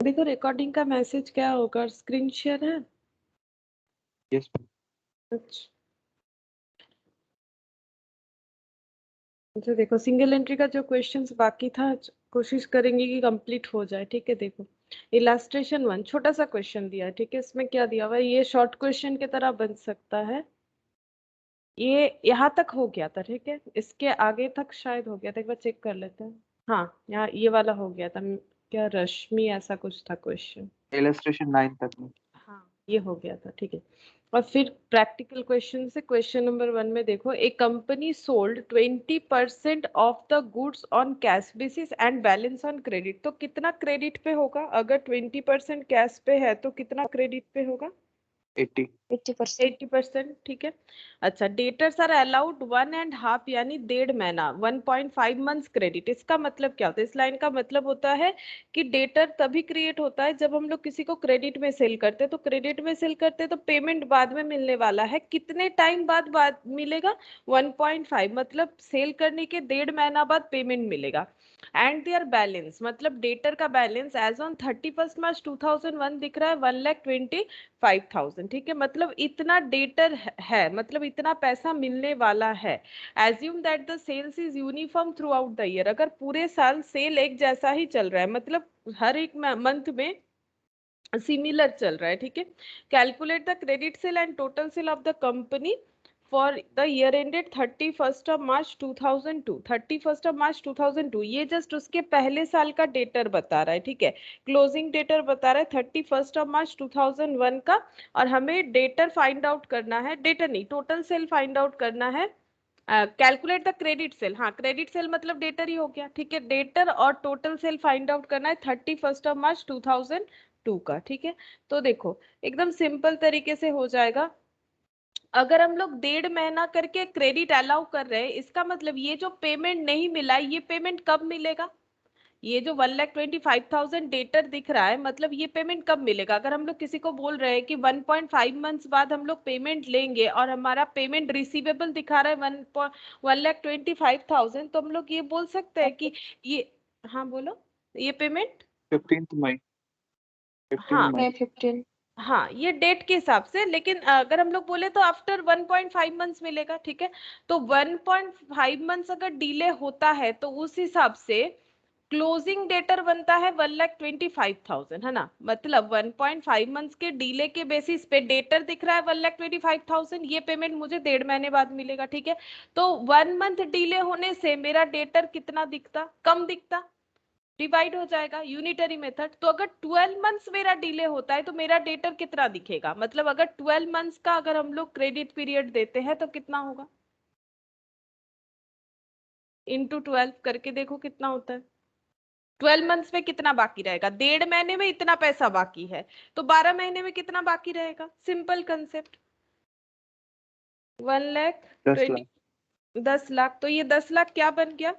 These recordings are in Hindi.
देखो रिकॉर्डिंग का मैसेज क्या होगा, स्क्रीन शेयर है। यस। अच्छा अच्छा, देखो सिंगल एंट्री का जो क्वेश्चंस बाकी था कोशिश करेंगे कि कंप्लीट हो जाए। ठीक है, देखो इलास्ट्रेशन 1 छोटा सा क्वेश्चन दिया है। ठीक है, इसमें क्या दिया हुआ है, ये शॉर्ट क्वेश्चन की तरह बन सकता है। ये यहाँ तक हो गया था। ठीक है, इसके आगे तक शायद हो गया था, एक बार चेक कर लेते हैं। हाँ, यहाँ ये वाला हो गया था। क्या रश्मि ऐसा कुछ था क्वेश्चन। इलस्ट्रेशन 9 तक में। हाँ, ये हो गया था। ठीक है, और फिर प्रैक्टिकल क्वेश्चन से क्वेश्चन नंबर 1 में देखो, a company sold 20% of the goods on cash basis and balance on credit. तो कितना क्रेडिट पे होगा? अगर 20% कैश पे है तो कितना क्रेडिट पे होगा? 80। 80%। ठीक है, अच्छा डेटर्स आर अलाउड 1.5 यानी 1.5 महीना 1.5 मंथ्स क्रेडिट। इसका मतलब क्या होता है? इस लाइन का मतलब होता है कि डेटर तभी क्रिएट होता है जब हम लोग किसी को क्रेडिट में सेल करते हैं। तो क्रेडिट में सेल करते हैं तो पेमेंट बाद में मिलने वाला है। कितने टाइम बाद मिलेगा? 1.5, मतलब सेल करने के 1.5 महीना बाद पेमेंट मिलेगा। एंड देयर बैलेंस, मतलब डेटर का बैलेंस एज ऑन 31 मार्च 2001 दिख रहा है 1,25,000। ठीक है, मतलब इतना डेटर है, मतलब इतना पैसा मिलने वाला है। Assume that the sales is uniform throughout the year. अगर पूरे साल सेल एक जैसा ही चल रहा है, मतलब हर एक मंथ में सिमिलर चल रहा है। ठीक है, calculate the credit sale and total sale of the company for the year ended 31 March 2002। 31 March 2002 ये जस्ट उसके पहले साल का डेटर बता रहा है। ठीक है, क्लोजिंग डेटर बता रहा है 31 मार्च 2001 का। और हमें डेटर फाइंड आउट करना है, डेटर नहीं टोटल सेल फाइंड आउट करना है। कैलकुलेट द क्रेडिट सेल, हाँ क्रेडिट सेल मतलब डेटर ही हो गया। ठीक है, डेटर और टोटल सेल फाइंड आउट करना है 31 मार्च 2002 का। ठीक है, तो देखो एकदम सिंपल तरीके से हो जाएगा। अगर हम लोग 1.5 महीना करके क्रेडिट अलाउ कर रहे हैं, इसका मतलब ये जो पेमेंट नहीं मिला ये पेमेंट कब मिलेगा? ये जो 1,25,000 डेटर दिख रहा है, मतलब ये पेमेंट कब मिलेगा? अगर हम लोग किसी को बोल रहे हैं कि 1.5 मंथ्स बाद हम लोग पेमेंट लेंगे और हमारा पेमेंट रिसीवेबल दिखा रहा है 1,25,000, तो हम लोग ये बोल सकते हैं कि ये, हाँ बोलो, ये पेमेंट 15 मई। 15 हाँ मई। 15। हाँ ये डेट के हिसाब से, लेकिन अगर हम लोग बोले तो आफ्टर 1.5 मंथ्स मिलेगा। ठीक है, तो 1.5 मंथ्स अगर डिले होता है तो उस हिसाब से क्लोजिंग डेटर बनता है 1,25,000, है ना। मतलब 1.5 मंथ्स के डीले के बेसिस पे डेटर दिख रहा है 1,25,000, ये पेमेंट मुझे 1.5 महीने बाद मिलेगा। ठीक है, तो 1 मंथ डिले होने से मेरा डेटर कितना दिखता? कम दिखता, डिवाइड हो जाएगा यूनिटरी मेथड। तो अगर 12 मंथ्स मेरा डिले होता है तो मेरा डेटर कितना दिखेगा? मतलब अगर 12 मंथ्स का अगर हम लोग क्रेडिट पीरियड देते हैं तो कितना होगा? इंटू 12 करके देखो कितना होता है। 12 मंथ्स में कितना बाकी रहेगा? 1.5 महीने में इतना पैसा बाकी है, तो 12 महीने में कितना बाकी रहेगा? Simple concept, 1,00,000 10 20, lakh. 10 लाख। तो ये 10 लाख क्या बन गया?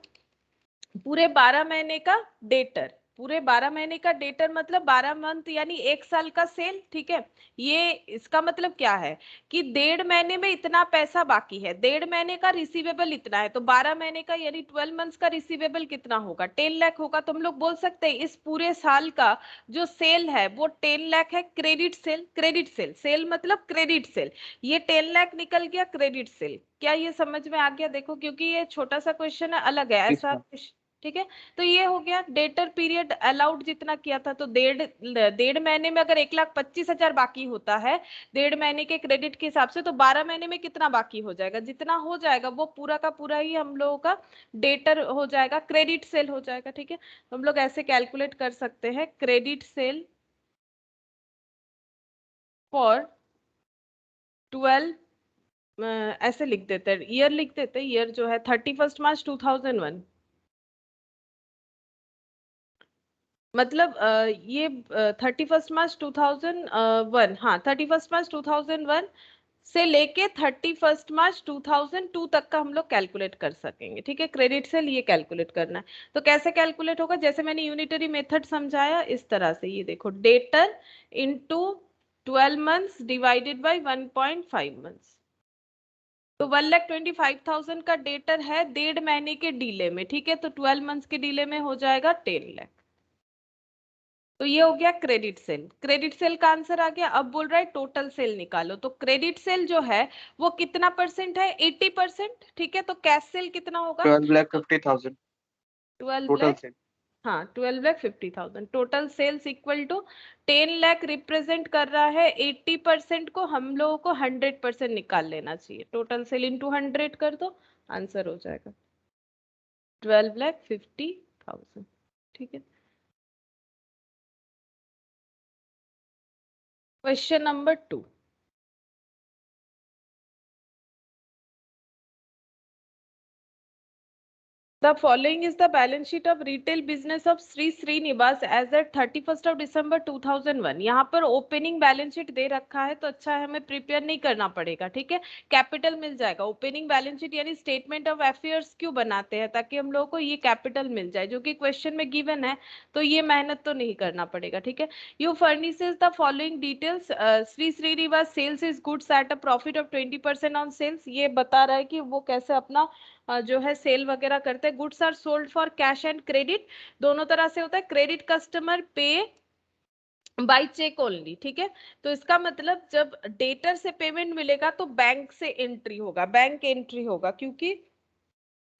पूरे 12 महीने का डेटर। पूरे 12 महीने का डेटर मतलब 12 मंथ यानी एक साल का सेल। ठीक है, ये इसका मतलब क्या है कि 1.5 महीने में इतना पैसा बाकी है, 1.5 महीने का रिसीवेबल इतना है, तो 12 महीने का यानी 12 मंथ्स का रिसीवेबल कितना होगा? 10 लाख होगा। तो हम लोग बोल सकते हैं इस पूरे साल का जो सेल है वो 10 लाख है। Credit sale, credit sale, sale मतलब क्रेडिट सेल, ये 10 लाख निकल गया क्रेडिट सेल। क्या ये समझ में आ गया? देखो क्योंकि ये छोटा सा क्वेश्चन है, अलग है यस ऐसा। मैम। ठीक है, तो ये हो गया डेटर पीरियड अलाउड जितना किया था। तो 1.5 महीने में अगर 1,25,000 बाकी होता है 1.5 महीने के क्रेडिट के हिसाब से, तो 12 महीने में कितना बाकी हो जाएगा? जितना हो जाएगा वो पूरा का पूरा ही हम लोगों का डेटर हो जाएगा, क्रेडिट सेल हो जाएगा। ठीक है, तो हम लोग ऐसे कैलकुलेट कर सकते हैं क्रेडिट सेल फॉर 12, ऐसे लिख देते हैं, ईयर लिख देते हैं, ईयर जो है 31 मार्च 2001। मतलब ये 31 मार्च 2001, हाँ 31 मार्च 2001 से लेके 31 मार्च 2002 तक का हम लोग कैलकुलेट कर सकेंगे। ठीक है, क्रेडिट सेल ये कैलकुलेट करना है। तो कैसे कैलकुलेट होगा? जैसे मैंने यूनिटरी मेथड समझाया इस तरह से, ये देखो debtor into 12 months divided by 1.5 months. तो 1,25,000 का डेटर है 1.5 महीने के डीले में। ठीक है, तो 12 मंथ्स के डीले में हो जाएगा 10 लाख। तो ये हो गया क्रेडिट सेल। क्रेडिट सेल का आंसर आ गया। अब बोल रहा है टोटल सेल निकालो, तो क्रेडिट सेल जो है वो कितना परसेंट है? 80%। ठीक है, तो कैश सेल कितना होगा? 12,50,000 12 टोटल लाख। सेल। हाँ, 12,50,000 total sales equal to 10 lakh represent कर रहा है 80% को। हम लोगों को 100% निकाल लेना चाहिए। टोटल सेल इंटू 100 कर दो, आंसर हो जाएगा 12,50,000। ठीक है, question number 2। The following is the balance sheet of retail business of Sri Srinivas as at 31st of December 2001। यहाँ पर ओपनिंग बैलेंस शीट दे रखा है, तो अच्छा है हमें प्रिपेयर नहीं करना पड़ेगा। ठीक है, कैपिटल मिल जाएगा। ओपनिंग बैलेंस शीट यानी स्टेटमेंट ऑफ अफेयर्स क्यों बनाते हैं? ताकि हम लोगों को ये कैपिटल मिल जाए, जो कि क्वेश्चन में गिवन है, तो ये मेहनत तो नहीं करना पड़ेगा। ठीक है, you furnishes the following details. Shri Srinivas sells is goods at a profit of 20% on sales. ये बता रहा है कि वो कैसे अपना जो है सेल वगैरह करते हैं। Goods are sold for cash and credit, दोनों तरह से होता है। Credit customer pay by cheque only. ठीक है, तो इसका मतलब जब डेटर से पेमेंट मिलेगा तो बैंक से एंट्री होगा, बैंक एंट्री होगा, क्योंकि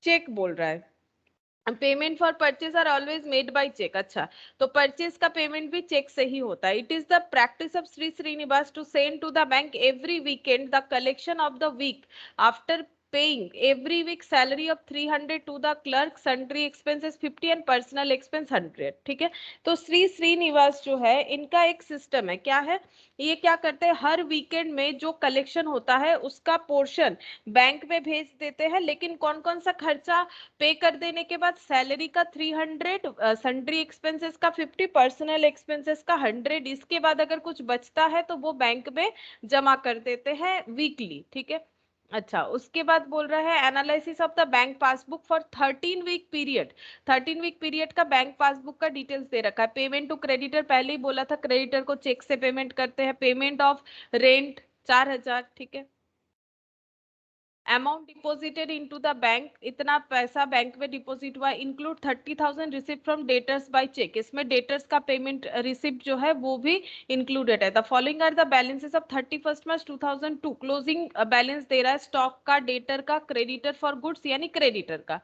चेक बोल रहा है। Payment for purchase are always made by cheque. अच्छा, तो परचेज का पेमेंट भी चेक से ही होता है। It is the practice of Shri Srinivas to send to the bank every weekend the collection of the week after paying every week salary of 300 to the clerk, sundry expenses 50 and personal expense 100। ठीक है, तो श्री श्रीनिवास जो है इनका एक सिस्टम है। क्या है? ये क्या करते हैं, हर वीकेंड में जो कलेक्शन होता है उसका पोर्शन बैंक में भेज देते हैं। लेकिन कौन कौन सा खर्चा पे कर देने के बाद? सैलरी का 300, सन्ड्री एक्सपेंसेस का 50, पर्सनल एक्सपेंसेस का 100। इसके बाद अगर कुछ बचता है तो वो बैंक में जमा कर देते हैं वीकली। ठीक है, अच्छा, उसके बाद बोल रहा है analysis of the bank passbook for 13 week period. 13 week period का बैंक पासबुक का डिटेल्स दे रखा है। पेमेंट टू क्रेडिटर, पहले ही बोला था क्रेडिटर को चेक से पेमेंट करते हैं। Payment of rent 4,000। ठीक है, amount deposited into the bank, इतना पैसा बैंक में डिपॉजिट हुआ। Include 30,000 receipt from debtors by cheque, इसमें डेटर्स का पेमेंट रिसिप्ट जो है वो भी इंक्लूडेड है। The following are the balances of 31 March 2002। Closing balance दे रहा है स्टॉक का, डेटर का, क्रेडिटर फॉर गुड्स यानी क्रेडिटर का।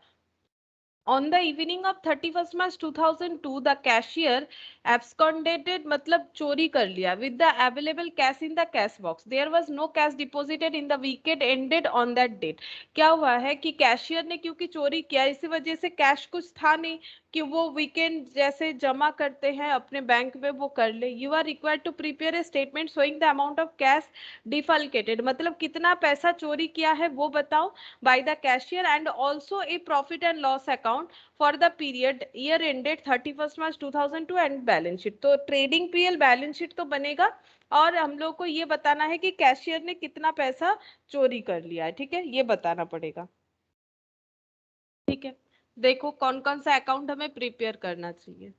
On the evening of 31st March 2002, the cashier absconded, मतलब चोरी कर लिया, with the available cash in the cash box. There was no cash deposited in the weekend ended on that date। क्या हुआ है कि कैशियर ने क्योंकि चोरी किया, इसी वजह से कैश कुछ था नहीं कि वो वीकेंड जैसे जमा करते हैं अपने बैंक में वो कर ले। You are required to prepare a statement showing the amount of cash defalcated, मतलब कितना पैसा चोरी किया है वो बताओ by the cashier, and also a profit and loss account for the period year ended 31st March 2002 and balance sheet. तो ट्रेडिंग पीएल बैलेंस शीट तो बनेगा, और हम लोग को ये बताना है कि कैशियर ने कितना पैसा चोरी कर लिया है। ठीक है, ये बताना पड़ेगा। ठीक है, देखो कौन कौन सा अकाउंट हमें प्रिपेयर करना चाहिए।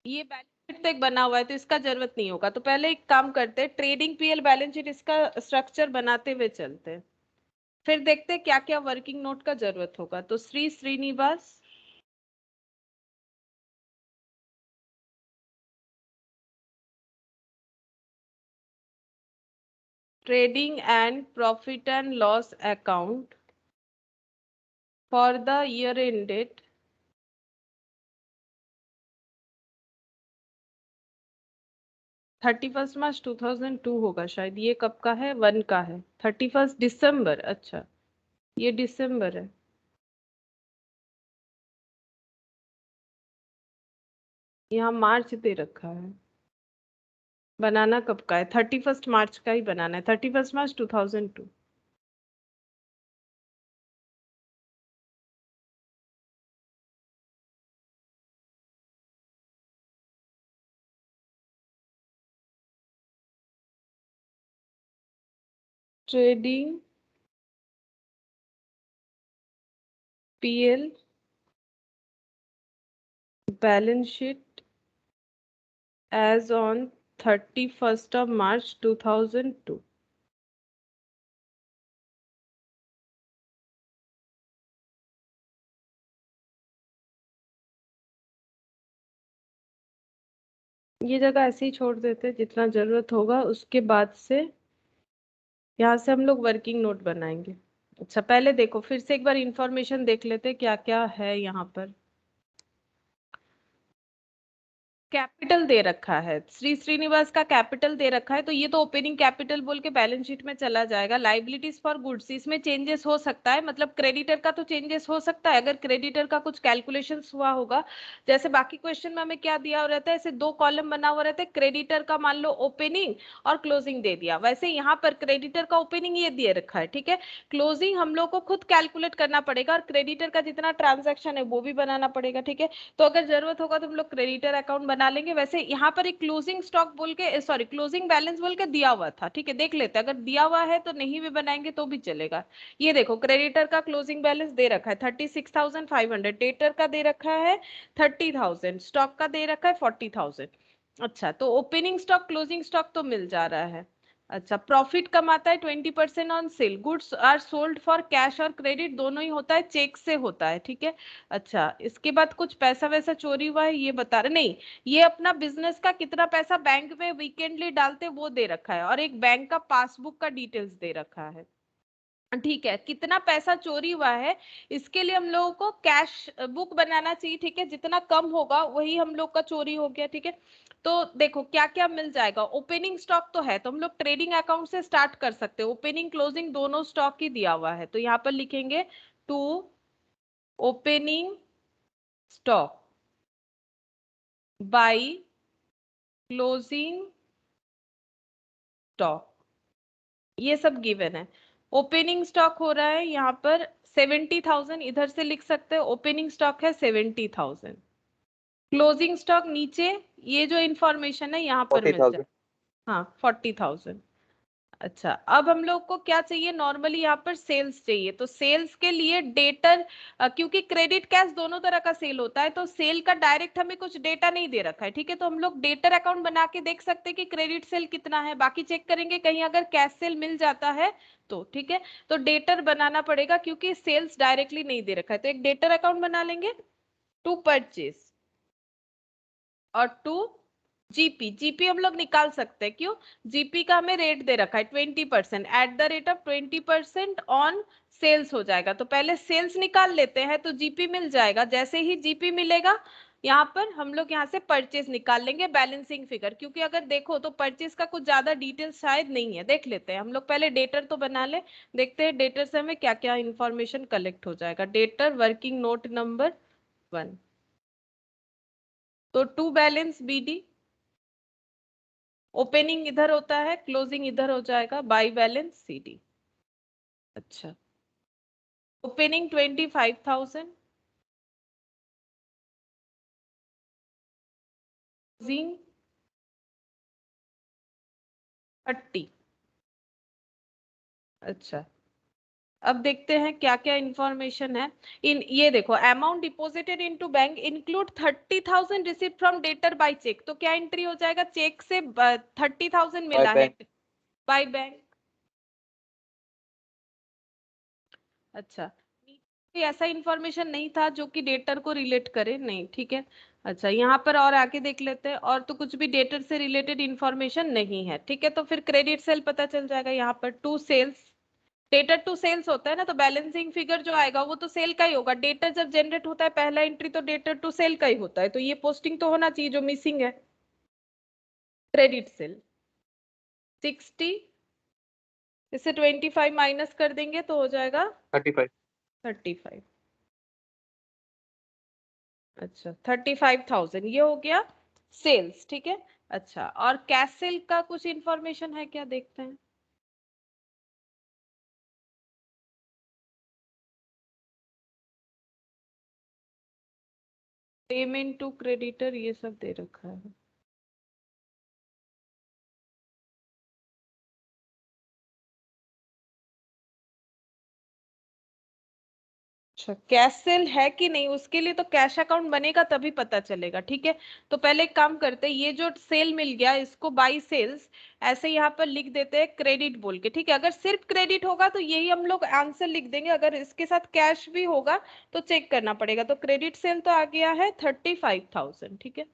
ये बैलेंस शीट तो एक बना हुआ है तो इसका जरूरत नहीं होगा। तो पहले एक काम करते हैं, ट्रेडिंग पीएल बैलेंस शीट इसका स्ट्रक्चर बनाते हुए चलते हैं, फिर देखते हैं क्या क्या वर्किंग नोट का जरूरत होगा। तो Shri Srinivas trading and profit and loss account for the year ended 31 March 2002 होगा शायद। ये कब का है? 1 का है, 31 दिसंबर। अच्छा, ये दिसंबर है। यहाँ मार्च दे रखा है, बनाना कब का है? 31 मार्च का ही बनाना है, 31 March 2002। Trading PL balance sheet as on 31st of March 2002। ये जगह ऐसे ही छोड़ देते, जितना जरूरत होगा उसके बाद से यहाँ से हम लोग वर्किंग नोट बनाएंगे। अच्छा पहले देखो, फिर से एक बार इंफॉर्मेशन देख लेते क्या क्या है यहाँ पर। कैपिटल दे रखा है, श्री श्रीनिवास का कैपिटल दे रखा है, तो ये तो ओपनिंग कैपिटल बोल के बैलेंस शीट में चला जाएगा। लाइबिलिटीज फॉर गुड्स, इसमें चेंजेस हो सकता है, मतलब क्रेडिटर का तो चेंजेस हो सकता है अगर क्रेडिटर का कुछ कैलकुलेशंस हुआ होगा। जैसे बाकी क्वेश्चन में हमें क्या दिया रहता है, ऐसे दो कॉलम बना हुआ रहता है, क्रेडिटर का मान लो ओपनिंग और क्लोजिंग दे दिया, वैसे यहाँ पर क्रेडिटर का ओपनिंग ये दिए रखा है, ठीक है। क्लोजिंग हम लोग को खुद कैलकुलेट करना पड़ेगा और क्रेडिटर का जितना ट्रांजेक्शन है वो भी बनाना पड़ेगा, ठीक है। तो अगर जरूरत होगा तो हम लोग क्रेडिटर अकाउंट बना लेंगे। वैसे यहाँ पर एक क्लोजिंग स्टॉक बोल के, सॉरी क्लोजिंग बैलेंस बोल के दिया हुआ था, ठीक है, देख लेते हैं, अगर दिया हुआ है तो नहीं भी बनाएंगे तो भी चलेगा। ये देखो क्रेडिटर का क्लोजिंग बैलेंस दे रखा है 36,500, डेटर का दे रखा है 30,000, स्टॉक का दे रखा है 40,000। अच्छा तो ओपनिंग स्टॉक क्लोजिंग स्टॉक तो मिल जा रहा है। अच्छा प्रॉफिट कमाता है 20% on sale, goods are sold for cash और क्रेडिट दोनों ही होता है, चेक से होता है, ठीक है। अच्छा इसके बाद कुछ पैसा वैसा चोरी हुआ है ये बता रहे नहीं, ये अपना बिजनेस का कितना पैसा बैंक में वीकेंडली डालते वो दे रखा है, और एक बैंक का पासबुक का डिटेल्स दे रखा है, ठीक है। कितना पैसा चोरी हुआ है इसके लिए हम लोगों को कैश बुक बनाना चाहिए, ठीक है, जितना कम होगा वही हम लोग का चोरी हो गया, ठीक है। तो देखो क्या क्या मिल जाएगा, ओपनिंग स्टॉक तो है तो हम लोग ट्रेडिंग अकाउंट से स्टार्ट कर सकते हैं, ओपनिंग क्लोजिंग दोनों स्टॉक ही दिया हुआ है, तो यहाँ पर लिखेंगे to opening stock by closing stock, ये सब गिवन है। ओपनिंग स्टॉक हो रहा है यहाँ पर 70,000, इधर से लिख सकते हैं ओपनिंग स्टॉक है 70,000, क्लोजिंग स्टॉक नीचे ये जो इंफॉर्मेशन है यहाँ पर मिल जाए, 40,000। हाँ 40,000। अच्छा अब हम लोग को क्या चाहिए, नॉर्मली यहाँ पर सेल्स चाहिए, तो सेल्स के लिए डेटर, क्योंकि क्रेडिट कैश दोनों तरह का सेल होता है तो सेल का डायरेक्ट हमें कुछ डेटा नहीं दे रखा है, ठीक है, तो हम लोग डेटर अकाउंट बना के देख सकते हैं कि क्रेडिट सेल कितना है, बाकी चेक करेंगे कहीं अगर कैश सेल मिल जाता है तो, ठीक है। तो डेटर बनाना पड़ेगा क्योंकि सेल्स डायरेक्टली नहीं दे रखा है, तो एक डेटर अकाउंट बना लेंगे टू परचेज और टू जीपी, जीपी हम लोग निकाल सकते हैं, क्यों, जीपी का हमें रेट दे रखा है 20%, at the rate of 20% on sales हो जाएगा, तो पहले सेल्स निकाल लेते हैं तो जीपी मिल जाएगा, जैसे ही जीपी मिलेगा यहाँ पर हम लोग यहाँ से परचेज निकाल लेंगे बैलेंसिंग फिगर, क्योंकि अगर देखो तो परचेज का कुछ ज्यादा डिटेल्स शायद नहीं है, देख लेते हैं हम लोग पहले डेटर तो बना ले, देखते हैं डेटर से हमें क्या क्या इंफॉर्मेशन कलेक्ट हो जाएगा। डेटर वर्किंग नोट नंबर 1, तो टू बैलेंस बीडी, ओपनिंग इधर होता है क्लोजिंग इधर हो जाएगा, बाई बैलेंस सीडी। अच्छा ओपनिंग 25,000, क्लोजिंग 30। अच्छा अब देखते हैं क्या क्या इंफॉर्मेशन है। इन ये देखो amount deposited into bank include 30,000 receive from debtor by cheque, तो क्या एंट्री हो जाएगा, चेक से 30,000 बाय मिला है बैंक। By bank. अच्छा कोई ऐसा इंफॉर्मेशन नहीं था जो कि डेटर को रिलेट करे, नहीं, ठीक है। अच्छा यहाँ पर और आगे देख लेते हैं, और तो कुछ भी डेटर से रिलेटेड इंफॉर्मेशन नहीं है, ठीक है, तो फिर क्रेडिट सेल पता चल जाएगा यहाँ पर to sales, debtor to sales होता है ना, तो बैलेंसिंग फिगर जो आएगा वो तो सेल का ही होगा, डेटर जब जनरेट होता है पहला एंट्री तो डेटर टू सेल का ही होता है, तो ये पोस्टिंग तो होना चाहिए जो मिसिंग है। क्रेडिट सेल 60, इससे 25 माइनस कर देंगे तो हो जाएगा 35। 35। अच्छा 35,000 ये हो गया सेल्स, ठीक है। अच्छा और कैश सेल का कुछ इंफॉर्मेशन है क्या, देखते हैं। पेमेंट टू क्रेडिटर ये सब दे रखा है। अच्छा कैश सेल है कि नहीं उसके लिए तो कैश अकाउंट बनेगा तभी पता चलेगा, ठीक है। तो पहले एक काम करते हैं, ये जो सेल मिल गया इसको बाई सेल्स ऐसे यहाँ पर लिख देते हैं क्रेडिट बोल के, ठीक है, अगर सिर्फ क्रेडिट होगा तो यही हम लोग आंसर लिख देंगे, अगर इसके साथ कैश भी होगा तो चेक करना पड़ेगा, तो क्रेडिट सेल तो आ गया है 35,000, ठीक है।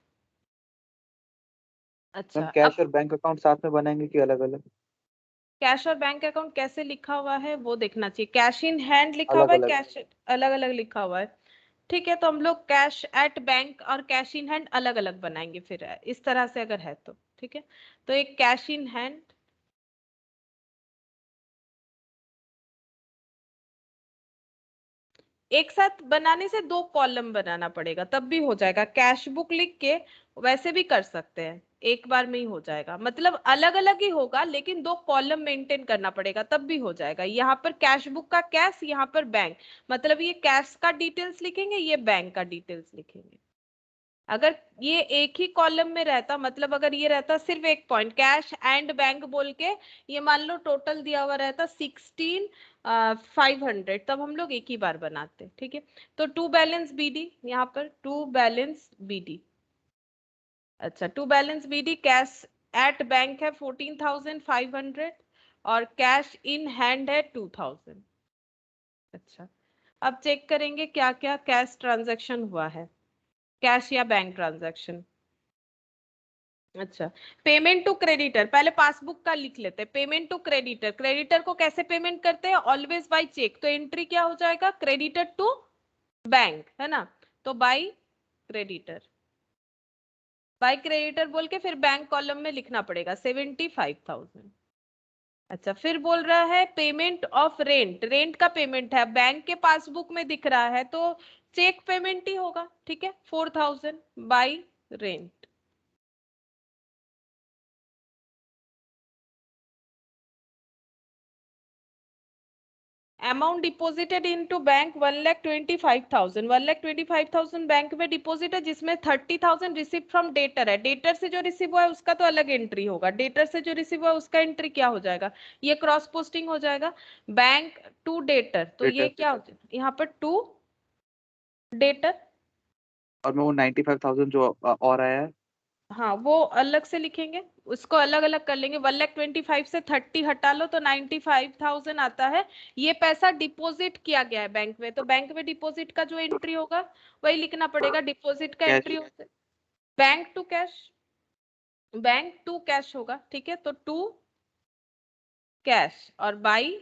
अच्छा, मैम अब कैश और बैंक अकाउंट साथ में बनाएंगे कि अलग अलग? कैश और बैंक अकाउंट कैसे लिखा हुआ है वो देखना चाहिए। कैश इन हैंड लिखा अलग हुआ है, अलग। कैश अलग अलग लिखा हुआ है। ठीक है, तो हम लोग कैश एट बैंक और कैश इन हैंड अलग अलग बनाएंगे फिर, इस तरह से अगर है तो। ठीक है, तो एक कैश इन हैंड, एक साथ बनाने से 2 कॉलम बनाना पड़ेगा तब भी हो जाएगा। कैश बुक लिख के वैसे भी कर सकते हैं, एक बार में ही हो जाएगा। मतलब अलग अलग ही होगा लेकिन 2 कॉलम मेंटेन करना पड़ेगा तब भी हो जाएगा। यहाँ पर कैश बुक का कैश, यहाँ पर बैंक, मतलब ये कैश का डिटेल्स लिखेंगे, ये बैंक का डिटेल्स लिखेंगे। अगर ये एक ही कॉलम में रहता, मतलब अगर ये रहता सिर्फ एक पॉइंट कैश एंड बैंक बोल के, ये मान लो टोटल दिया हुआ रहता 16,500, तब हम लोग एक ही बार बनाते। ठीक है, तो टू बैलेंस बीडी, यहाँ पर टू बैलेंस बीडी। अच्छा, to balance BD, cash at bank है 14,500 और कैश इन हैंड है 2,000। अच्छा, अब चेक करेंगे क्या क्या कैश ट्रांजैक्शन हुआ है, कैश या बैंक ट्रांजैक्शन। अच्छा, पेमेंट टू क्रेडिटर, पहले पासबुक का लिख लेते हैं। पेमेंट टू क्रेडिटर, क्रेडिटर को कैसे पेमेंट करते हैं? Always by cheque. तो एंट्री क्या हो जाएगा? क्रेडिटर टू बैंक, है ना? तो बाय क्रेडिटर, बाय क्रेडिटर बोल के फिर बैंक कॉलम में लिखना पड़ेगा 75,000। अच्छा, फिर बोल रहा है पेमेंट ऑफ रेंट, रेंट का पेमेंट है, बैंक के पासबुक में दिख रहा है तो चेक पेमेंट ही होगा। ठीक है, 4,000 bye rent. Amount deposited into bank 1,25,000, 1,25,000 bank में डिपॉजिट है जिसमें 30,000 रिसीव फ्रॉम डेटर है। डेटर से जो रिसीव हुआ है उसका तो अलग एंट्री होगा, डेटर से जो रिसीव हुआ है उसका एंट्री क्या हो जाएगा? ये क्रॉस पोस्टिंग हो जाएगा। बैंक टू डेटर, तो ये डेटर। क्या हो जाएगा यहाँ पर? टू डेटर, और मैं वो 95,000 जो और आया है। हाँ वो अलग से लिखेंगे, उसको अलग अलग कर लेंगे। 1,25,000 से 30 हटा लो तो 95,000 आता है। ये पैसा डिपॉजिट किया गया है बैंक में, तो बैंक में डिपॉजिट का जो एंट्री होगा वही लिखना पड़ेगा। डिपॉजिट का कैश। एंट्री होता है bank to cash, bank to cash होगा। ठीक है, तो टू कैश और बाई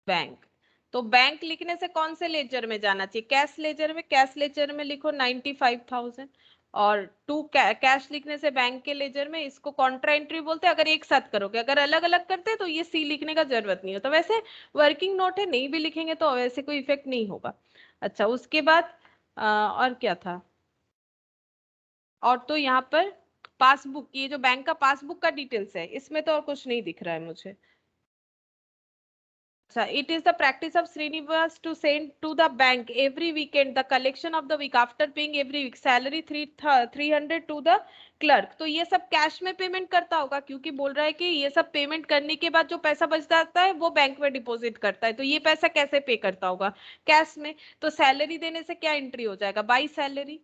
बैंक। तो बैंक लिखने से कौन से लेजर में जाना चाहिए? कैश लेजर में। कैश लेजर में लिखो 95,000, और टू कैश लिखने से बैंक के लेजर में। इसको कॉन्ट्रा एंट्री बोलते हैं अगर एक साथ करोगे। अगर अलग अलग करते तो ये सी लिखने का जरूरत नहीं होता। वैसे वर्किंग नोट है, नहीं भी लिखेंगे तो वैसे कोई इफेक्ट नहीं होगा। अच्छा, उसके बाद और क्या था? और तो यहाँ पर पासबुक, ये जो बैंक का पासबुक का डिटेल्स है इसमें तो और कुछ नहीं दिख रहा है मुझे। So it is the practice of Srinivas to send to the bank every weekend the collection of the week after paying every week salary 300 to the clerk। तो ये सब कैश में पेमेंट करता होगा क्योंकि बोल रहा है कि ये सब पेमेंट करने के बाद जो पैसा बच जाता है वो बैंक में डिपॉजिट करता है। तो ये पैसा कैसे पे करता होगा? कैश में। तो सैलरी देने से क्या एंट्री हो जाएगा? By salary.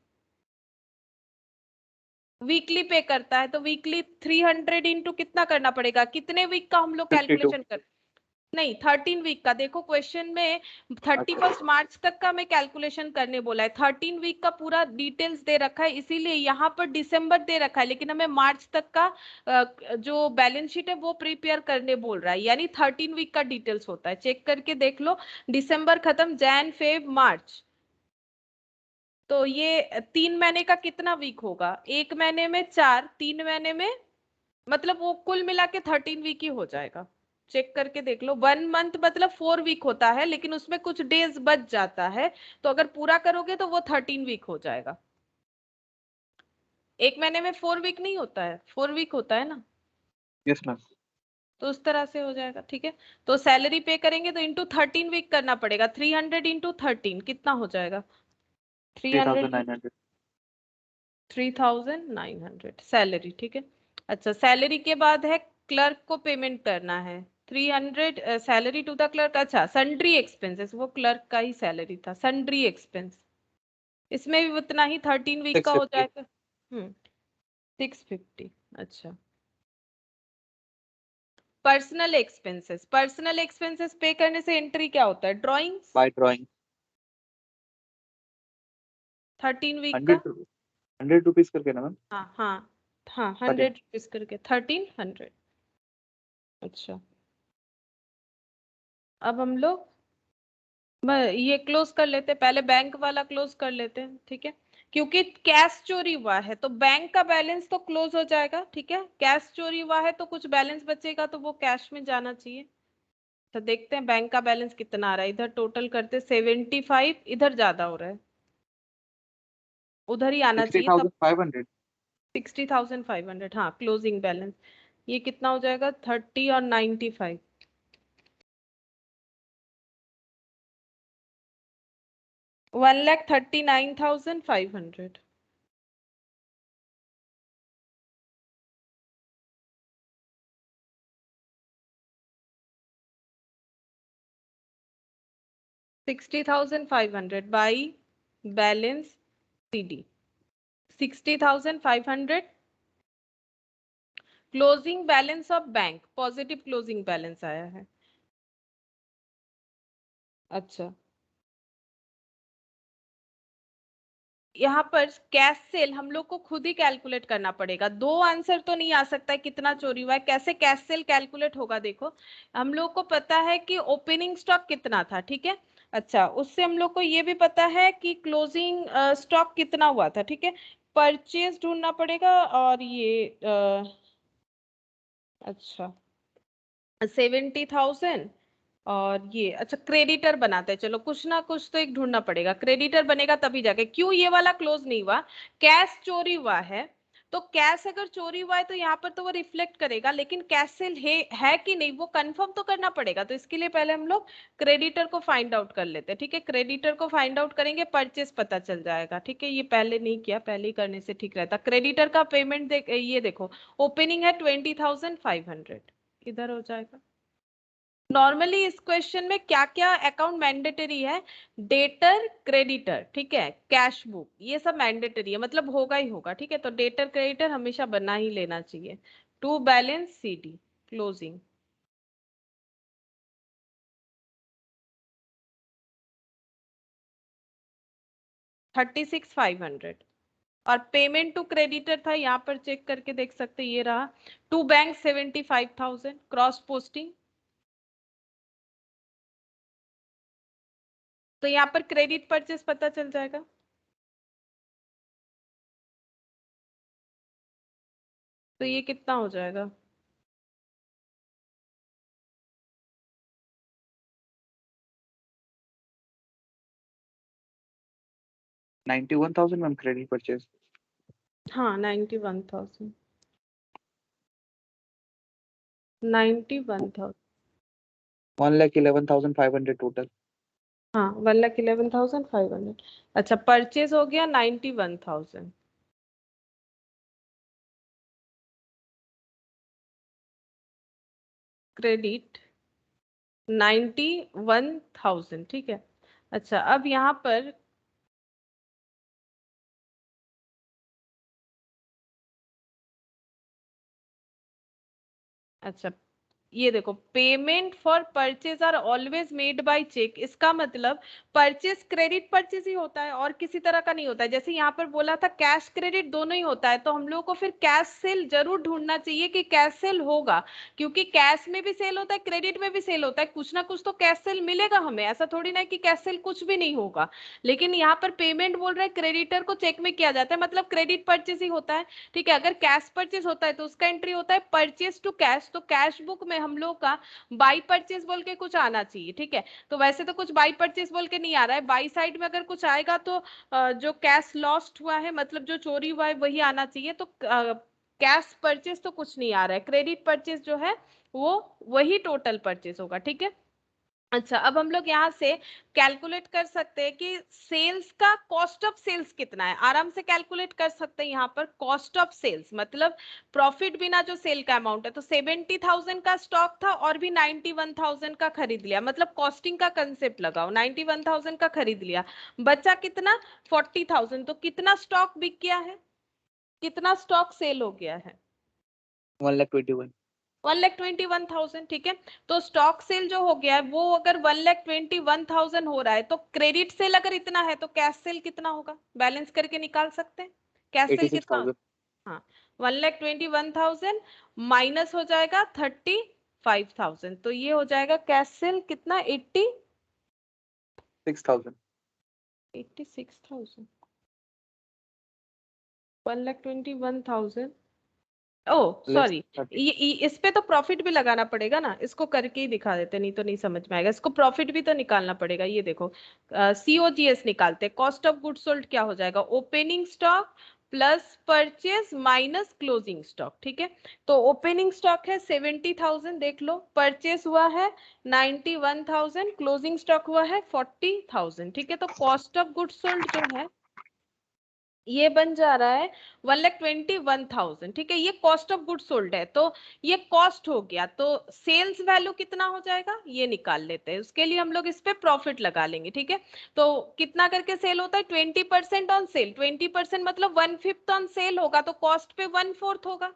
वीकली पे करता है तो वीकली 300 इंटू कितना करना पड़ेगा? कितने वीक का हम लोग 52। कैलकुलेशन कर? नहीं, 13 वीक का। देखो क्वेश्चन में अच्छा। 31 मार्च तक का मैं कैलकुलेशन करने बोला है। 13 वीक का पूरा डिटेल्स दे रखा है, इसीलिए यहाँ पर दिसंबर दे रखा है लेकिन हमें मार्च तक का जो बैलेंस शीट है वो प्रिपेयर करने बोल रहा है। यानी 13 वीक का डिटेल्स होता है, चेक करके देख लो। दिसंबर खत्म, जैन फेब मार्च, तो ये 3 महीने का कितना वीक होगा? एक महीने में 4, 3 महीने में, मतलब वो कुल मिला के 13 वीक ही हो जाएगा। चेक करके देख लो। 1 मंथ मतलब 4 वीक होता है लेकिन उसमें कुछ डेज बच जाता है, तो अगर पूरा करोगे तो वो 13 वीक हो जाएगा। एक महीने में 4 वीक नहीं होता है, 4 वीक होता है ना, यस मैम। तो उस तरह से हो जाएगा। ठीक है, तो सैलरी पे करेंगे तो इंटू 13 वीक करना पड़ेगा। 300 इंटू 13 कितना हो जाएगा? 300, 3,900। 3,900 सैलरी। ठीक है, अच्छा सैलरी के बाद है क्लर्क को पेमेंट करना है 300 सैलरी टू द क्लर्क। अच्छा, सन्ड्री एक्सपेंसेस, वो क्लर्क का ही सैलरी था। सन्ड्री एक्सपेंस, इसमें भी उतना ही 13 वीक का हो 650। जाएगा। 650। अच्छा, पर्सनल एक्सपेंसेस, पर्सनल एक्सपेंसेस पे करने से एंट्री क्या होता है? Drawings, by drawing. 13 वीक का। 100 रुपीज करके ना मैम? हाँ हाँ, हाँ 100 रुपीज करके 1300। अच्छा अब हम लोग ये क्लोज कर लेते, पहले बैंक वाला क्लोज कर लेते हैं, ठीक है, क्योंकि कैश चोरी हुआ है तो बैंक का बैलेंस तो क्लोज हो जाएगा, ठीक है, कैश चोरी हुआ है तो कुछ बैलेंस बचेगा तो वो कैश में जाना चाहिए। तो देखते हैं बैंक का बैलेंस कितना आ रहा है, इधर टोटल करते 75, इधर ज्यादा हो रहा है, उधर ही आना चाहिए तब। 60,500। 60,500, हाँ क्लोजिंग बैलेंस। ये कितना हो जाएगा 30 और 95, 1,39,500। $60,500 by balance CD, 60,500 closing balance of bank, positive closing balance आया है। अच्छा यहाँ पर कैश सेल हम लोग को खुद ही कैलकुलेट करना पड़ेगा, दो आंसर तो नहीं आ सकता है कितना चोरी हुआ है, कैसे कैश सेल कैलकुलेट होगा देखो, हम लोग को पता है कि ओपनिंग स्टॉक कितना था, ठीक है, अच्छा उससे हम लोग को ये भी पता है कि क्लोजिंग स्टॉक कितना हुआ था, ठीक है, परचेज ढूंढना पड़ेगा और ये अच्छा 70,000 और ये अच्छा क्रेडिटर बनाते हैं, चलो कुछ ना कुछ तो एक ढूंढना पड़ेगा, क्रेडिटर बनेगा तभी जाके, क्यों ये वाला क्लोज नहीं हुआ, कैश चोरी हुआ है, तो कैश अगर चोरी हुआ है तो यहाँ पर तो वो रिफ्लेक्ट करेगा, लेकिन कैश सेल है कि नहीं वो कंफर्म तो करना पड़ेगा, तो इसके लिए पहले हम लोग क्रेडिटर को फाइंड आउट कर लेते हैं, ठीक है, क्रेडिटर को फाइंड आउट करेंगे परचेस पता चल जाएगा, ठीक है, ये पहले नहीं किया, पहले ही करने से ठीक रहता, क्रेडिटर का पेमेंट ये देखो ओपनिंग है 20,500, इधर हो जाएगा। नॉर्मली इस क्वेश्चन में क्या क्या अकाउंट मैंडेटरी है, डेटर क्रेडिटर, ठीक है, कैश बुक, ये सब मैंडेटरी है, मतलब होगा ही होगा, ठीक है, तो डेटर क्रेडिटर हमेशा बना ही लेना चाहिए। टू बैलेंस CD क्लोजिंग 36,500 और पेमेंट टू क्रेडिटर था, यहाँ पर चेक करके देख सकते, ये रहा, टू बैंक 75,000 क्रॉस पोस्टिंग, तो यहाँ पर क्रेडिट परचेस पता चल जाएगा, तो ये कितना हो जाएगा 91,000 मैम क्रेडिट परचेज। हाँ 91,000, 91,000, 1,11,500 टोटल। हाँ 1,11,500, अच्छा परचेज हो गया 91,000, क्रेडिट 91,000, ठीक है, अच्छा अब यहाँ पर अच्छा ये देखो payment for purchase are always made by cheque, इसका मतलब परचेज क्रेडिट परचेज ही होता है और किसी तरह का नहीं होता है, जैसे यहाँ पर बोला था कैश क्रेडिट दोनों ही होता है, तो हम लोग को फिर कैश सेल जरूर ढूंढना चाहिए कि कैश सेल होगा, क्योंकि कैश में भी सेल होता है क्रेडिट में भी सेल होता है, कुछ ना कुछ तो कैश सेल मिलेगा हमें, ऐसा थोड़ी ना कि कैश सेल कुछ भी नहीं होगा, लेकिन यहाँ पर पेमेंट बोल रहे हैं क्रेडिटर को चेक में किया जाता है, मतलब क्रेडिट परचेज ही होता है, ठीक है, अगर कैश परचेज होता है तो उसका एंट्री होता है परचेज टू कैश, तो कैश बुक में हम लोग का बाई परचेज बोल के कुछ आना चाहिए, ठीक है, तो वैसे तो कुछ बाई परचेज बोल के नहीं आ रहा है, बाई साइड में अगर कुछ आएगा तो जो कैश लॉस्ट हुआ है मतलब जो चोरी हुआ है वही आना चाहिए, तो कैश परचेज तो कुछ नहीं आ रहा है, क्रेडिट परचेज जो है वो वही टोटल परचेज होगा, ठीक है, अच्छा अब हम लोग यहाँ से कैलकुलेट कर सकते हैं कि सेल्स का कॉस्ट ऑफ सेल्स कितना है, आराम से कैलकुलेट कर सकते हैं, यहाँ पर कॉस्ट ऑफ सेल्स मतलब प्रॉफिट बिना जो सेल का अमाउंट है, तो 70,000 का स्टॉक था और भी 91,000 का खरीद लिया, मतलब कॉस्टिंग का कंसेप्ट लगाओ, 91,000 का खरीद लिया, बचा कितना 40,000, तो कितना स्टॉक बिक गया है, कितना स्टॉक सेल हो गया है 1,21,000। 1,21,000, ठीक है, तो स्टॉक सेल जो हो गया है वो अगर 1,21,000 हो रहा है, तो क्रेडिट सेल अगर इतना है तो कैश सेल कितना होगा, बैलेंस करके निकाल सकते हैं, कैश सेल कितना, 86,000। हाँ 1,21,000 माइनस हो जाएगा 35,000, तो ये हो जाएगा कैश सेल कितना 6,000 86,000 1,21,000 ओ लेस सॉरी, 30। इस पे तो प्रॉफिट भी लगाना पड़ेगा ना, इसको करके ही दिखा देते, नहीं तो नहीं समझ में आएगा, इसको प्रॉफिट भी तो निकालना पड़ेगा। ये देखो सीओजीएस निकालते, कॉस्ट ऑफ गुड सोल्ड क्या हो जाएगा, opening stock plus purchase minus closing stock, ठीक है। तो ओपनिंग स्टॉक है 70,000 देख लो, परचेज हुआ है 91,000, क्लोजिंग स्टॉक हुआ है 40,000, ठीक है। तो कॉस्ट ऑफ गुड सोल्ड जो है ये बन जा रहा है 1,21,000, ठीक है। ये कॉस्ट ऑफ गुड सोल्ड है, तो ये कॉस्ट हो गया, तो सेल्स वैल्यू कितना हो जाएगा ये निकाल लेते हैं। उसके लिए हम लोग इस पे प्रॉफिट लगा लेंगे, ठीक है। तो कितना करके सेल होता है, 20% ऑन सेल, 20% मतलब 1/5 ऑन सेल होगा, तो कॉस्ट पे 1/4 होगा।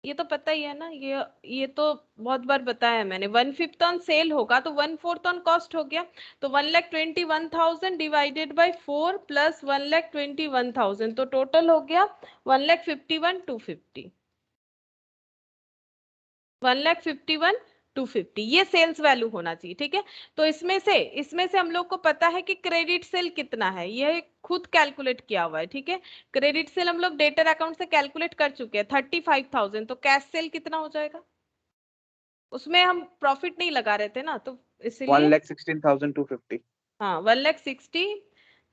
ये तो पता ही है ना, ये तो बहुत बार बताया है मैंने, 1/5 ऑन सेल होगा तो 1/4 ऑन कॉस्ट हो गया। तो 1,21,000 डिवाइडेड बाई 4 प्लस 1,21,000, तो टोटल हो गया 1,51,250, 1,51,250, ये सेल्स वैल्यू होना चाहिए, ठीक है। तो इसमें से हम लोग को पता है कि क्रेडिट सेल कितना है, ये खुद कैलकुलेट किया हुआ है, ठीक है। क्रेडिट सेल हम लोग डेटर अकाउंट से कैलकुलेट कर चुके हैं 35,000, तो कैश सेल कितना हो जाएगा, उसमें हम प्रॉफिट नहीं लगा रहे थे ना, तो इसलिए 1,16,250। हाँ 1,60,000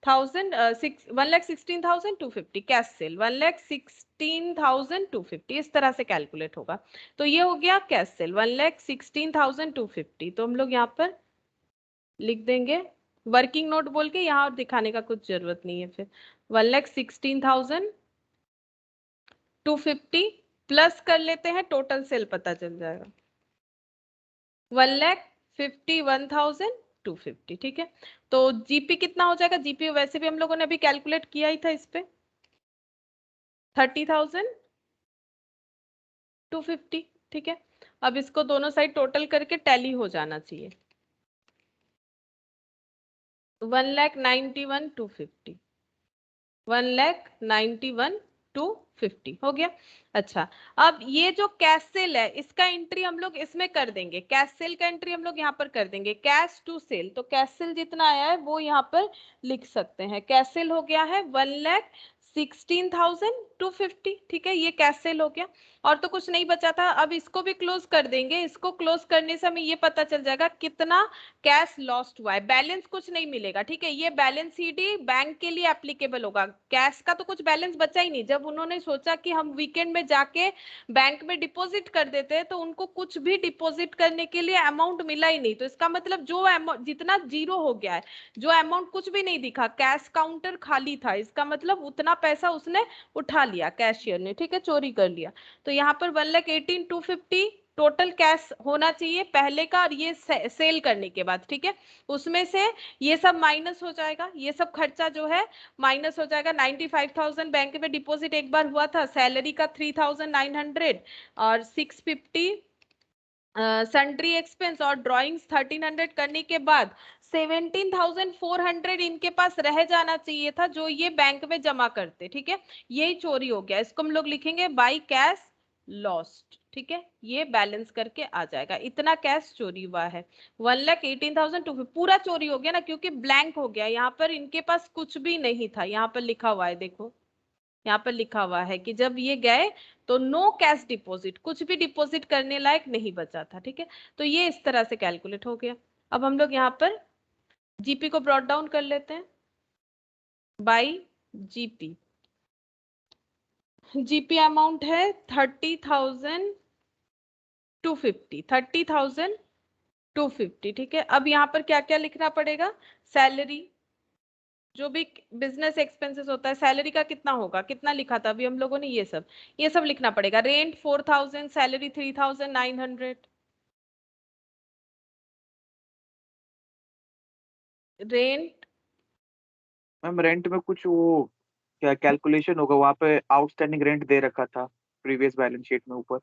1,16,250 कैश सेल 1,16,250 इस तरह से कैलकुलेट होगा। तो ये हो गया कैश सेल 1,16,250, तो हम लोग यहाँ पर लिख देंगे वर्किंग नोट बोल के, यहाँ और दिखाने का कुछ जरूरत नहीं है फिर। 1,16,250 प्लस कर लेते हैं, टोटल सेल पता चल जाएगा 1,51,250, ठीक है। तो जीपी कितना हो जाएगा, जीपी वैसे भी हम लोगों ने अभी कैलकुलेट किया ही था इस पे 30,250, ठीक है। अब इसको दोनों साइड टोटल करके टैली हो जाना चाहिए, 1,91,250, 1,91,250 हो गया। अच्छा, अब ये जो कैश सेल है इसका एंट्री हम लोग इसमें कर देंगे, कैश सेल का एंट्री हम लोग यहाँ पर कर देंगे, कैश टू सेल, तो कैश सेल जितना आया है वो यहाँ पर लिख सकते हैं। कैश सेल हो गया है 1,16,250, ठीक है, ये कैश सेल हो गया। और तो कुछ नहीं बचा था, अब इसको भी क्लोज कर देंगे, इसको क्लोज करने से हमें ये पता चल जाएगा कितना कैश लॉस्ट हुआ है, बैलेंस कुछ नहीं मिलेगा, ठीक है। ये बैलेंस सीडी बैंक के लिए एप्लीकेबल होगा, कैश का तो कुछ बैलेंस बचा ही नहीं। जब उन्होंने सोचा कि हम वीकेंड में जाके बैंक में डिपॉजिट कर देते हैं, तो उनको कुछ भी डिपॉजिट करने के लिए अमाउंट मिला ही नहीं, तो इसका मतलब जो अमाउंट जितना जीरो हो गया है, जो अमाउंट कुछ भी नहीं दिखा, कैश काउंटर खाली था, इसका मतलब उतना पैसा उसने उठा लिया कैशियर ने, ठीक है, चोरी कर लिया। तो यहाँ पर 1,18,250 टोटल कैश होना चाहिए पहले का, और ये सेल करने के बाद, ठीक है। उसमें से ये सब माइनस हो जाएगा, ये सब खर्चा जो है माइनस हो जाएगा। 95,000 बैंक में डिपॉजिट एक बार हुआ था, सैलरी का 3,900 और 650 सन्ड्री एक्सपेंस और ड्राइंग्स 1,300 करने के बाद 17,400 इनके पास रह जाना चाहिए था, जो ये बैंक में जमा करते, ठीक है। यही चोरी हो गया, इसको हम लोग लिखेंगे बाई कैश लॉस्ट, ठीक है। ये बैलेंस करके आ जाएगा, इतना कैश चोरी हुआ है 1,18,250 पूरा चोरी हो गया ना, क्योंकि ब्लैंक हो गया, यहाँ पर इनके पास कुछ भी नहीं था, यहाँ पर लिखा हुआ है देखो, यहाँ पर लिखा हुआ है कि जब ये गए तो नो कैश डिपॉजिट, कुछ भी डिपॉजिट करने लायक नहीं बचा था, ठीक है। तो ये इस तरह से कैलकुलेट हो गया। अब हम लोग यहाँ पर जीपी को ब्रॉट डाउन कर लेते हैं बाई जीपी। जीपी अमाउंट है 30,250, ठीक है। अब यहाँ पर क्या क्या लिखना पड़ेगा, सैलरी, जो भी बिजनेस एक्सपेंसेस होता है, सैलरी का कितना होगा, कितना लिखा था अभी हम लोगों ने, ये सब लिखना पड़ेगा। Rent 4,000, salary 3,900, rent ma'am rent में कुछ वो क्या कैलकुलेशन होगा, वहाँ पे आउटस्टैंडिंग रेंट दे रखा था प्रीवियस बैलेंस शीट में ऊपर।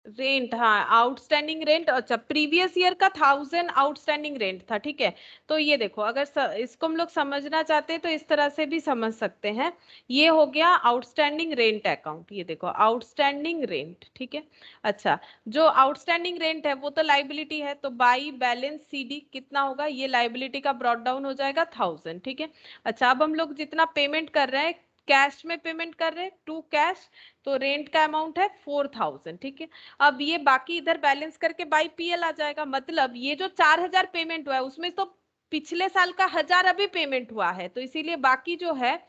रेंट, हाँ आउटस्टैंडिंग रेंट, अच्छा प्रीवियस ईयर का 1000 आउटस्टैंडिंग रेंट था, ठीक है। तो ये देखो अगर इसको हम लोग समझना चाहते हैं तो इस तरह से भी समझ सकते हैं। ये हो गया आउटस्टैंडिंग रेंट अकाउंट, ये देखो आउटस्टैंडिंग रेंट, ठीक है। अच्छा, जो आउटस्टैंडिंग रेंट है वो तो लाइबिलिटी है, तो बाई बैलेंस सीडी कितना होगा, ये लाइबिलिटी का ब्रॉट डाउन हो जाएगा 1000, ठीक है। अच्छा, अब हम लोग जितना पेमेंट कर रहे हैं, कैश में पेमेंट कर रहे हैं टू कैश, तो रेंट का अमाउंट है 4000, ठीक है। अब ये बाकी इधर बैलेंस करके बाई पीएल आ जाएगा, मतलब ये जो 4000 पेमेंट हुआ है उसमें तो पिछले साल का 1000 अभी पेमेंट हुआ है, तो इसीलिए बाकी जो है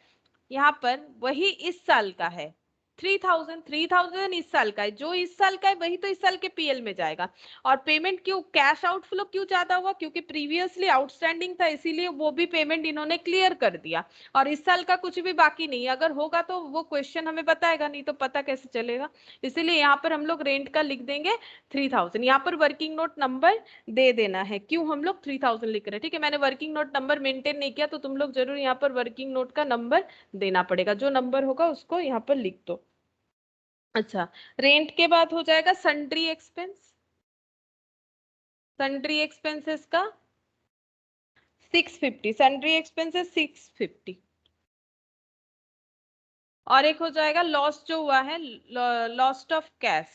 यहाँ पर वही इस साल का है। 3000 इस साल का है, जो इस साल का है वही तो इस साल के पीएल में जाएगा। और पेमेंट क्यों, कैश आउटफ्लो क्यों ज्यादा हुआ, क्योंकि प्रीवियसली आउटस्टैंडिंग था, इसीलिए वो भी पेमेंट इन्होंने क्लियर कर दिया। और इस साल का कुछ भी बाकी नहीं, अगर होगा तो वो क्वेश्चन हमें बताएगा, नहीं तो पता कैसे चलेगा। इसीलिए यहाँ पर हम लोग रेंट का लिख देंगे 3000। यहाँ पर वर्किंग नोट नंबर दे देना है, क्यों हम लोग 3000 लिख रहे हैं, ठीक है। मैंने वर्किंग नोट नंबर मेंटेन नहीं किया, तो तुम लोग जरूर यहाँ पर वर्किंग नोट का नंबर देना पड़ेगा, जो नंबर होगा उसको यहाँ पर लिख दो। अच्छा, रेंट के बाद हो जाएगा सन्ड्री एक्सपेंस। सन्ड्री एक्सपेंसेस का 650, सन्ड्री एक्सपेंसेस 650। और एक हो जाएगा लॉस जो हुआ है, lost of cash,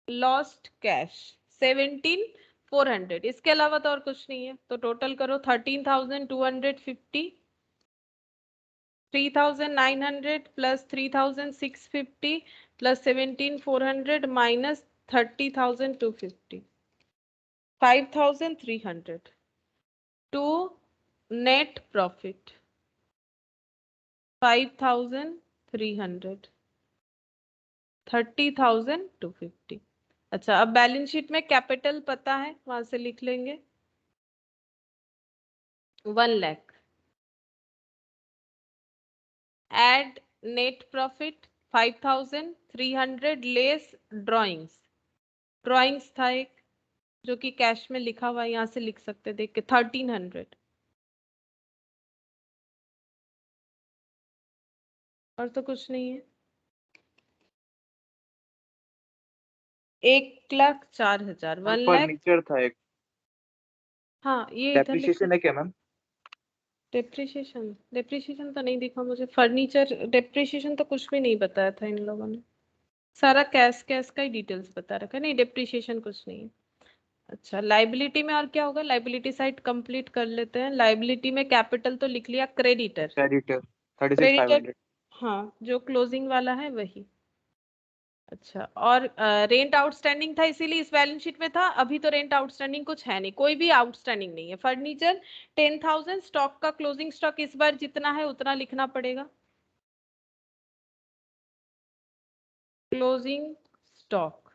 lost cash 17400। इसके अलावा तो और कुछ नहीं है, तो टोटल करो 13250, 3900 plus 3650 plus 17400 minus 30250, 5300 to net profit 5300, 30250। अच्छा, अब बैलेंस शीट में कैपिटल पता है, वहां से लिख लेंगे 1 lakh. Add net profit 5300 less drawings, drawings था एक जो कि कैश में लिखा हुआ है, यहाँ से लिख सकते, देख के 1300। और तो कुछ नहीं है। 1,04,000, 1 लाख। फर्नीचर था एक। हाँ ये इधर लिखो। डेप्रिसिएशन है क्या मैम? डेप्रिसिएशन, डेप्रिसिएशन तो नहीं दिखा मुझे, फर्नीचर डेप्रिसिएशन तो कुछ भी नहीं बताया था इन लोगों ने, सारा कैश कैश का ही डिटेल्स बता रखा है, नहीं डेप्रिसिएशन कुछ नहीं है। अच्छा, लाइबिलिटी में और क्या होगा, लाइबिलिटी साइड कंप्लीट कर लेते हैं। लाइबिलिटी में कैपिटल तो लिख लिया, क्रेडिटर, क्रेडिटर 36,500। क्रेडिटर, हाँ जो क्लोजिंग वाला है वही। अच्छा, और रेंट आउटस्टैंडिंग था इसीलिए इस बैलेंस शीट में था, अभी तो रेंट आउटस्टैंडिंग कुछ है नहीं, कोई भी आउटस्टैंडिंग नहीं है। फर्नीचर 10,000, स्टॉक का क्लोजिंग स्टॉक इस बार जितना है उतना लिखना पड़ेगा। क्लोजिंग स्टॉक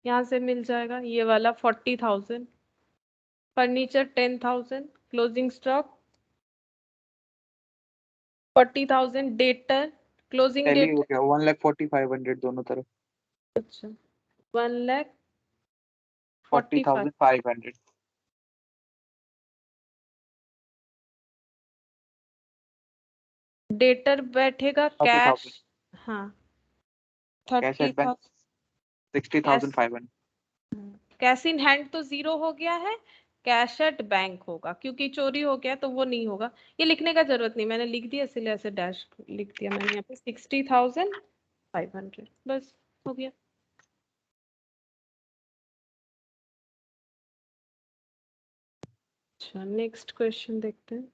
यहाँ से मिल जाएगा, ये वाला 40,000, furniture 10,000, closing stock 40,000, debtor closing tally date, हो गया 1,40,500 दोनों तरफ। अच्छा 1,45,000, 40,500। डेटर बैठेगा 40,000। कैश, हाँ cash at bank 30,000, cash, 60,500। Cash in hand तो जीरो हो गया है, कैश एट बैंक होगा, क्योंकि चोरी हो गया तो वो नहीं होगा। ये लिखने का जरूरत नहीं, मैंने लिख दिया इसलिए ऐसे डैश लिख दिया मैंने यहाँ पे 60,500, बस हो गया। अच्छा, नेक्स्ट क्वेश्चन देखते हैं।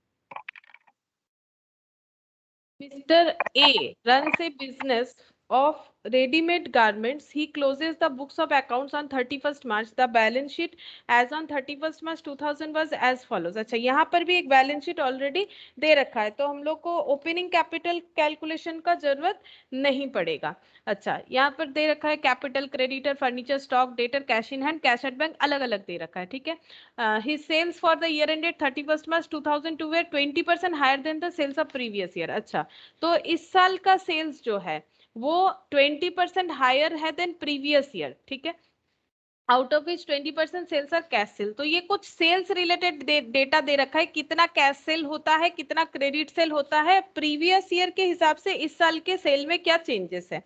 Mr. A runs a business of ready-made garments. He closes the books of accounts on 31st March. The balance sheet as on 31st March 2000 was as follows. अच्छा, यहाँ पर भी एक बैलेंस शीट ऑलरेडी दे रखा है, तो हम लोग को ओपनिंग कैपिटल कैलकुलेशन का जरूरत नहीं पड़ेगा। अच्छा, यहाँ पर दे रखा है capital, creditor, furniture, stock, debtor, cash in hand, cash at bank, अलग अलग दे रखा है, ठीक है। His sales for the year ended 31st March 2002 were 20% higher than the sales of previous year. अच्छा, तो इस साल का सेल्स जो है वो 20% हायर है देन प्रीवियस ईयर, ठीक है। Out of which 20% sales are cash sale. तो ये कुछ सेल्स रिलेटेड डेटा दे रखा है, कितना कैश सेल होता है, कितना क्रेडिट सेल होता है, प्रीवियस ईयर के हिसाब से इस साल के सेल में क्या चेंजेस है।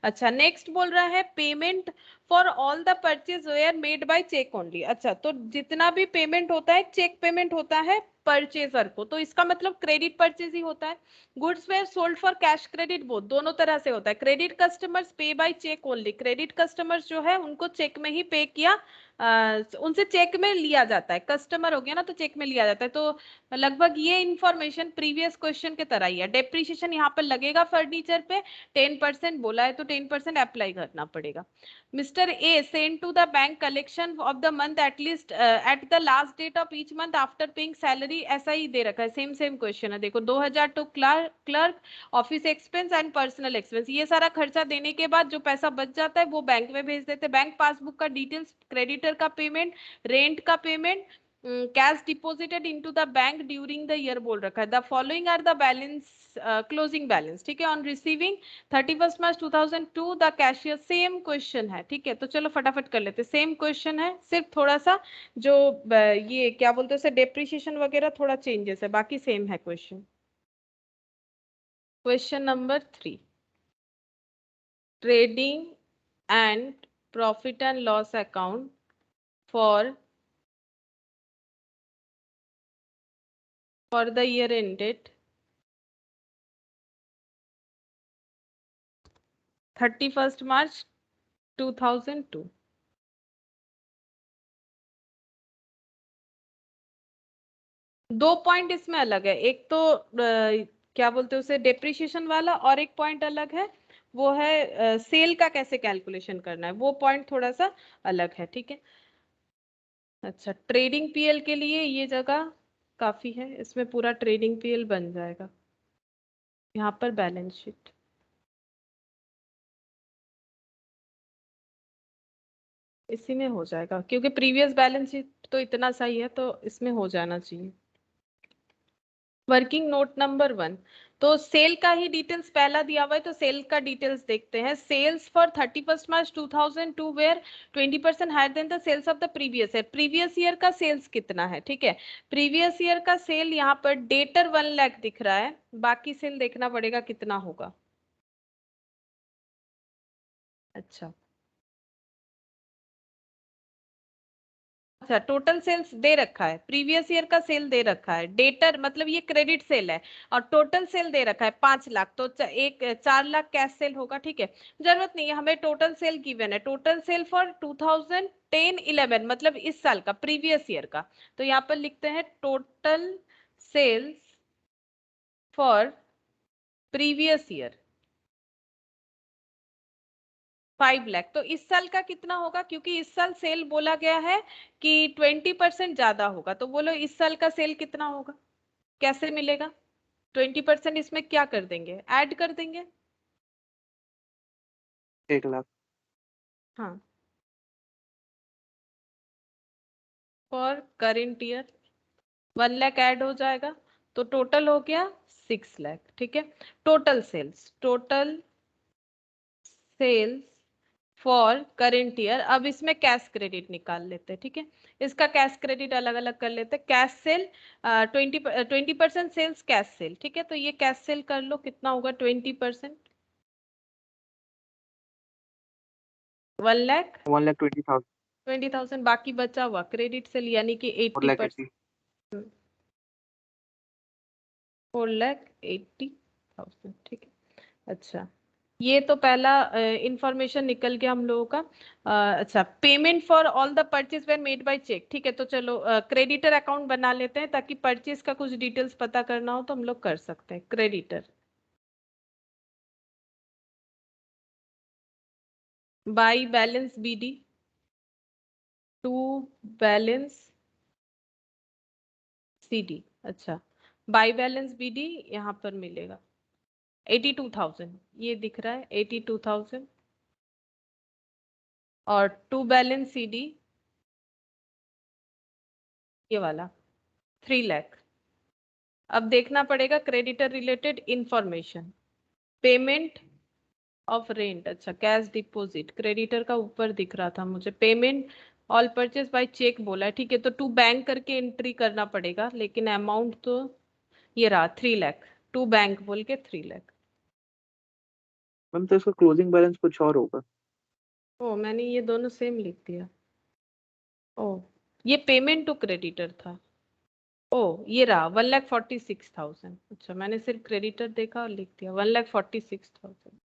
अच्छा, नेक्स्ट बोल रहा है payment for all the purchase were made by cheque only. अच्छा, तो जितना भी पेमेंट होता है चेक पेमेंट होता है परचेजर को, तो इसका मतलब क्रेडिट परचेज ही होता है। Goods were sold for cash credit both, दोनों तरह से होता है। Credit customers pay by cheque only, credit customers जो है उनको चेक में ही पे किया, उनसे चेक में लिया जाता है। कस्टमर हो गया ना तो चेक में लिया जाता है। तो लगभग ये इंफॉर्मेशन प्रीवियस क्वेश्चन के तरह ही है। डेप्रिसिएशन यहाँ पर लगेगा फर्नीचर पे, 10% बोला है तो 10% अप्लाई करना पड़ेगा। Mister A send to the bank collection of the month at least at the last date of each month after paying salary, ऐसा ही दे रखा है। सेम सेम क्वेश्चन है, देखो 2000 to clerk, office expense and personal expense, ये सारा खर्चा देने के बाद जो पैसा बच जाता है वो बैंक में भेज देते हैं। बैंक पासबुक का डिटेल्स, क्रेडिटर का पेमेंट, रेंट का payment, cash deposited into the bank during the year बोल रखा है। The following are the balance, closing balance, ठीक है, on receiving 31 March 2002 the cashier. Same question है, ठीक है, तो चलो फटाफट कर लेते। सेम क्वेश्चन है, सिर्फ थोड़ा सा जो ये क्या बोलते हैं डेप्रिसिएशन वगैरह थोड़ा चेंजेस है, बाकी सेम है question. Question number 3, trading and profit and loss account for the year ended 31st March 2002। दो पॉइंट इसमें अलग है, एक तो क्या बोलते हैं उसे डेप्रिसिएशन वाला, और एक पॉइंट अलग है वो है सेल का कैसे कैलकुलेशन करना है, वो पॉइंट थोड़ा सा अलग है, ठीक है। अच्छा, ट्रेडिंग पीएल के लिए ये जगह काफी है, इसमें पूरा ट्रेडिंग पीएल बन जाएगा। यहाँ पर बैलेंस शीट इसी में हो जाएगा, क्योंकि प्रीवियस बैलेंस शीट तो इतना सही है तो इसमें हो जाना चाहिए। वर्किंग नोट नंबर 1, तो सेल का ही डिटेल्स पहला दिया हुआ है, तो सेल का डिटेल्स देखते हैं। Sales for 31 March 2002 were 20% higher than the sales of the previous year. Previous year का सेल्स कितना है, ठीक है, प्रीवियस ईयर का सेल यहाँ पर डेटर 1 लाख दिख रहा है, बाकी सेल देखना पड़ेगा कितना होगा। अच्छा, अच्छा, टोटल सेल्स दे रखा है, प्रीवियस ईयर का सेल दे रखा है, डेटर मतलब ये क्रेडिट सेल है, और टोटल सेल दे रखा है 5 लाख, तो एक 4 लाख कैश सेल होगा, ठीक है। जरूरत नहीं है हमें, टोटल सेल गिवन है, टोटल सेल फॉर 2010-11 मतलब इस साल का, प्रीवियस ईयर का। तो यहाँ पर लिखते हैं total sales for previous year 5 lakh. तो इस साल का कितना होगा, क्योंकि इस साल सेल बोला गया है कि 20% ज्यादा होगा, तो बोलो इस साल का सेल कितना होगा, कैसे मिलेगा। 20% इसमें क्या कर देंगे, ऐड कर देंगे। 1 लाख। हाँ, for current year 1 lakh add हो जाएगा, तो टोटल हो गया 6 लाख, ठीक है। Total sales for current year. अब इसमें कैश क्रेडिट निकाल लेते हैं, ठीक है, इसका कैश क्रेडिट अलग अलग कर लेते हैं। Cash sale 20% sales cash sale, ठीक है, तो ये कैश सेल कर लो, कितना होगा 20%, 1 लाख 1,20,000। 20,000, बाकी बचा हुआ क्रेडिट सेल यानी कि 4,80,000। 4,80,000, ठीक है। अच्छा, ये तो पहला इंफॉर्मेशन निकल गया हम लोगों का। अच्छा, payment for all the purchase were made by cheque, ठीक है, तो चलो क्रेडिटर अकाउंट बना लेते हैं, ताकि परचेज का कुछ डिटेल्स पता करना हो तो हम लोग कर सकते हैं। Creditor by balance BD to balance CD. अच्छा, बाई बैलेंस बीडी यहाँ पर मिलेगा 82,000, ये दिख रहा है 82,000, और टू बैलेंस सीडी ये वाला 3 लाख। अब देखना पड़ेगा creditor related information. Payment of rent, अच्छा कैश डिपॉजिट, क्रेडिटर का ऊपर दिख रहा था मुझे, payment all purchase by cheque बोला है, ठीक है, तो टू बैंक करके एंट्री करना पड़ेगा, लेकिन अमाउंट तो ये रहा 3 लाख, टू बैंक बोल के 3 लाख। मैम तो इसका क्लोजिंग बैलेंस कुछ और होगा। ओ मैंने ये दोनों सेम लिख दिया। ओ ये पेमेंट टू क्रेडिटर था। ओ ये रहा 1,46,000, अच्छा मैंने सिर्फ क्रेडिटर देखा और लिख दिया 1,46,000।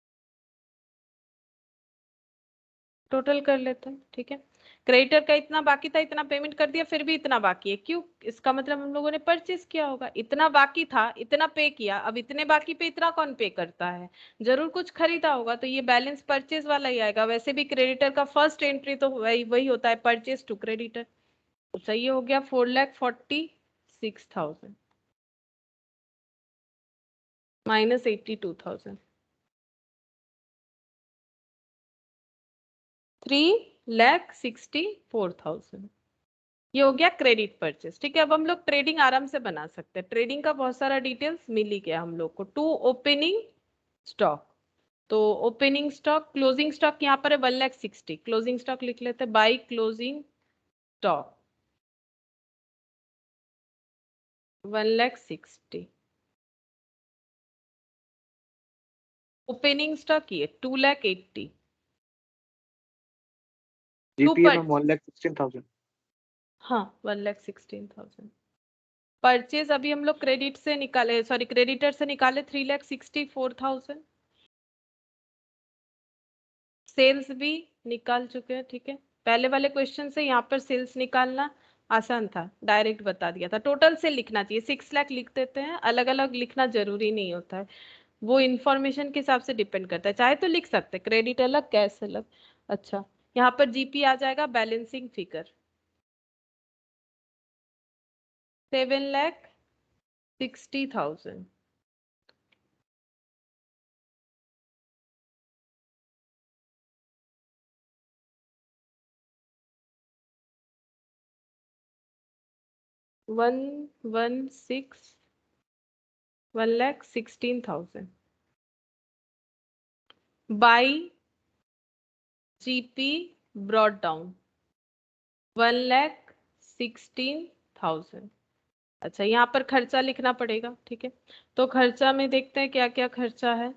टोटल कर लेते हैं, ठीक है। क्रेडिटर का इतना बाकी था, इतना पेमेंट कर दिया, फिर भी इतना बाकी है, क्यों? इसका मतलब हम लोगों ने परचेज किया होगा, इतना बाकी था इतना पे किया, अब इतने बाकी पे इतना कौन पे करता है? जरूर कुछ खरीदा होगा, तो ये बैलेंस परचेज वाला ही आएगा। वैसे भी क्रेडिटर का फर्स्ट एंट्री तो वही वही होता है, परचेज टू क्रेडिटर। तो सही हो गया 4,46,000 माइनस 82,000, 3,64,000। ये हो गया क्रेडिट परचेस, ठीक है। अब हम लोग ट्रेडिंग आराम से बना सकते हैं, ट्रेडिंग का बहुत सारा डिटेल्स मिल ही गया हम लोग को। टू ओपनिंग स्टॉक, तो ओपनिंग स्टॉक, क्लोजिंग स्टॉक यहाँ पर है 1,60,000, क्लोजिंग स्टॉक लिख लेते हैं, by closing stock 1,60,000। Opening stock ये 2,80,000। टू जीपीए में पर 1,16,000। हाँ 1,16,000। परचेज अभी हम लोग क्रेडिट से निकाले, सॉरी क्रेडिटर से निकाले 3,64,000। सेल्स भी निकाल चुके हैं, ठीक है। पहले वाले क्वेश्चन से यहाँ पर सेल्स निकालना आसान था, डायरेक्ट बता दिया था। टोटल सेल लिखना चाहिए, 6 लाख लिख देते हैं, अलग अलग लिखना जरूरी नहीं होता है, वो इंफॉर्मेशन के हिसाब से डिपेंड करता है, चाहे तो लिख सकते हैं क्रेडिट अलग कैश अलग। अच्छा यहाँ पर जीपी आ जाएगा, balancing figure 7,60,000। 1,16,000 by GP brought down 1,16,000। अच्छा यहाँ पर खर्चा लिखना पड़ेगा, ठीक है। तो खर्चा में देखते हैं क्या क्या खर्चा है,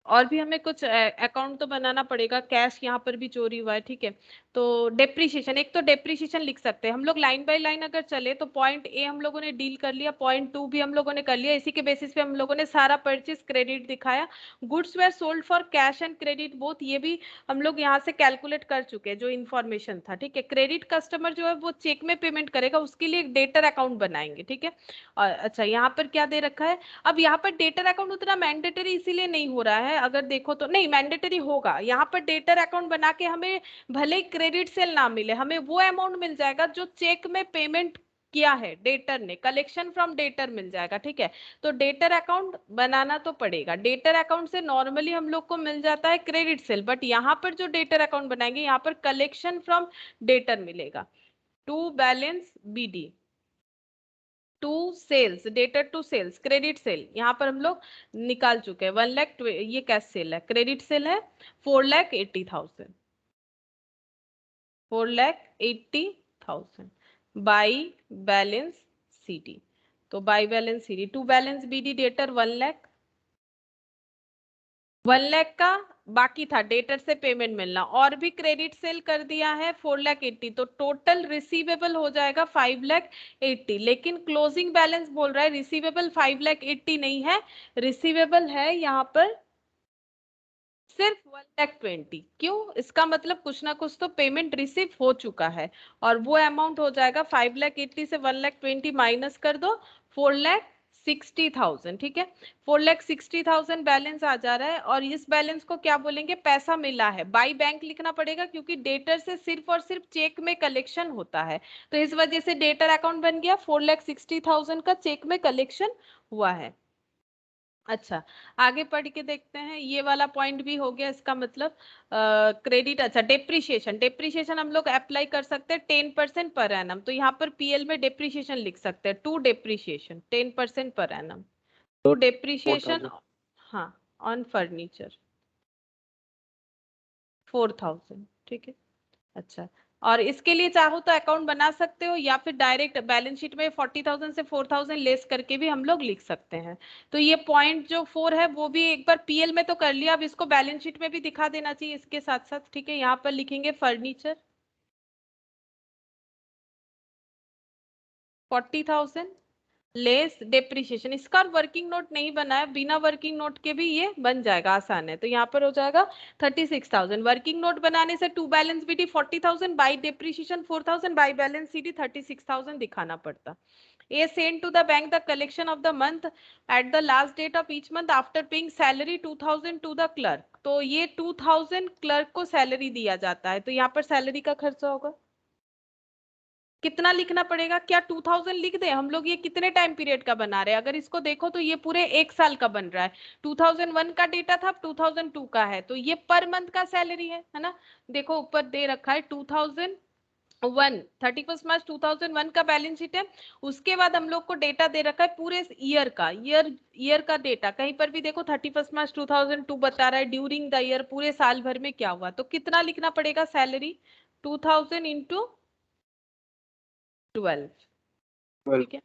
और भी हमें कुछ अकाउंट तो बनाना पड़ेगा, कैश यहाँ पर भी चोरी हुआ है, ठीक है। तो डेप्रीशिएशन, एक तो डेप्रीशिएशन लिख सकते हैं हम लोग लाइन बाय लाइन, अगर चले तो पॉइंट ए हम लोगों ने डील कर लिया, पॉइंट 2 भी हम लोगों ने कर लिया, इसी के बेसिस पे हम लोगों ने सारा परचेज क्रेडिट दिखाया। Goods were sold for cash and credit both, ये भी हम लोग यहाँ से कैलकुलेट कर चुके हैं जो इन्फॉर्मेशन था, ठीक है। क्रेडिट कस्टमर जो है वो चेक में पेमेंट करेगा, उसके लिए एक डेटर अकाउंट बनाएंगे, ठीक है। और अच्छा यहाँ पर क्या दे रखा है, अब यहाँ पर डेटर अकाउंट उतना मैंडेटरी इसीलिए नहीं हो रहा है, अगर देखो तो नहीं मैंडेटरी होगा, यहाँ पर डेटर अकाउंट बना के हमें भले ही क्रेडिट सेल ना मिले, हमें वो अमाउंट मिल जाएगा जो चेक में पेमेंट किया है डेटर ने, कलेक्शन फ्रॉम डेटर मिल जाएगा, ठीक है। तो डेटर अकाउंट बनाना तो पड़ेगा, डेटर अकाउंट से नॉर्मली हम लोग को मिल जाता है क्रेडिट सेल, बट यहाँ पर जो डेटर अकाउंट बनाएंगे यहाँ पर कलेक्शन फ्रॉम डेटर मिलेगा। To balance BD, to sales, debtor to sales, credit sale यहाँ पर हम लोग निकाल चुके हैं 1,00,000, ये कैश सेल है, क्रेडिट सेल है 4,80,000, 4,80,000 बाई बैलेंस सीडी। तो by balance CD, to balance BD debtor 1,00,000, 1,00,000 का बाकी था डेटर से पेमेंट मिलना, और भी क्रेडिट सेल कर दिया है 4,80,000, तो टोटल रिसीवेबल हो जाएगा 5,80,000, लेकिन क्लोजिंग बैलेंस बोल रहा है रिसीवेबल 5,80,000 नहीं है, रिसीवेबल है यहाँ पर सिर्फ 1,20,000। क्यों? इसका मतलब कुछ ना कुछ तो पेमेंट रिसीव हो चुका है, और वो अमाउंट हो जाएगा 5,80,000 से 1,20,000 माइनस कर दो 4,60,000, ठीक है। 4,60,000 बैलेंस आ जा रहा है, और इस बैलेंस को क्या बोलेंगे, पैसा मिला है, बाई बैंक लिखना पड़ेगा, क्योंकि डेटर से सिर्फ और सिर्फ चेक में कलेक्शन होता है, तो इस वजह से डेटर अकाउंट बन गया, 4,60,000 का चेक में कलेक्शन हुआ है। अच्छा आगे पढ़ के देखते हैं, ये वाला पॉइंट भी हो गया, इसका मतलब क्रेडिट। अच्छा डेप्रीशिएशन, डेप्रीशिएशन हम लोग अप्लाई कर सकते हैं 10% पर एनम, तो यहाँ पर पीएल में डेप्रीशिएशन लिख सकते हैं, to depreciation 10% per annum, to depreciation 4,000। हाँ ऑन फर्नीचर। 4000, ठीक है। अच्छा, और इसके लिए चाहो तो अकाउंट बना सकते हो या फिर डायरेक्ट बैलेंस शीट में 40,000 से 4,000 लेस करके भी हम लोग लिख सकते हैं। तो ये पॉइंट जो 4 है वो भी एक बार पीएल में तो कर लिया, अब इसको बैलेंस शीट में भी दिखा देना चाहिए इसके साथ साथ, ठीक है। यहाँ पर लिखेंगे फर्नीचर 40,000 लेस डेप्रिसिएशन, इसका वर्किंग नोट नहीं बना है, बिना वर्किंग नोट के भी ये बन जाएगा, आसान है। तो यहाँ पर हो जाएगा 36,000। वर्किंग नोट बनाने से to balance BD 40,000 by depreciation 4,000 by balance CD 36,000 दिखाना पड़ता। A sent to the bank the collection of the month at the last date of each month after paying salary 2,000 to the clerk। तो ये 2,000 क्लर्क को सैलरी दिया जाता है, तो यहाँ पर सैलरी का खर्चा होगा कितना लिखना पड़ेगा? क्या 2000 लिख दे हम लोग? ये कितने टाइम पीरियड का बना रहे हैं? अगर इसको देखो तो ये पूरे एक साल का बन रहा है। 2001 का डेटा था, अब 2002 का है, तो ये पर मंथ का सैलरी है ना। देखो ऊपर दे रखा है 2001 31 मार्च 2001 का बैलेंस शीट है। उसके बाद हम लोग को डेटा दे रखा है पूरे ईयर का, ईयर का डेटा कहीं पर भी देखो 31 मार्च 2002 बता रहा है, ड्यूरिंग द ईयर पूरे साल भर में क्या हुआ। तो कितना लिखना पड़ेगा सैलरी? 2000 इंटू 12, 12, ठीक है।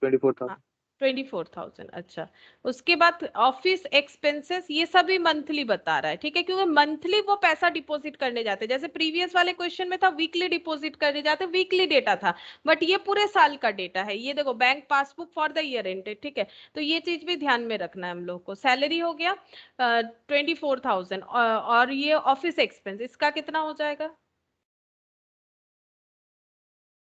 24,000। हाँ 24,000। अच्छा, उसके बाद ऑफिस एक्सपेंसेस ये सभी मंथली बता रहा है, ठीक है, क्योंकि मंथली वो पैसा डिपॉजिट करने जाते हैं। जैसे प्रीवियस वाले क्वेश्चन में था वीकली डिपॉजिट करने जाते, वीकली डेटा था, बट ये पूरे साल का डेटा है। ये देखो bank passbook for the year and, ठीक है। तो ये चीज भी ध्यान में रखना है हम लोग को। सैलरी हो गया 24,000, और ये ऑफिस एक्सपेंस इसका कितना हो जाएगा?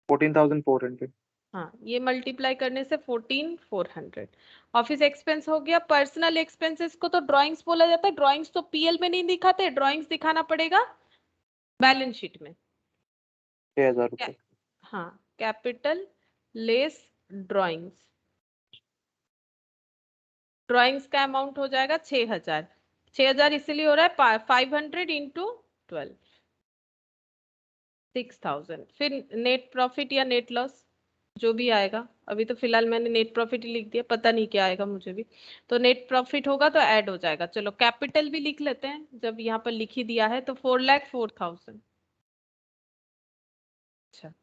14,400। हाँ, ये मल्टीप्लाई करने से 14,400। ऑफिस एक्सपेंस हो गया। पर्सनल एक्सपेंसेस को तो ड्राइंग्स बोला जाता है, ड्राइंग्स तो पीएल में नहीं दिखाते, ड्राइंग्स दिखाना पड़ेगा बैलेंस शीट में। 6,000 रुपये। हाँ, कैपिटल लेस ड्राइंग्स, ड्राइंग्स का अमाउंट हो जाएगा 6,000। 6,000 इसलिए हो रहा है 500 इंटू 12, 6,000। फिर नेट प्रॉफिट या नेट लॉस जो भी आएगा, अभी तो फिलहाल मैंने नेट प्रॉफिट ही लिख दिया, पता नहीं क्या आएगा मुझे भी। तो नेट प्रॉफिट होगा तो ऐड हो जाएगा। चलो कैपिटल भी लिख लेते हैं, जब यहाँ पर लिख ही दिया है तो 4,04,000। अच्छा,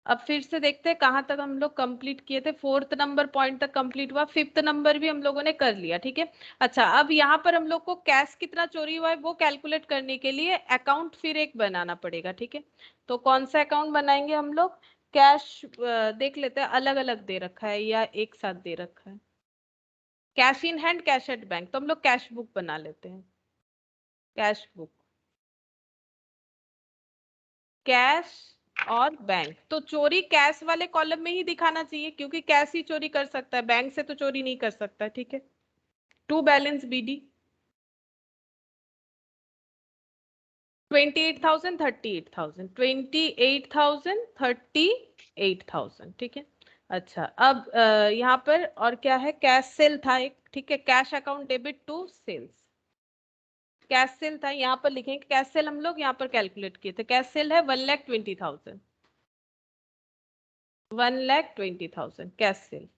अब फिर से देखते हैं कहाँ तक हम लोग कंप्लीट किए थे। 4th नंबर पॉइंट तक कंप्लीट हुआ, 5th नंबर भी हम लोगों ने कर लिया, ठीक है। अच्छा, अब यहाँ पर हम लोग को कैश कितना चोरी हुआ है वो कैलकुलेट करने के लिए अकाउंट फिर एक बनाना पड़ेगा, ठीक है। तो कौन सा अकाउंट बनाएंगे हम लोग? कैश देख लेते हैं, अलग अलग दे रखा है या एक साथ दे रखा है। Cash in hand, cash at bank, तो हम लोग कैश बुक बना लेते हैं। कैश बुक, कैश और बैंक। तो चोरी कैश वाले कॉलम में ही दिखाना चाहिए, क्योंकि कैश ही चोरी कर सकता है, बैंक से तो चोरी नहीं कर सकता, ठीक है। टू बैलेंस बीडी 28,000 38,000, 28,000 38,000, ठीक है। अच्छा, अब यहाँ पर और क्या है? कैश सेल था एक, ठीक है। Cash account debit to sales, cash sale था, यहाँ पर लिखेंगे कैश सेल। हम लोग यहाँ पर कैलकुलेट किए थे, कैश सेल है 1,20,000, 1,20,000 कैश सेल।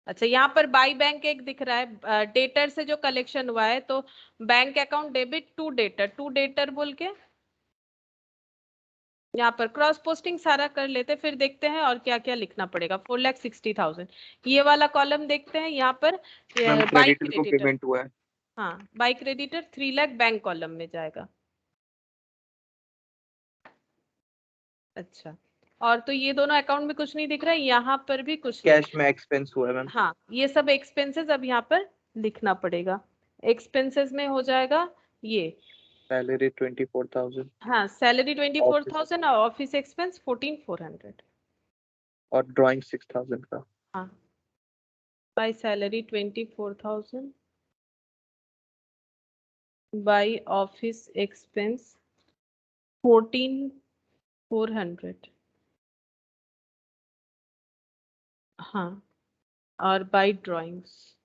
अच्छा, यहाँ पर बाई बैंक एक दिख रहा है, डेटर से जो कलेक्शन हुआ है, तो bank account debit to debtor, to debtor बोल के यहाँ पर क्रॉस पोस्टिंग सारा कर लेते, फिर देखते हैं और क्या क्या लिखना पड़ेगा। 4,60,000 ये वाला कॉलम देखते हैं यहाँ पर। मैम बाई क्रेडिटर को क्रेडिटर, पेमेंट हुआ है। हाँ by creditor 3 lakh bank column में जाएगा। अच्छा, और तो ये दोनों अकाउंट में कुछ नहीं दिख रहा है, यहाँ पर भी कुछ नहीं। कैश में एक्सपेंस हुआ है मैम। हाँ, ये सब एक्सपेंसेस अब यहाँ पर लिखना पड़ेगा। एक्सपेंसेस में हो जाएगा ये, सैलरी 24,000 हाँ सैलरी ऑफिस 24,000 और ऑफिस एक्सपेंस 14,400। और ड्राइंग 6,000 का। हाँ, by salary 24,000 by office expense 14,400, हाँ, और बाई ड्राइंग्स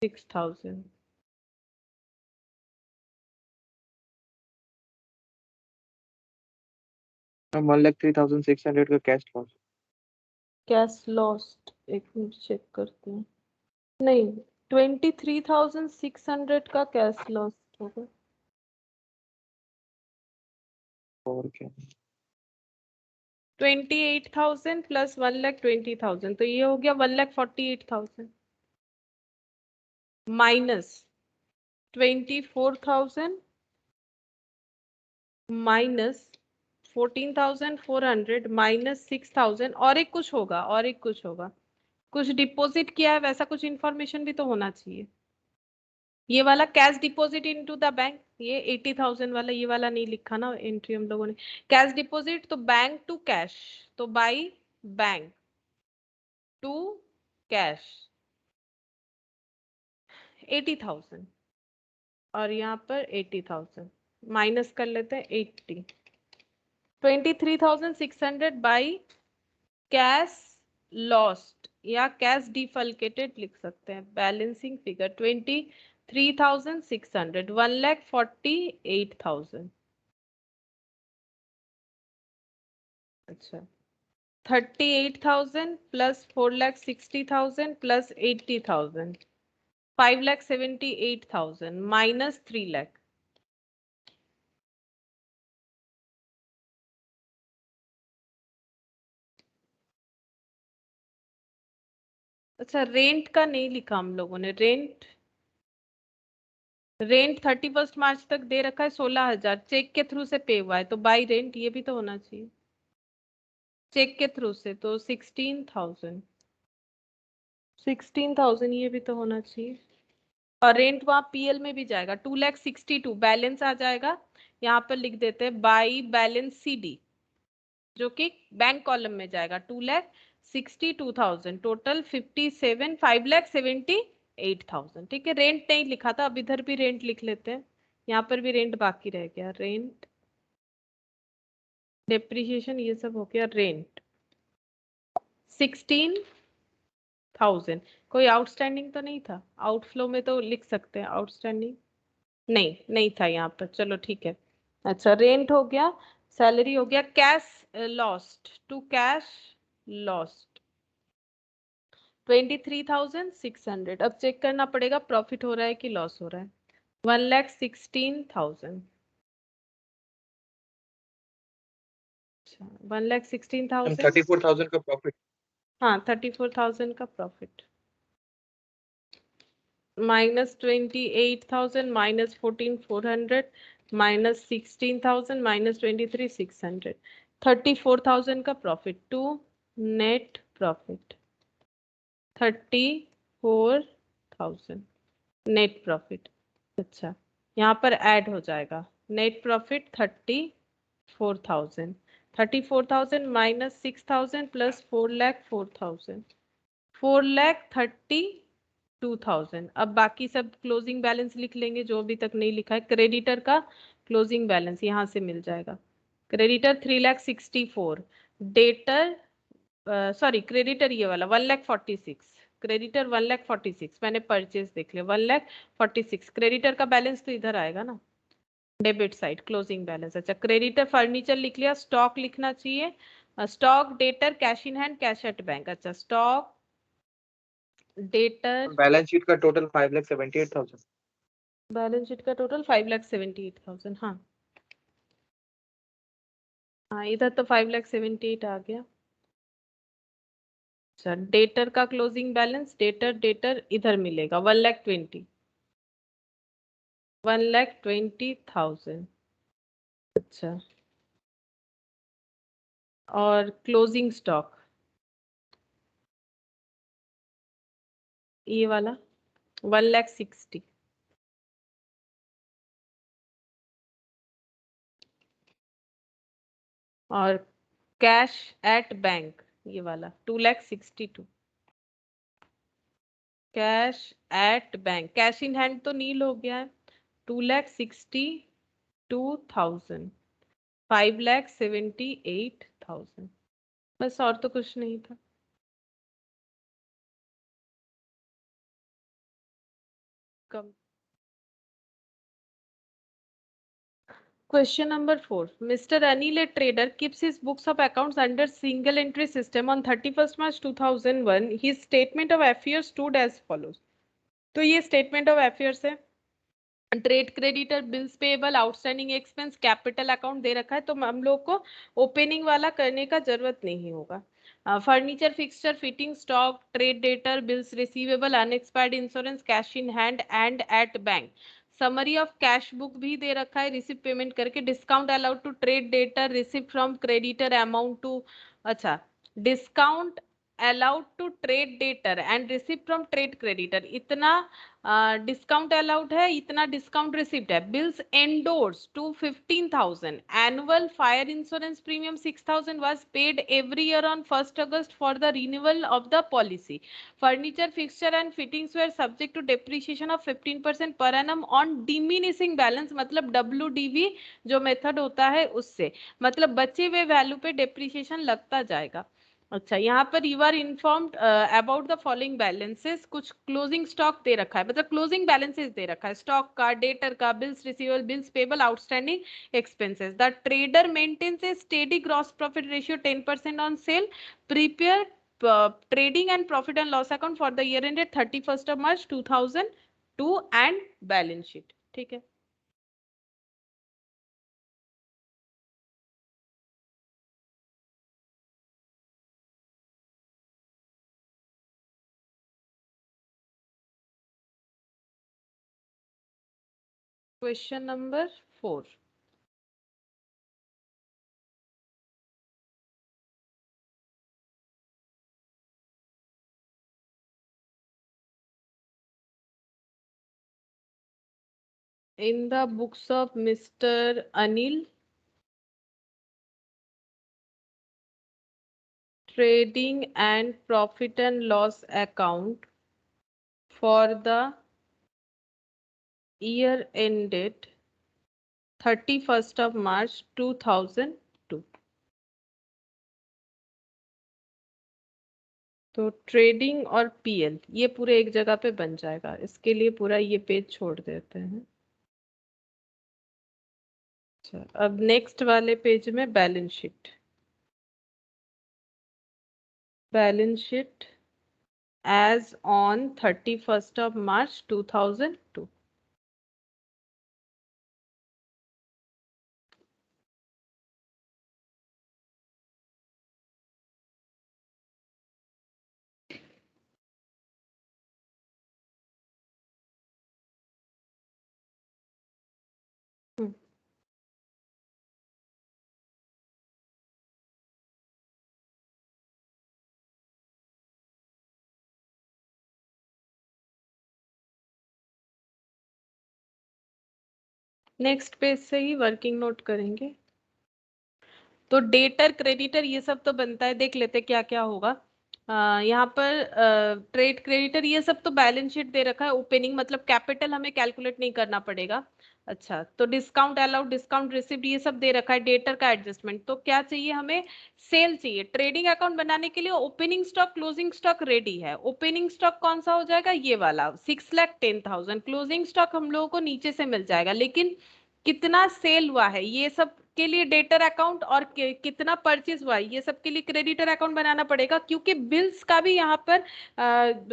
6,000। मैम 1,03,600 का कैश लॉस। कैश लॉस्ट, एक मिनट चेक करते हैं। नहीं, 23,600 का कैश लॉस होगा। और क्या 28,000 प्लस 1,20,000 तो ये हो गया 1,48,000 माइनस 24,000 माइनस 14,400 माइनस 6,000 और एक कुछ होगा कुछ डिपॉजिट किया है वैसा कुछ इंफॉर्मेशन भी तो होना चाहिए। ये वाला cash deposit into the bank, ये 80,000 वाला, ये वाला नहीं लिखा ना एंट्री हम लोगों ने। कैश डिपॉजिट तो बैंक टू कैश, तो बाई बैंक टू कैश 80,000 और यहाँ पर 80,000 माइनस कर लेते हैं 80, 23,600 बाई कैश लॉस्ट या कैश डिफल्केटेड लिख सकते हैं। Balancing figure 23,600 1,48,000। अच्छा 38,000 प्लस 4,60,000 प्लस 80,000 5,78,000 माइनस 3 लाख। अच्छा रेंट का नहीं लिखा हम लोगों ने। रेंट 31 मार्च तक दे रखा है 16,000, चेक के थ्रू से पे हुआ है तो बाई रेंट ये भी तो होना चाहिए चेक के थ्रू से, तो 16,000 ये भी तो होना चाहिए। और रेंट वहाँ पीएल में भी जाएगा 2,62,000 बैलेंस आ जाएगा। यहाँ पर लिख देते हैं बाई बैलेंस सीडी जो कि बैंक कॉलम में जाएगा 2,62,000 टोटल 5,78,000। ठीक है रेंट नहीं लिखा था, अब इधर भी रेंट लिख लेते हैं। यहाँ पर भी रेंट बाकी रह गया, रेंट डेप्रिसिएशन ये सब हो गया। रेंट 16,000 कोई आउटस्टैंडिंग तो नहीं था, आउटफ्लो में तो लिख सकते हैं आउटस्टैंडिंग, नहीं था यहाँ पर, चलो ठीक है। अच्छा रेंट हो गया, सैलरी हो गया, cash lost to cash lost 23,600। अब चेक करना पड़ेगा प्रॉफिट हो रहा है कि लॉस हो रहा है। 1,16,000। अच्छा 1,16,000 34,000 का प्रॉफिट। हाँ 34,000 का profit minus 28,000 minus 14,400 minus 16,000 minus 23,600 34,000 का profit to net profit 34,000 net profit. अच्छा यहाँ पर ऐड हो जाएगा नेट प्रॉफिट 34,000 माइनस 6,000 प्लस 4,04,000 4,32,000। अब बाकी सब क्लोजिंग बैलेंस लिख लेंगे जो अभी तक नहीं लिखा है। क्रेडिटर का क्लोजिंग बैलेंस यहाँ से मिल जाएगा। क्रेडिटर 3,64,000 डेटर सॉरी क्रेडिटर ये वाला 1,46,000 क्रेडिटर 1,46,000 मैंने परचेज देख लिया 1,46,000 क्रेडिटर का बैलेंस तो इधर आएगा ना डेबिट साइड क्लोजिंग बैलेंस। अच्छा क्रेडिटर फर्नीचर लिख लिया, स्टॉक लिखना चाहिए stock debtor cash in hand cash at bank. अच्छा स्टॉक डेटर बैलेंस शीट का टोटल 5,78,000। बैलेंस शीट का टोटल 5,78,000। हाँ हाँ इधर तो 5,78,000 आ गया। अच्छा डेटर का क्लोजिंग बैलेंस डेटर इधर मिलेगा 1,20,000। अच्छा और क्लोजिंग स्टॉक ये वाला 1,60,000 और कैश एट बैंक ये वाला 2,62,000 cash at bank cash in hand तो नील हो गया है 2,62,000 5,78,000 बस और तो कुछ नहीं था। कम Question number 4. Mr. Anil, a trader, keeps his books of accounts under single entry system on 31st March 2001. His statement of affairs stood as follows. तो ये स्टेटमेंट ऑफ अफेयर्स है। Trade creditor, bills payable, outstanding expense, capital account दे रखा है, तो हम लोग को ओपनिंग वाला करने का जरूरत नहीं होगा। Furniture, fixture, fitting, stock, trade debtor, bills receivable, unexpired insurance, cash in hand and at bank. Summary of cash book भी दे रखा है, रिसिप्ट पेमेंट करके। Discount allowed to trade debtor, receipt from creditor amount to, अच्छा, discount allowed to trade debtor and receipt from trade creditor, इतना डिस्काउंट अलाउड है, इतना डिस्काउंट रिसिप्ट है। Bills endorse to 15,000, annual fire insurance premium 6,000 was paid every year on 1st August for the renewal of the policy. Furniture, fixture and fittings were subject to depreciation of 15% per annum on diminishing balance, मतलब WDV जो मेथड होता है उससे, मतलब बचे हुए वैल्यू पे डेप्रिसिएशन लगता जाएगा। अच्छा, यहाँ पर you are informed about the following balances, कुछ क्लोजिंग स्टॉक दे रखा है, मतलब क्लोजिंग बैलेंसेस दे रखा है, स्टॉक का, डेटर का, bills receivable, bills payable, outstanding expenses. The trader maintains a steady gross profit ratio 10% on sale. Prepare trading and profit and loss account for the year ended 31st March 2002 and balance sheet. ठीक है। Question number 4। In the books of Mr. Anil, trading and profit and loss account for the year ended 31st of March 2002. तो ट्रेडिंग और पीएल ये पूरे एक जगह पे बन जाएगा, इसके लिए पूरा ये पेज छोड़ देते हैं। अच्छा, अब नेक्स्ट वाले पेज में balance sheet. Balance sheet as on 31st of March 2002. Next page से ही वर्किंग नोट करेंगे। तो डेटर, क्रेडिटर ये सब तो बनता है, देख लेते क्या क्या होगा। यहाँ पर ट्रेड क्रेडिटर ये सब तो बैलेंस शीट दे रखा है, ओपनिंग मतलब कैपिटल हमें कैलकुलेट नहीं करना पड़ेगा। अच्छा, तो डिस्काउंट अलाउड, डिस्काउंट रिसिप्ट ये सब दे रखा है, डेटर का एडजस्टमेंट। तो क्या चाहिए हमें? सेल चाहिए। ट्रेडिंग अकाउंट बनाने के लिए opening stock, closing stock ready है। ओपनिंग स्टॉक कौन सा हो जाएगा? ये वाला 6,10,000। क्लोजिंग स्टॉक हम लोगों को नीचे से मिल जाएगा, लेकिन कितना सेल हुआ है ये सब के लिए डेटर अकाउंट, और कितना परचेज हुआ है ये सब के लिए क्रेडिटर अकाउंट बनाना पड़ेगा, क्योंकि बिल्स का भी यहाँ पर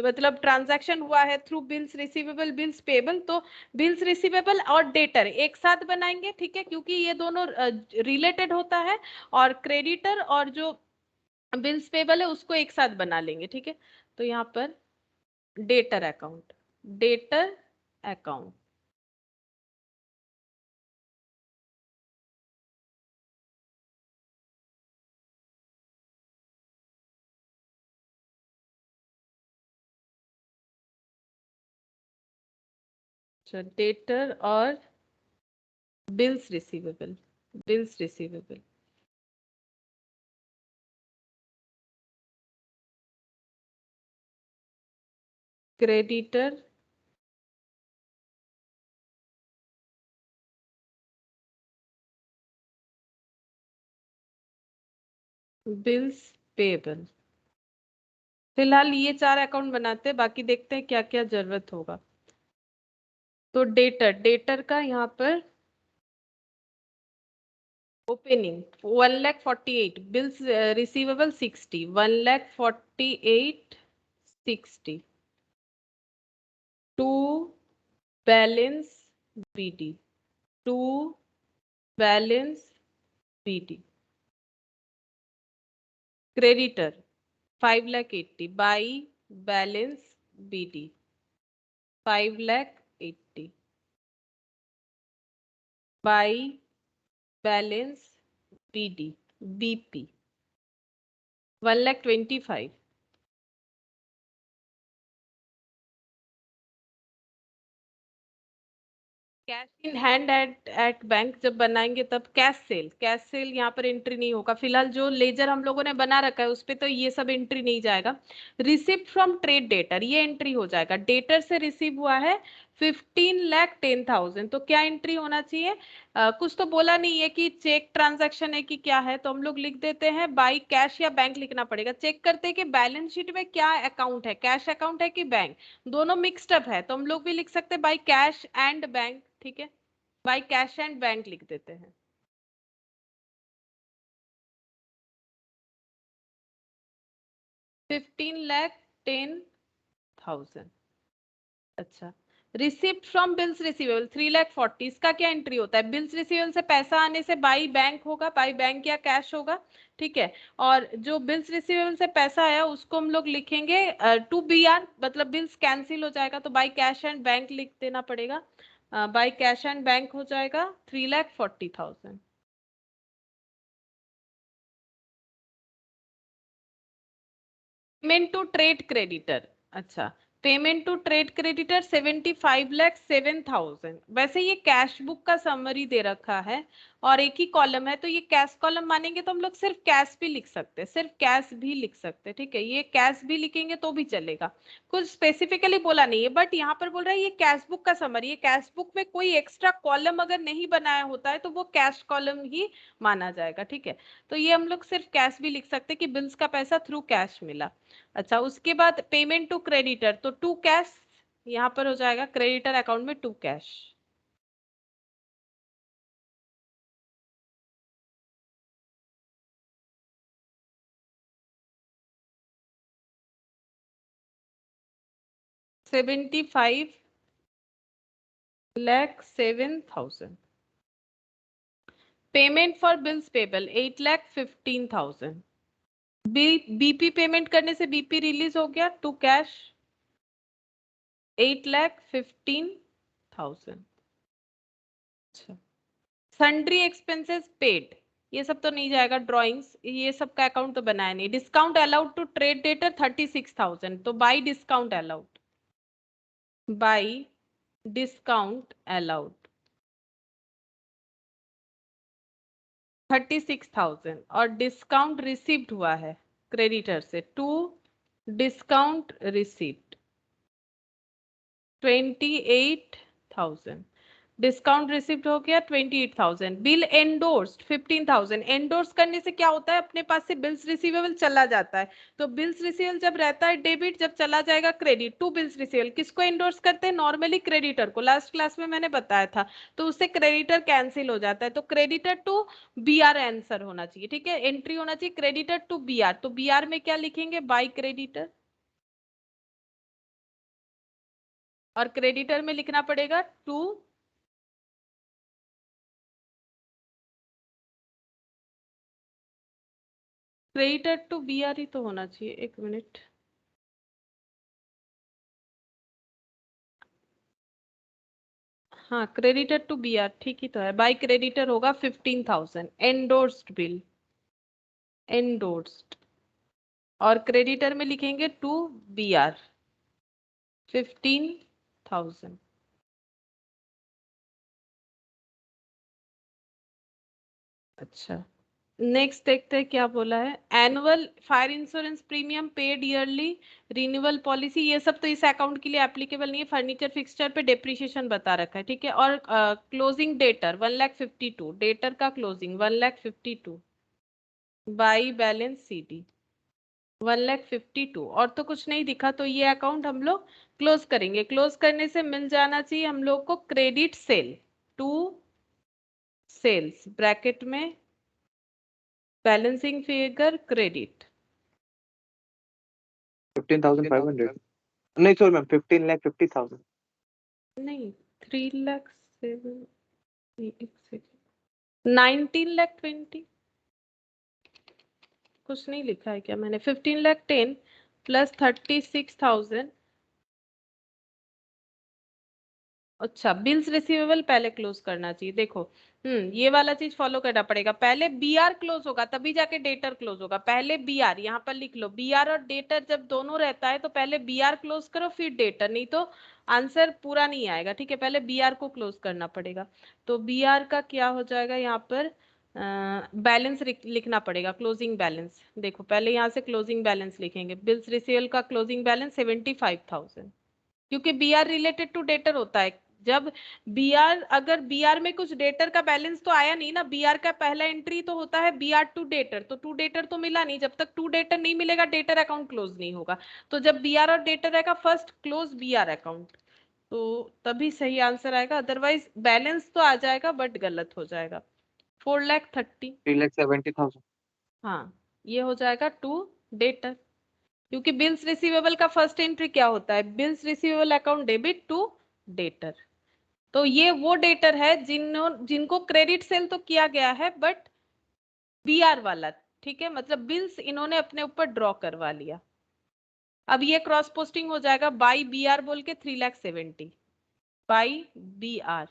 मतलब ट्रांजैक्शन हुआ है through bills receivable, bills payable. तो बिल्स रिसीवेबल और डेटर एक साथ बनाएंगे, ठीक है, क्योंकि ये दोनों रिलेटेड होता है। और क्रेडिटर और जो बिल्स पेबल है उसको एक साथ बना लेंगे, ठीक है। तो यहाँ पर debtor account, debtor account, debtor और bills receivable, bills receivable, creditor, bills payable. फिलहाल ये 4 अकाउंट बनाते हैं, बाकी देखते हैं क्या क्या जरूरत होगा। तो डेटर, डेटर का यहाँ पर opening 1,48,000, bills receivable 60, 1,48,60, to balance BD, to balance BD। Creditor 5,80,000 by balance BD 5,80,000 by balance BD BP 1,25,000। Cash in hand at bank जब बनाएंगे तब कैश सेल यहाँ पर एंट्री नहीं होगा। फिलहाल जो लेजर हम लोगों ने बना रखा है उस पे तो ये सब एंट्री नहीं जाएगा। रिसिप्ट फ्रॉम ट्रेड डेटर ये एंट्री हो जाएगा। डेटर से रिसीव हुआ है 15,10,000 तो क्या एंट्री होना चाहिए? कुछ तो बोला नहीं है कि चेक ट्रांजैक्शन है कि क्या है, तो हम लोग लिख देते हैं बाई कैश या बैंक लिखना पड़ेगा। चेक करते हैं कि बैलेंस शीट में क्या अकाउंट है, कैश अकाउंट है कि बैंक, दोनों मिक्स्ड अप है, तो हम लोग भी लिख सकते हैं बाई कैश एंड बैंक। ठीक है, बाई कैश एंड बैंक लिख देते हैं। $15,10,000। अच्छा, रिसिप्ट फ्रॉम बिल्स रिसीवेबल 3,40,000 इसका क्या एंट्री होता है? बिल्स रिसीवेबल से पैसा आने से बाई बैंक होगा, बाई बैंक या कैश होगा। ठीक है, और जो बिल्स रिसीवेबल से पैसा आया उसको हम लोग लिखेंगे टू BR, मतलब बिल्स कैंसिल हो जाएगा तो बाई कैश एंड बैंक लिख देना पड़ेगा। बाई कैश एंड बैंक हो जाएगा 3,40,000। पेमेंट टू ट्रेड क्रेडिटर, अच्छा, पेमेंट टू ट्रेड क्रेडिटर 75,07,000। वैसे ये कैश बुक का समरी दे रखा है और एक ही कॉलम है, तो ये कैश कॉलम मानेंगे तो हम लोग सिर्फ कैश भी लिख सकते हैं, सिर्फ कैश भी लिख सकते हैं। ठीक है, ये कैश भी लिखेंगे तो भी चलेगा, कुछ स्पेसिफिकली बोला नहीं है, बट यहाँ पर बोल रहा है ये कैश बुक का समरी है। कैश बुक में कोई एक्स्ट्रा कॉलम अगर नहीं बनाया होता है तो वो कैश कॉलम ही माना जाएगा। ठीक है, तो ये हम लोग सिर्फ कैश भी लिख सकते हैं कि बिल्स का पैसा थ्रू कैश मिला। अच्छा, उसके बाद पेमेंट टू क्रेडिटर, तो टू कैश यहाँ पर हो जाएगा, क्रेडिटर अकाउंट में to cash. $75,07,000। Payment for bills payable 8,15,000। BP payment करने से बीपी रिलीज हो गया टू कैश 8,15,000। अच्छा, सन्ड्री एक्सपेंसेस पेड ये सब तो नहीं जाएगा, ड्राइंग्स ये सब का अकाउंट तो बनाया नहीं। Discount allowed to trade debtor 36,000 तो by discount allowed, by discount allowed 36,000 और डिस्काउंट रिसीव्ड हुआ है क्रेडिटर से to discount received 28,000। Discount receipt हो गया 28,000। Bill endorsed 15,000। एंडोर्स करने से क्या होता है, अपने पास से बिल्स रिसीवेबल चला जाता है, तो बिल्स रिसीवेबल जब रहता है डेबिट, जब चला जाएगा क्रेडिट। टू बिल्स रिसीवेबल किसको एंडोर्स करते हैं? नॉर्मली क्रेडिटर को, लास्ट क्लास में मैंने बताया था, तो उससे क्रेडिटर कैंसिल हो जाता है, तो क्रेडिटर टू BR आंसर होना चाहिए। ठीक है, एंट्री होना चाहिए क्रेडिटर टू BR, तो BR में क्या लिखेंगे? बाई क्रेडिटर, और क्रेडिटर में लिखना पड़ेगा टू क्रेडिटर टू BR ही तो होना चाहिए। एक मिनट, हाँ, क्रेडिटर टू BR ठीक ही तो है। बाई क्रेडिटर होगा 15,000 एंडोर्स्ड बिल, एंडोर्स्ड, और क्रेडिटर में लिखेंगे टू BR 15,000। अच्छा, नेक्स्ट देखते हैं क्या बोला है। Annual fire insurance premium paid yearly renewal policy, ये सब तो इस अकाउंट के लिए एप्लीकेबल नहीं है। फर्नीचर फिक्सचर पे डेप्रिसिएशन बता रखा है। ठीक है, और क्लोजिंग डेटर 1,52,000, डेटर का क्लोजिंग 1,52,000 बाई बैलेंस CD 1,52,000, और तो कुछ नहीं दिखा, तो ये अकाउंट हम लोग क्लोज करेंगे। क्लोज करने से मिल जाना चाहिए हम लोग को credit sale to sales bracket में बैलेंसिंग फिगर क्रेडिट 15,500 नहीं सॉरी मैम 15,50,000। नहीं 3,07,000 19,20,000 कुछ नहीं लिखा है क्या मैंने? 15,10 प्लस 36,000। अच्छा बिल्स रिसीवेबल पहले क्लोज करना चाहिए। देखो ये वाला चीज फॉलो करना पड़ेगा। पहले बीआर क्लोज होगा तभी जाके डेटर क्लोज होगा। पहले बीआर, यहाँ पर लिख लो, बीआर और डेटर जब दोनों रहता है तो पहले बीआर क्लोज करो फिर डेटर, नहीं तो आंसर पूरा नहीं आएगा। ठीक है, पहले बीआर को क्लोज करना पड़ेगा। तो बीआर का क्या हो जाएगा यहाँ पर? बैलेंस लिखना पड़ेगा, क्लोजिंग बैलेंस। देखो पहले यहाँ से क्लोजिंग बैलेंस लिखेंगे। बिल्स रिसीवेबल का क्लोजिंग बैलेंस 75,000, क्योंकि बीआर रिलेटेड टू डेटर होता है। जब बीआर, अगर बीआर में कुछ डेटर का बैलेंस तो आया नहीं ना, बीआर का पहला एंट्री तो होता है बीआर टू डेटर, तो टू डेटर तो मिला नहीं। जब तक टू डेटर नहीं मिलेगा डेटर अकाउंट क्लोज नहीं होगा। तो जब बीआर और डेटर आएगा फर्स्ट क्लोज बीआर अकाउंट, तो तभी सही आंसर आएगा। अदरवाइज बैलेंस तो आ जाएगा बट गलत हो जाएगा। 4,30,000। 3,70,000। हाँ, ये हो जाएगा टू डेटर, क्योंकि बिल्स रिसीवेबल का फर्स्ट एंट्री क्या होता है? Bills receivable account debit to debtor. तो ये वो डेटर है जिनको क्रेडिट सेल तो किया गया है बट बीआर वाला। ठीक है, मतलब बिल्स इन्होंने अपने ऊपर ड्रॉ करवा लिया। अब ये क्रॉस पोस्टिंग हो जाएगा बाई बीआर बोल के 3,70,000 बाई बीआर।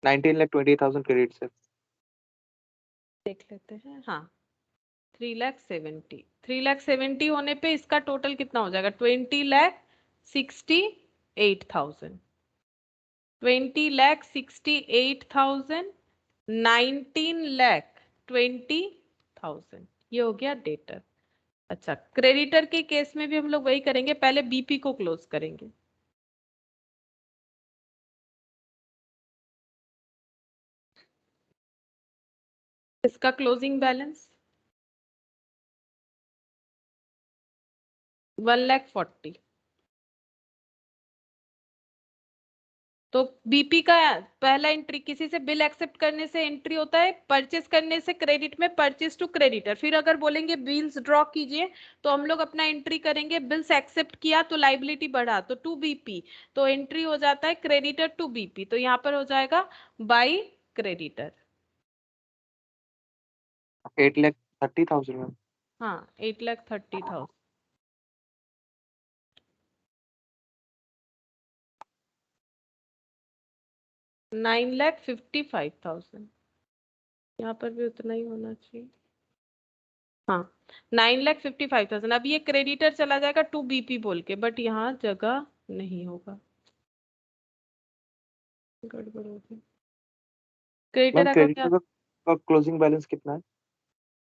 19,20,000 क्रेडिट से। देख लेते हैं। हाँ 3,70,000, 3,70,000 होने पे इसका टोटल कितना हो जाएगा? 20,68,000। 20,68,000, 19,20,000, ये हो गया डेटर। अच्छा, क्रेडिटर के केस में भी हम लोग वही करेंगे, पहले बीपी को क्लोज करेंगे। इसका क्लोजिंग बैलेंस 1,40,000। तो बीपी का पहला एंट्री किसी से बिल एक्सेप्ट करने से एंट्री होता है, परचेस करने से क्रेडिट में परचेस टू क्रेडिटर। फिर अगर बोलेंगे बिल्स ड्रॉ कीजिए तो हम लोग अपना एंट्री करेंगे, बिल्स एक्सेप्ट किया तो लाइबिलिटी बढ़ा तो टू बीपी, तो एंट्री हो जाता है क्रेडिटर टू बीपी, तो यहाँ पर हो जाएगा बाई क्रेडिटर। 8,30,000 मैम। हाँ 8,30,000। 9,55,000, यहाँ पर भी उतना ही होना चाहिए। हाँ 9,55,000। अब ये क्रेडिटर चला जाएगा टू बीपी बोल के, बट यहाँ जगह नहीं होगा, गड़बड़ हो गई। मैम क्रेडिटर अकाउंट, क्रेडिटर का क्लोजिंग बैलेंस कितना है?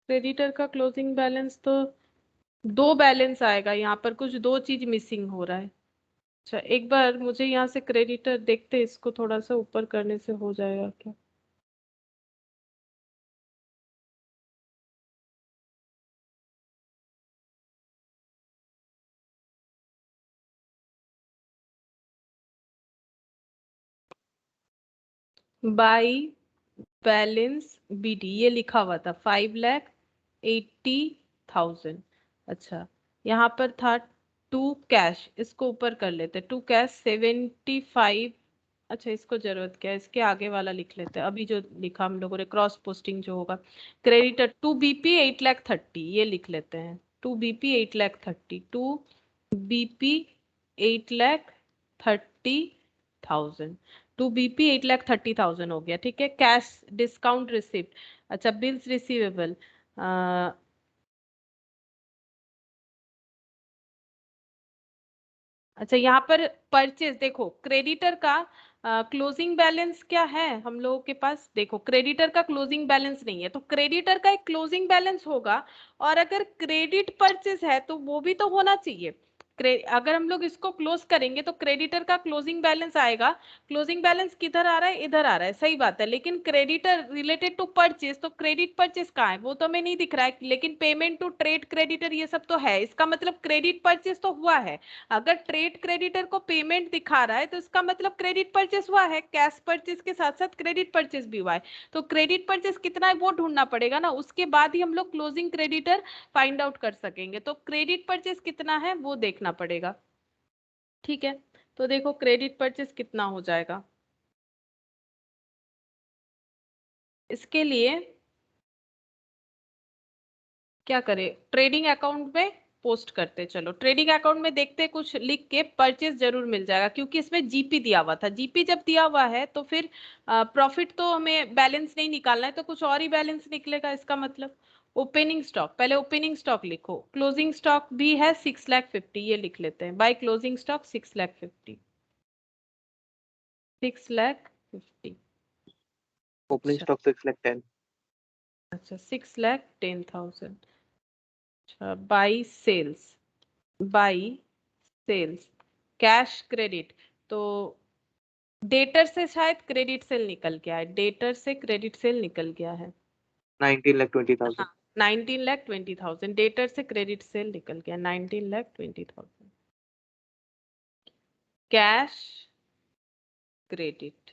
क्रेडिटर का क्लोजिंग बैलेंस तो दो बैलेंस आएगा, यहाँ पर कुछ दो चीज मिसिंग हो रहा है। अच्छा एक बार मुझे यहाँ से क्रेडिटर देखते, इसको थोड़ा सा ऊपर करने से हो जाएगा क्या? बाई बैलेंस बीडी ये लिखा हुआ था 5,80,000। अच्छा यहाँ पर था टू कैश, इसको ऊपर कर लेते, टू कैश 75। अच्छा इसको जरूरत क्या है, इसके आगे वाला लिख लेते हैं अभी जो लिखा हम लोगों ने, क्रॉस पोस्टिंग जो होगा। क्रेडिटर टू बीपी 8,30,000 ये लिख लेते हैं, to BP 8,30,000, to BP 8,30,000, to BP 8,30,000 हो गया। ठीक है, कैश डिस्काउंट रिसिप्ट। अच्छा बिल्स रिसीवेबल, अच्छा यहाँ पर परचेज, देखो क्रेडिटर का क्लोजिंग बैलेंस क्या है हम लोगों के पास? देखो क्रेडिटर का क्लोजिंग बैलेंस नहीं है, तो क्रेडिटर का एक क्लोजिंग बैलेंस होगा, और अगर क्रेडिट परचेज है तो वो भी तो होना चाहिए। अगर हम लोग इसको क्लोज करेंगे तो क्रेडिटर का क्लोजिंग बैलेंस आएगा। क्लोजिंग बैलेंस किधर आ रहा है? इधर आ रहा है, सही बात है, लेकिन क्रेडिटर रिलेटेड टू परचेज, तो क्रेडिट परचेज कहाँ है? वो तो हमें नहीं दिख रहा है, लेकिन पेमेंट टू ट्रेड क्रेडिटर ये सब तो है, इसका मतलब क्रेडिट परचेज तो हुआ है। अगर ट्रेड क्रेडिटर को पेमेंट दिखा रहा है तो इसका मतलब क्रेडिट परचेस हुआ है, कैश परचेस के साथ साथ क्रेडिट परचेस भी हुआ है। तो क्रेडिट परचेस कितना है वो ढूंढना पड़ेगा ना, उसके बाद ही हम लोग क्लोजिंग क्रेडिटर फाइंड आउट कर सकेंगे। तो क्रेडिट परचेस कितना है वो देखना पड़ेगा। ठीक है, तो देखो क्रेडिट परचेस कितना हो जाएगा। इसके लिए क्या करें, ट्रेडिंग अकाउंट में पोस्ट करते, चलो ट्रेडिंग अकाउंट में देखते कुछ लिख के परचेस जरूर मिल जाएगा, क्योंकि इसमें जीपी दिया हुआ था। जीपी जब दिया हुआ है तो फिर प्रॉफिट तो हमें बैलेंस नहीं निकालना है, तो कुछ और ही बैलेंस निकलेगा इसका मतलब। ओपनिंग स्टॉक, पहले ओपनिंग स्टॉक लिखो। क्लोजिंग स्टॉक भी है 6,50,000, ये लिख लेते हैं। By closing stock 6,50,000, 6,50,000। ओपनिंग अच्छा, स्टॉक 6,10,000। अच्छा 6,10,000। अच्छा by sales, by sales, cash credit. तो डेटर से शायद क्रेडिट सेल निकल गया है, डेटर से क्रेडिट सेल निकल गया है। 19,20,000। हाँ 19,20,000, डेटर से क्रेडिट सेल निकल गया 19,20,000। Cash credit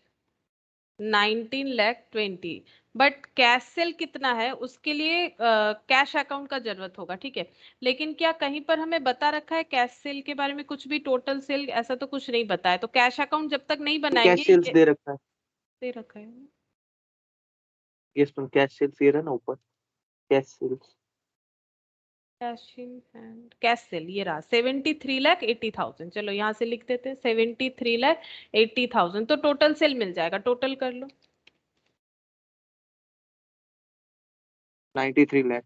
19,20,000, but cash cell कितना है उसके लिए कैश अकाउंट का जरूरत होगा, ठीक है। लेकिन क्या कहीं पर हमें बता रखा है कैश सेल के बारे में कुछ भी, टोटल सेल ऐसा तो कुछ नहीं बताया, तो कैश अकाउंट जब तक नहीं बनाएंगे कैश सेल्स ये दे रखा है। दे रखा है। यस मैम, कैश सेल्स ये रहा ना ऊपर, cash sales. Cash in hand, cash sale ये रहा 73,80,000। चलो यहाँ से लिख देते हैं 73,80,000, तो टोटल सेल मिल जाएगा, टोटल कर लो। 93 लाख।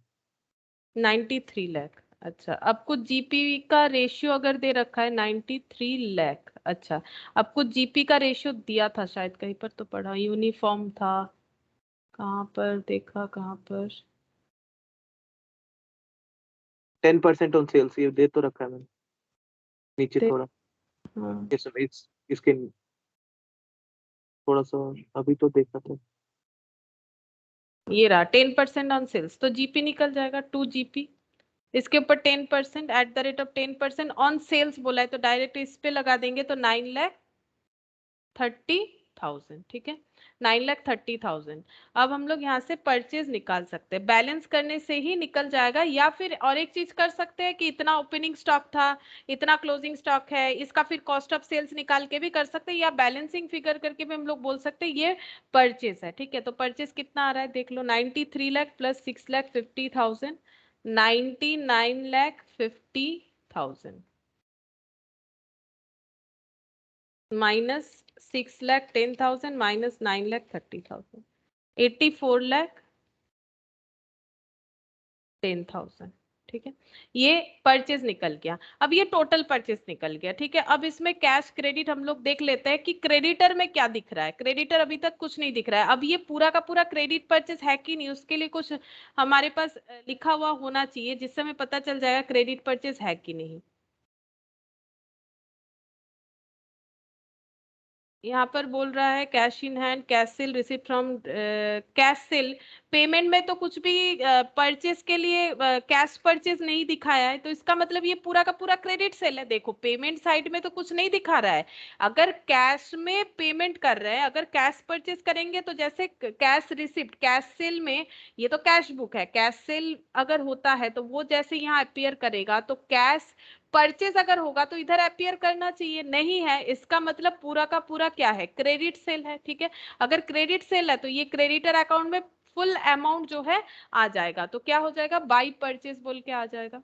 93 लाख। अच्छा अब कुछ जीपी का रेशियो अगर दे रखा है 93 लाख, अच्छा अब कुछ जीपी का रेशियो दिया था शायद, कहीं पर तो पढ़ा, यूनिफॉर्म था, कहाँ पर देखा, कहाँ पर। 10% ऑन सेल्स ये दे तो रखा है मैंने नीचे दे, थोड़ा। हाँ यस मैम, इसके थोड़ा सा अभी तो देखा था। ये रहा 10% ऑन सेल्स, तो जीपी निकल जाएगा 2 जीपी। इसके ऊपर 10% @10% ऑन सेल्स बोला है, तो डायरेक्ट इस पे लगा देंगे, तो 9,30,000, ठीक है 9,30,000। अब हम लोग यहाँ से परचेज निकाल सकते हैं, बैलेंस करने से ही निकल जाएगा, या फिर और एक चीज कर सकते हैं कि इतना ओपनिंग स्टॉक था, इतना क्लोजिंग स्टॉक है, इसका फिर कॉस्ट ऑफ सेल्स निकाल के भी कर सकते हैं, या बैलेंसिंग फिगर करके भी हम लोग बोल सकते हैं ये परचेज है, ठीक है। तो परचेज कितना आ रहा है देख लो, 93 लाख प्लस 6,50,000, 99,50,000 माइनस 6,10,000 माइनस 9,30,000, 84,10,000, ठीक है। ये परचेज निकल गया। अब ये टोटल परचेज निकल गया, ठीक है। अब इसमें कैश क्रेडिट हम लोग देख लेते हैं कि क्रेडिटर में क्या दिख रहा है। क्रेडिटर अभी तक कुछ नहीं दिख रहा है। अब ये पूरा का पूरा क्रेडिट परचेज है कि नहीं, उसके लिए कुछ हमारे पास लिखा हुआ होना चाहिए, जिससे हमें पता चल जाएगा क्रेडिट परचेज है कि नहीं। यहाँ पर बोल रहा है cash in hand, cash cell, receipt from cash cell. Payment में तो कुछ भी परचेज के लिए कैश परचेज नहीं दिखाया है, तो इसका मतलब ये पूरा का पूरा क्रेडिट सेल है। देखो पेमेंट साइड में तो कुछ नहीं दिखा रहा है। अगर कैश में पेमेंट कर रहे हैं, अगर कैश परचेज करेंगे, तो जैसे कैश रिसिप्ट कैश सेल में, ये तो कैश बुक है, कैश सेल अगर होता है तो वो जैसे यहाँ अपियर करेगा, तो कैश परचेज अगर होगा तो इधर अपियर करना चाहिए, नहीं है, इसका मतलब पूरा का पूरा क्या है, क्रेडिट सेल है, ठीक है। अगर क्रेडिट सेल है तो ये क्रेडिटर अकाउंट में फुल अमाउंट जो है आ जाएगा, तो क्या हो जाएगा, बाई परचेज बोल के आ जाएगा।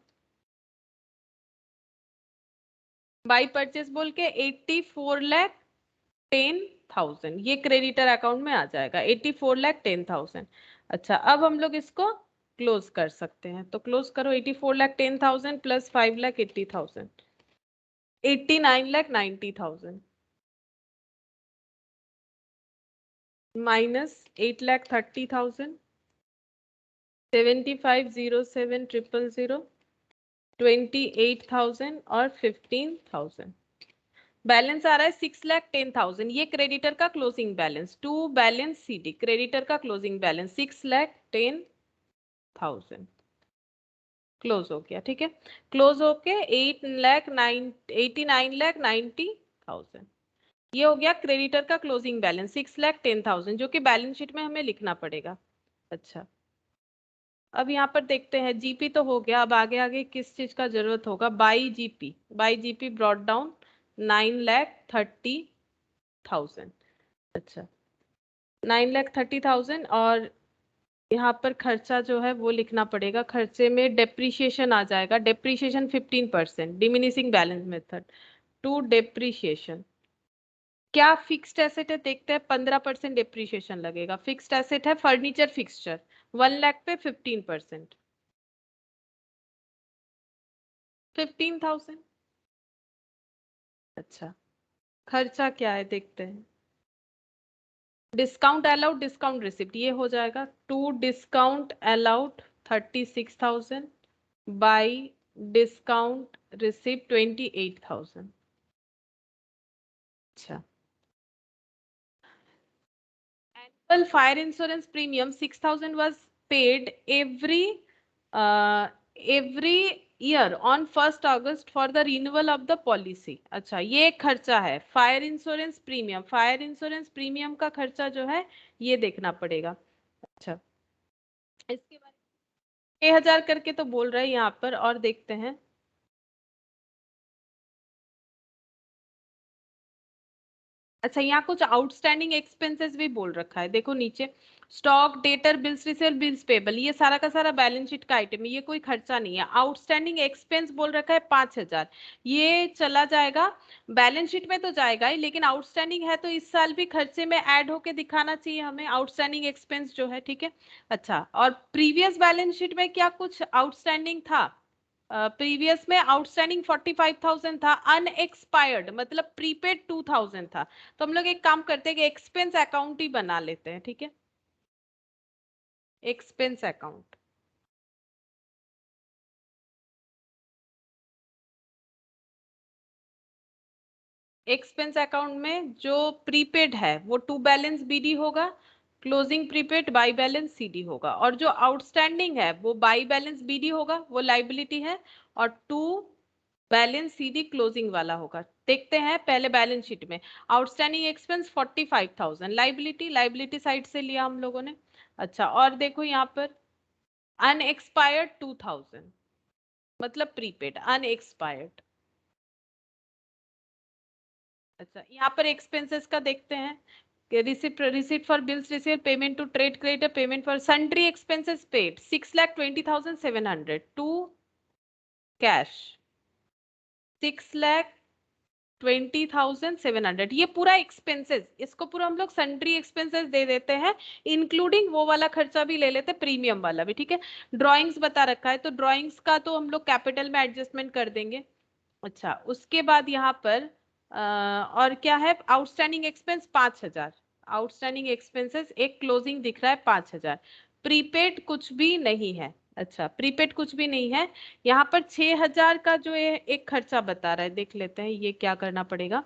बाई परचेज बोल के 84,10,000 ये क्रेडिटर अकाउंट में आ जाएगा, 84,10,000। अच्छा अब हम लोग इसको क्लोज कर सकते हैं, तो क्लोज करो, 84,10,000 प्लस 5,80,000, 89,90,000 माइनस 8,30,000, 75,07,000, 28,000 और 15,000। बैलेंस आ रहा है 6,10,000, ये क्रेडिटर का closing balance. To balance CD, creditor का क्लोजिंग बैलेंस 6,10,000 क्लोज हो गया, ठीक है। क्लोज होके 89,90,000 ये हो गया क्रेडिटर का क्लोजिंग बैलेंस 6,10,000, जो कि बैलेंस शीट में हमें लिखना पड़ेगा। अच्छा अब यहाँ पर देखते हैं, जीपी तो हो गया, अब आगे आगे किस चीज का जरूरत होगा, by GP, by GP brought down 9,30,000। अच्छा 9,30,000 और यहाँ पर खर्चा जो है वो लिखना पड़ेगा। खर्चे में डेप्रीशिएशन आ जाएगा, depreciation 15%, diminishing balance method to depreciation. क्या फिक्स्ड एसेट है देखते हैं, 15% डेप्रीशिएशन लगेगा। फिक्स्ड एसेट है फर्नीचर फिक्सचर, 1 लाख पे 15%, 15,000। अच्छा खर्चा क्या है देखते हैं। डिस्काउंट अलाउड, डिस्काउंट रिसिप्ट, ये हो जाएगा to discount allowed 36,000 by discount receipt 28,000। अच्छा annual fire insurance premium 6,000 was paid every year on 1st August for the renewal of the policy। अच्छा ये एक खर्चा है, fire insurance premium. Fire insurance premium का खर्चा जो है ये देखना पड़ेगा। अच्छा इसके बारे में 6,000 करके तो बोल रहे हैं यहाँ पर, और देखते हैं। अच्छा यहाँ कुछ आउटस्टैंडिंग एक्सपेंसेस भी बोल रखा है, देखो नीचे stock debtor bills resale bills payable, ये सारा का सारा बैलेंस शीट का आइटम है, ये कोई खर्चा नहीं है। आउटस्टैंडिंग एक्सपेंस बोल रखा है 5,000, ये चला जाएगा बैलेंस शीट में तो जाएगा ही, लेकिन आउटस्टैंडिंग है तो इस साल भी खर्चे में ऐड होके दिखाना चाहिए हमें आउटस्टैंडिंग एक्सपेंस जो है, ठीक है। अच्छा और प्रीवियस बैलेंस शीट में क्या कुछ आउटस्टैंडिंग था? प्रीवियस में आउटस्टैंडिंग 45,000 था, अनएक्सपायर्ड मतलब प्रीपेड 2,000 था। तो हम लोग एक काम करते हैं कि एक्सपेंस अकाउंट ही बना लेते हैं, ठीक है। एक्सपेंस अकाउंट, एक्सपेंस अकाउंट में जो प्रीपेड है वो टू बैलेंस बीडी होगा, closing prepaid by balance CD होगा, और जो आउटस्टैंडिंग है वो बाई बैलेंस बीडी होगा, वो लाइबिलिटी है, और टू बैलेंस सीडी क्लोजिंग वाला होगा। देखते हैं पहले बैलेंस शीट में outstanding expense 45,000, liability, liability side से लिया हम लोगों ने। अच्छा और देखो यहाँ पर अनएक्सपायर्ड 2,000 मतलब प्रीपेड अनएक्सपायर्ड। अच्छा यहाँ पर एक्सपेंसेस का देखते हैं कि receipt for bills receive, payment to trade creditor, payment for sundry expenses paid 6,20,700 to cash 6,20,700, ये पूरा एक्सपेंसेस, इसको पूरा हम लोग सन्ड्री एक्सपेंसेस दे देते हैं, इंक्लूडिंग वो वाला खर्चा भी ले लेते हैं, प्रीमियम वाला भी, ठीक है। ड्रॉइंग्स बता रखा है तो ड्रॉइंग्स का तो हम लोग कैपिटल में एडजस्टमेंट कर देंगे। अच्छा उसके बाद यहाँ पर और क्या है, आउटस्टैंडिंग एक्सपेंस 5,000, आउटस्टैंडिंग एक्सपेंसेस एक क्लोजिंग दिख रहा है 5,000, प्रीपेड कुछ भी नहीं है। अच्छा प्रीपेड कुछ भी नहीं है। यहाँ पर 6,000 का जो एक खर्चा बता रहा है, देख लेते हैं ये क्या करना पड़ेगा।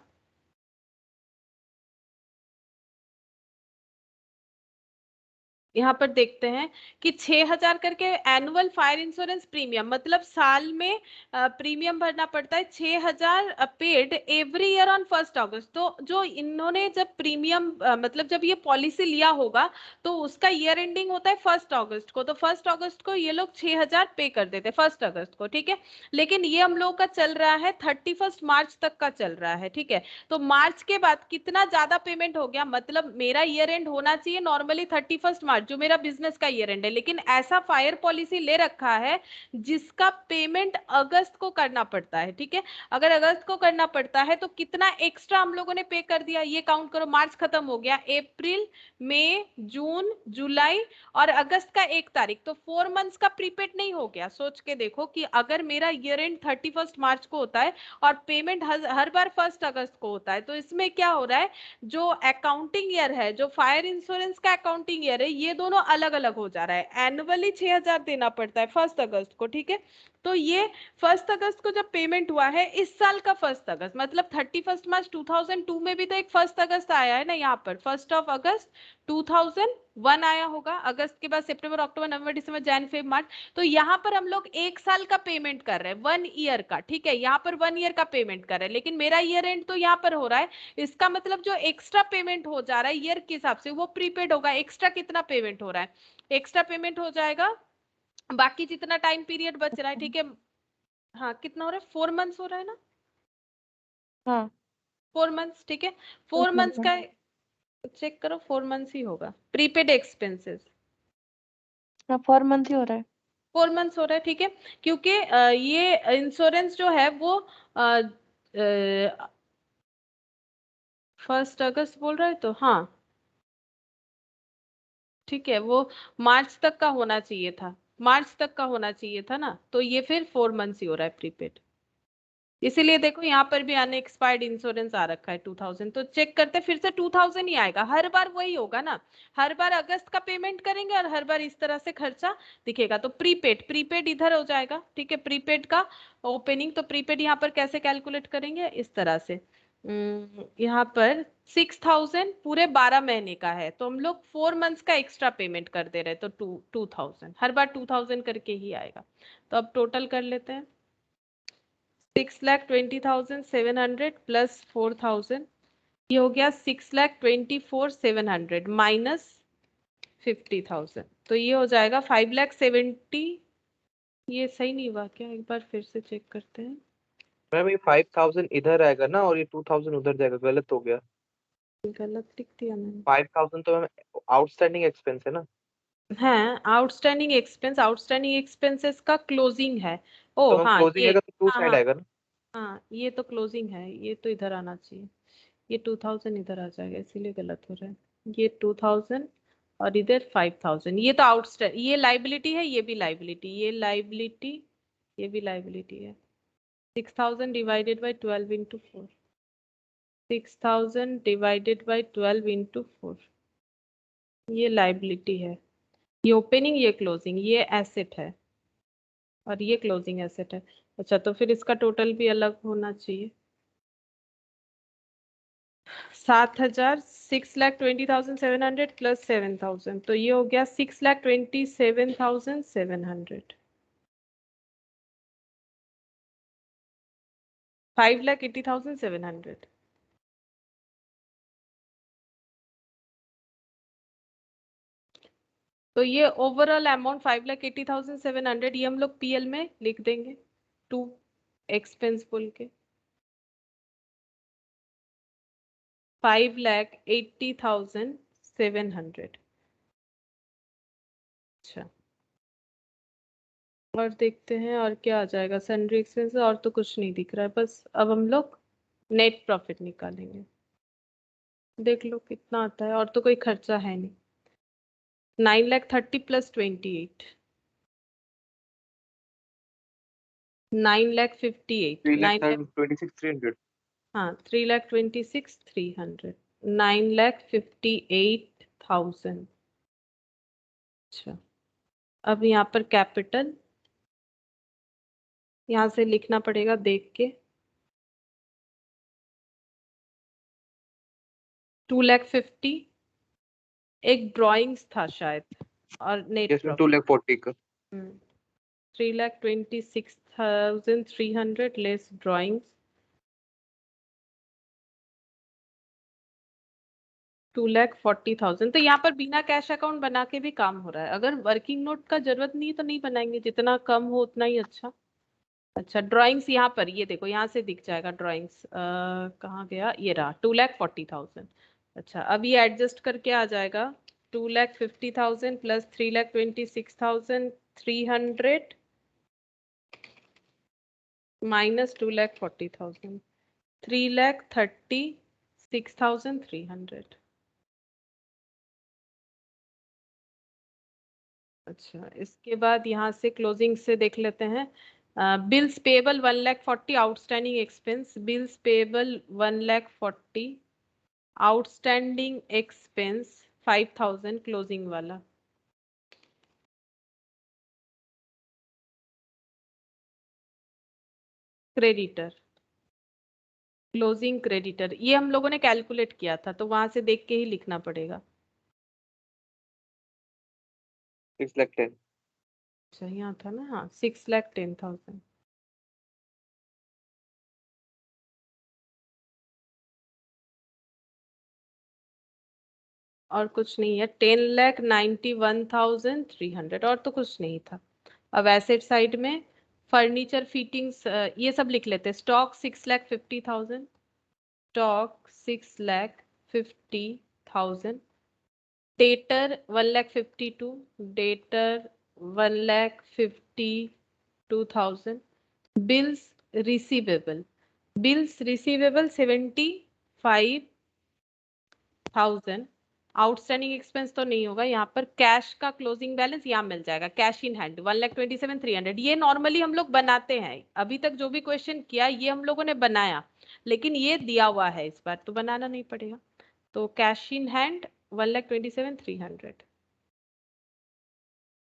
यहाँ पर देखते हैं कि 6,000 करके एनुअल फायर इंश्योरेंस प्रीमियम, मतलब साल में प्रीमियम भरना पड़ता है 6,000 paid every year on 1st अगस्त। तो जो इन्होंने जब प्रीमियम मतलब जब ये पॉलिसी लिया होगा तो उसका ईयर एंडिंग होता है 1st अगस्त को, तो 1st अगस्त को ये लोग 6,000 पे कर देते हैं 1st अगस्त को, ठीक है। लेकिन ये हम लोग का चल रहा है 31 मार्च तक का चल रहा है, ठीक है। तो मार्च के बाद कितना ज्यादा पेमेंट हो गया, मतलब मेरा ईयर एंड होना चाहिए नॉर्मली 31 मार्च जो मेरा बिजनेस का ईयर एंड है, लेकिन ऐसा फायर पॉलिसी ले रखा है जिसका पेमेंट अगस्त को करना पड़ता है, ठीक है। अगर अगस्त को करना पड़ता है तो कितना एक्स्ट्रा हम लोगों ने पे कर दिया, ये काउंट करो। मार्च खत्म हो गया, अप्रैल मई जून जुलाई और अगस्त का 1 तारीख, तो 4 मंथ्स का प्रीपेड नहीं हो गया। सोच के देखो कि अगर मेरा ईयर एंड 31 मार्च को होता है और पेमेंट हर बार 1st अगस्त को होता है, तो इसमें क्या हो रहा है, जो अकाउंटिंग ईयर है, जो फायर इंश्योरेंस का अकाउंटिंग ईयर है, ये दोनों अलग अलग हो जा रहा है। एनुअली 6,000 देना पड़ता है 1st अगस्त को, ठीक है। तो ये 1st अगस्त को जब पेमेंट हुआ है इस साल का 1st अगस्त, मतलब 31 मार्च 2002 में भी तो एक 1st अगस्त आया है ना, यहाँ पर 1st ऑफ अगस्त 2001 आया होगा। अगस्त के बाद सितंबर अक्टूबर नवंबर दिसंबर जनवरी फरवरी मार्च, तो यहाँ पर हम लोग एक साल का पेमेंट कर रहे हैं, 1 ईयर का, ठीक है। यहाँ पर 1 ईयर का पेमेंट कर रहे हैं, लेकिन मेरा ईयर एंड तो यहाँ पर हो रहा है। इसका मतलब जो एक्स्ट्रा पेमेंट हो जा रहा है ईयर के हिसाब से वो प्रीपेड होगा। एक्स्ट्रा कितना पेमेंट हो रहा है, एक्स्ट्रा पेमेंट हो जाएगा बाकी जितना टाइम पीरियड बच रहा है, ठीक है। हाँ कितना हो रहा है, 4 मंथ्स हो रहा है ना। हाँ 4 मंथ्स, ठीक है। 4 मंथ्स का चेक करो, 4 मंथ्स ही होगा। प्रीपेड एक्सपेंसेस 4 मंथ ही हो रहा है। 4 मंथ्स हो रहा है, ठीक है। क्योंकि ये इंश्योरेंस जो है वो 1 अगस्त बोल रहा है, तो हाँ ठीक है, वो मार्च तक का होना चाहिए था, मार्च तक का होना चाहिए था ना, तो ये फिर 4 मंथ्स ही हो रहा है प्रीपेड। इसीलिए देखो यहाँ पर भी अनएक्सपायर्ड इंश्योरेंस आ रखा है 2000, तो चेक करते फिर से 2000 ही आएगा, हर बार वही होगा ना, हर बार अगस्त का पेमेंट करेंगे और हर बार इस तरह से खर्चा दिखेगा। तो प्रीपेड, प्रीपेड इधर हो जाएगा, ठीक है। प्रीपेड का ओपनिंग, तो प्रीपेड यहाँ पर कैसे कैलकुलेट करेंगे, इस तरह से यहाँ पर 6000 पूरे 12 महीने का है, तो हम लोग 4 मंथ्स का एक्स्ट्रा पेमेंट कर दे रहे, तो 2000 हर बार 2000 करके ही आएगा। तो अब टोटल कर लेते हैं, 6,20,700 प्लस 4,000, ये हो गया 6,24,700 माइनस 50,000, तो ये हो जाएगा 5,70,000। ये सही नहीं हुआ क्या, एक बार फिर से चेक करते हैं। मैम ये 5000 इधर आएगा ना और ये 2000 उधर जाएगा, गलत हो गया। गलत लिख दिया मैंने। 5000 तो मैम आउटस्टैंडिंग एक्सपेंस है ना। हाँ, आउटस्टैंडिंग एक्सपेंस, आउटस्टैंडिंग एक्सपेंसेस का क्लोजिंग है। ओ तो मैम हाँ, क्लोजिंग ये, है तो टू हाँ साइड हाँ आएगा ना। हाँ, ये तो क्लोजिंग है, ये तो इधर आना चाहिए, ये 2000 इधर आ जाएगा, इसीलिए गलत हो रहा है। ये 2000 और इधर 5000, ये तो आउटस्टैंड, ये लाइबिलिटी है, ये भी लाइबिलिटी, ये लाइबिलिटी, ये भी लाइबिलिटी है। 6000 divided by 12 into 4, 6000 divided by 12 into 4, ये लाइबिलिटी है। ये ओपनिंग, ये क्लोजिंग, ये एसेट है और ये क्लोजिंग एसेट है। अच्छा, तो फिर इसका टोटल भी अलग होना चाहिए। 7,000, 6,20,700 प्लस 7,000, तो ये हो गया 6,27,700, 5,80,700। तो ये ओवरऑल अमाउंट 5,80,700, ये हम लोग पीएल में लिख देंगे, टू एक्सपेंस बोल के 5,80,700। अच्छा, और देखते हैं और क्या आ जाएगा, सन्ड्री एक्सपेंस, और तो कुछ नहीं दिख रहा है, बस अब हम लोग नेट प्रॉफिट निकालेंगे। देख लो कितना आता है, और तो कोई खर्चा है नहीं। 9,30,000 प्लस 28, 9,58,000, 3 लाख 9 लाख, 26,300। हाँ 3,26,300, 9,58,000। अच्छा, अब यहाँ पर कैपिटल, यहाँ से लिखना पड़ेगा देख के, 2,50,000, एक ड्राइंग्स था शायद, और नेट इसमें प्रॉफिट 2,40,000 का। 3,26,300 लेस ड्राइंग्स, 2,40,000। तो यहाँ पर बिना कैश अकाउंट बना के भी काम हो रहा है, अगर वर्किंग नोट का जरूरत नहीं तो नहीं बनाएंगे, जितना कम हो उतना ही अच्छा। अच्छा, ड्राइंग्स यहाँ पर, ये देखो यहाँ से दिख जाएगा ड्राइंग्स, कहाँ गया, ये रहा 2,40,000। अच्छा, अब ये एडजस्ट करके आ जाएगा 2,50,000 प्लस 3,26,300 माइनस 2,40,000, 3,36,300। अच्छा, इसके बाद यहाँ से क्लोजिंग से देख लेते हैं। Bills payable 1,40,000, outstanding expense, bills payable 1,40,000, outstanding expense 5,000, closing वाला। क्रेडिटर, क्लोजिंग क्रेडिटर, ये हम लोगों ने कैलकुलेट किया था, तो वहां से देख के ही लिखना पड़ेगा। 6,10,000। अच्छा, यहाँ था ना, हाँ 6,10,000। और कुछ नहीं है, 10,91,300, और तो कुछ नहीं था। अब एसेट साइड में फर्नीचर फिटिंग्स, ये सब लिख लेते हैं। Stock 6,50,000, stock 6,50,000, debtor 1,52,000, debtor 1,52,000, bills receivable 75,000, outstanding expense तो नहीं होगा यहाँ पर। कैश का क्लोजिंग बैलेंस यहाँ मिल जाएगा, कैश इन हैंड 1,27,300। ये नॉर्मली हम लोग बनाते हैं, अभी तक जो भी क्वेश्चन किया ये हम लोगों ने बनाया, लेकिन ये दिया हुआ है इस बार तो बनाना नहीं पड़ेगा। तो cash in hand 1,27,300,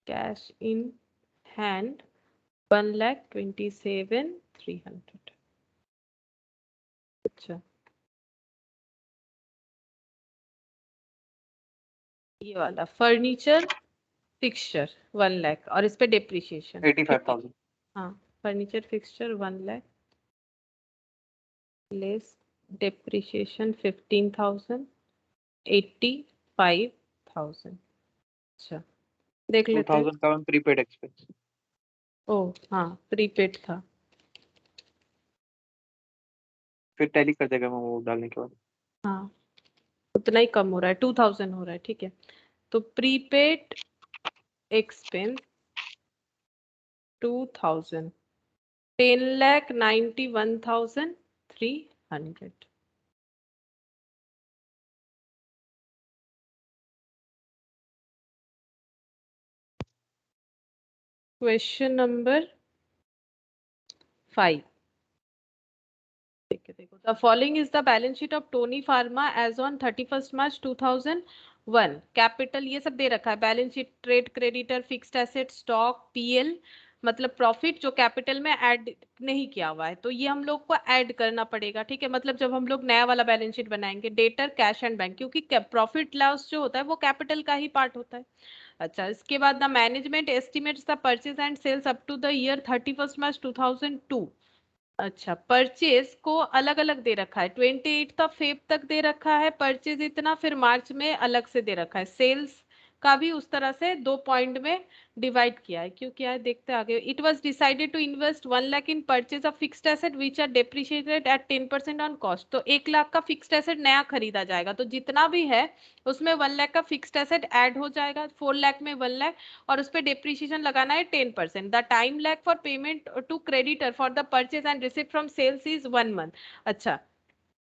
cash in hand 1,27,300। अच्छा, ये वाला फर्नीचर फिक्सचर 1 लाख और इस पे डेप्रिसिएशन 85,000। हाँ, furniture fixture 1 lakh less depreciation 15,000, 85,000। अच्छा, देख लेते हैं। 2,000 का मैम प्रीपेड एक्सपेंस। ओ हाँ, प्रीपेड था। फिर टैली कर देगा मैम वो डालने के बाद। हाँ, उतना ही कम हो रहा है, 2,000 हो रहा है, ठीक है। तो प्रीपेड एक्सपेंस 2,000, 10,91,300। Question number 5। देखो, the following is the balance sheet of Tony Pharma as on 31 मार्च 2001। कैपिटल ये सब दे रखा है, balance sheet, trade creditor, fixed asset, stock, PL मतलब प्रॉफिट जो कैपिटल में ऐड नहीं किया हुआ है, तो ये हम लोग को ऐड करना पड़ेगा, ठीक है। मतलब जब हम लोग नया वाला बैलेंस शीट बनाएंगे, डेटर, कैश एंड बैंक, क्योंकि प्रॉफिट लॉस जो होता है वो कैपिटल का ही पार्ट होता है। अच्छा, इसके बाद the management estimates the purchase and sales up to the year 31 March 2002। अच्छा, परचेज को अलग अलग दे रखा है, 28 तक दे रखा है परचेज इतना, फिर मार्च में अलग से दे रखा है। सेल्स का भी उस तरह से 2 पॉइंट में डिवाइड किया है। क्यों किया है देखते आगे। It was decided to invest 1 lakh in purchase of fixed asset which are depreciated at 10% on cost. तो 1 लाख का फिक्स्ड एसेट नया खरीदा जाएगा, तो जितना भी है उसमें 1 लाख का फिक्स्ड एसेट ऐड हो जाएगा, 4 लाख में 1 लाख, और उस पर डेप्रिसिएशन लगाना है 10%। The time lag for payment to creditor for the purchase and receipt from sales is 1 month. अच्छा,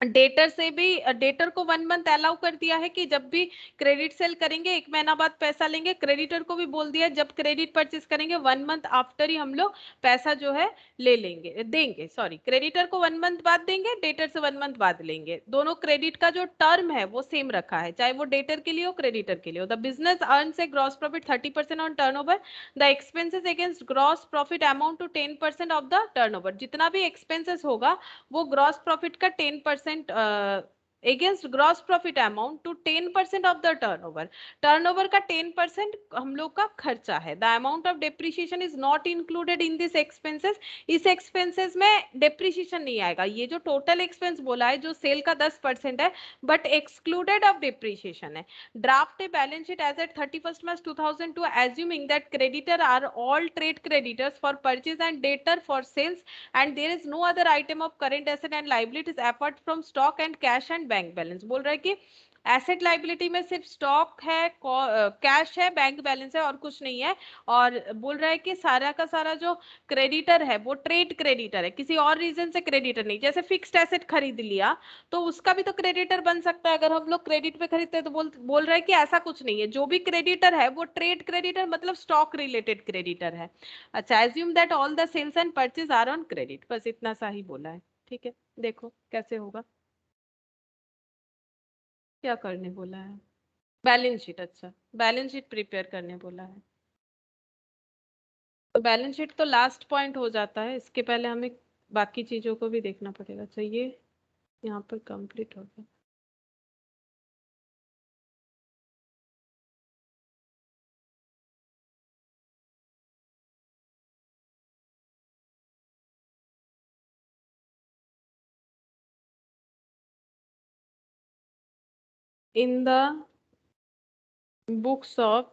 डेटर से भी, डेटर को 1 मंथ अलाउ कर दिया है कि जब भी क्रेडिट सेल करेंगे 1 महीना बाद पैसा लेंगे। क्रेडिटर को भी बोल दिया है जब क्रेडिट परचेज करेंगे 1 मंथ आफ्टर ही हम लोग पैसा जो है ले लेंगे, देंगे, सॉरी, क्रेडिटर को 1 मंथ बाद देंगे, डेटर से 1 मंथ बाद लेंगे। दोनों क्रेडिट का जो टर्म है वो सेम रखा है, चाहे वो डेटर के लिए हो क्रेडिटर के लिए हो। The business earns a gross profit 30% on turnover. The expenses against gross profit amount to 10% of the turnover. जितना भी एक्सपेंसेस होगा वो ग्रॉस प्रॉफिट का 10% against gross profit amount to 10% of the turnover. Turnover का 10% हम लोग का खर्चा है। The amount of depreciation is not included in this expenses. इस एक्सपेंसेस में डेप्रिसिएशन नहीं आएगा। ये जो टोटल एक्सपेंस बोला है जो सेल का 10% है, बट एक्सक्लूडेड ऑफ डेप्रिसिएशन है। Draft a balance sheet as at 31 March 2002 assuming that creditor are all trade creditors for purchase and debtor for sales and there is no other item of current asset and liabilities apart from stock and cash and bank balance। बोल रहा है कि एसेट लाइबिलिटी में सिर्फ स्टॉक है, कैश है, बैंक बैलेंस है और कुछ नहीं है। और बोल रहा है कि सारा का सारा जो क्रेडिटर है वो ट्रेड क्रेडिटर है, किसी और रीजन से क्रेडिटर नहीं। जैसे फिक्स्ड एसेट खरीद लिया तो उसका भी तो क्रेडिटर बन सकता है अगर हम लोग क्रेडिट पे खरीदते हैं। तो बोल रहा है कि ऐसा कुछ नहीं है, जो भी क्रेडिटर है वो ट्रेड क्रेडिटर मतलब स्टॉक रिलेटेड क्रेडिटर है। अच्छा, assume that all the sales and purchase are on credit, बस इतना सा ही बोला है, ठीक है। देखो कैसे होगा, क्या करने बोला है। बैलेंस शीट, अच्छा बैलेंस शीट प्रिपेयर करने बोला है। तो बैलेंस शीट तो लास्ट पॉइंट हो जाता है, इसके पहले हमें बाकी चीजों को भी देखना पड़ेगा। चाहिए यहाँ पर कंप्लीट हो गया। In the books of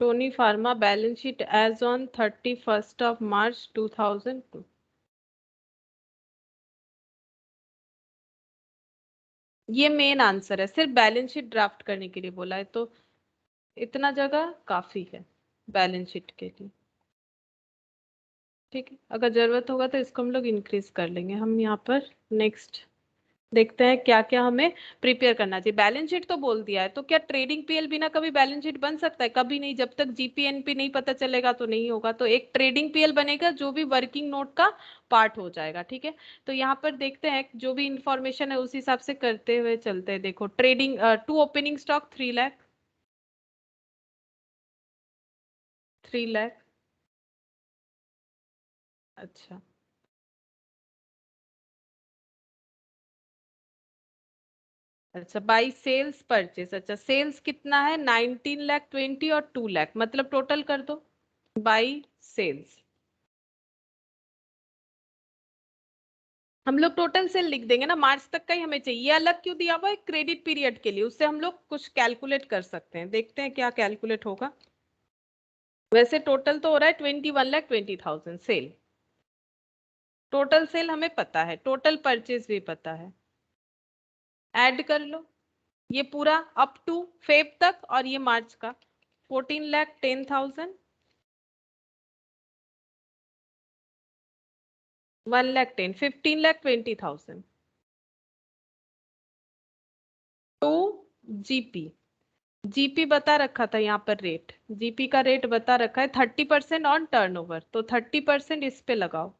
Tony Pharma balance sheet as on 31st of March 2002। ये मेन आंसर है, सिर्फ बैलेंस शीट ड्राफ्ट करने के लिए बोला है, तो इतना जगह काफी है बैलेंस शीट के लिए। ठीक है, अगर जरूरत होगा तो इसको हम लोग इंक्रीज कर लेंगे। हम यहाँ पर नेक्स्ट देखते हैं क्या क्या हमें प्रिपेयर करना चाहिए। बैलेंस शीट तो बोल दिया है, तो क्या ट्रेडिंग पीएल बिना कभी बैलेंस शीट बन सकता है? कभी नहीं, जब तक जीपीएनपी नहीं पता चलेगा तो नहीं होगा। तो एक ट्रेडिंग पीएल बनेगा जो भी वर्किंग नोट का पार्ट हो जाएगा। ठीक है, तो यहाँ पर देखते हैं जो भी इंफॉर्मेशन है उस हिसाब से करते हुए चलते हैं। देखो trading to opening stock 3 lakh, 3 lakh. अच्छा, अच्छा बाई सेल्स परचेस। अच्छा सेल्स कितना है? 19 लाख 20 और 2 लाख, मतलब टोटल कर दो बाई सेल्स। हम लोग टोटल सेल लिख देंगे ना, मार्च तक का ही हमें चाहिए। ये अलग क्यों दिया हुआ है? क्रेडिट पीरियड के लिए, उससे हम लोग कुछ कैलकुलेट कर सकते हैं। देखते हैं क्या कैलकुलेट होगा। वैसे टोटल तो हो रहा है 21,20,000 सेल। टोटल सेल हमें पता है, टोटल परचेज भी पता है, ऐड कर लो ये पूरा अप टू फेब तक और ये मार्च का 14,10,000, 1,10,000, 15,20,000 टू जीपी। जीपी बता रखा था यहाँ पर रेट, जीपी का रेट बता रखा है 30% ऑन टर्नओवर, तो 30% इस पे लगाओ।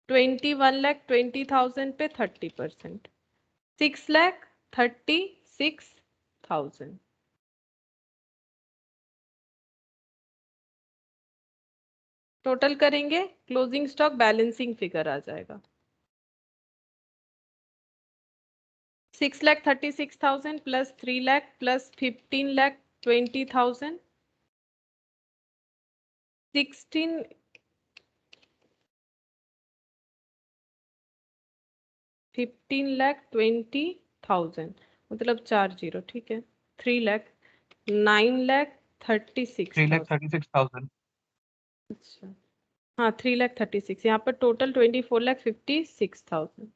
21,20,000 पे 30%, 6,36,000। टोटल करेंगे, क्लोजिंग स्टॉक बैलेंसिंग फिगर आ जाएगा 6,36,000 प्लस 3 लाख प्लस 15,20,000, 15,20,000 मतलब 40, ठीक है। 3 लाख, 9,36,000। 3,36,000। अच्छा हाँ 3,36,000, यहाँ पर टोटल 24,56,000।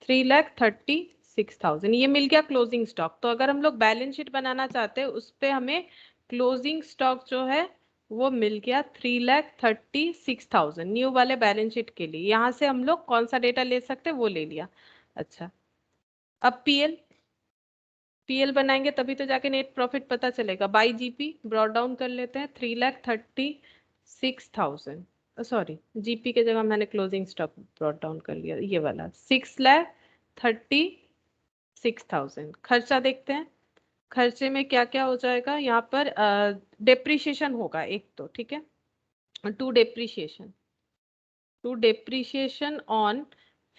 3,36,000 ये मिल गया क्लोजिंग स्टॉक। तो अगर हम लोग बैलेंस शीट बनाना चाहते हैं उस पे हमें क्लोजिंग स्टॉक जो है वो मिल गया 3,36,000 न्यू वाले बैलेंस शीट के लिए। यहाँ से हम लोग कौन सा डेटा ले सकते हैं वो ले लिया। अच्छा अब पीएल, पीएल बनाएंगे तभी तो जाके नेट प्रॉफिट पता चलेगा। बाई जीपी ब्रॉट डाउन कर लेते हैं 3,36,000, सॉरी जीपी के जगह मैंने क्लोजिंग स्टॉक ब्रॉट डाउन कर लिया, ये वाला 6,36,000। खर्चा देखते हैं, खर्चे में क्या क्या हो जाएगा। यहाँ पर डेप्रिशिएशन होगा एक तो, ठीक है, to depreciation, to depreciation on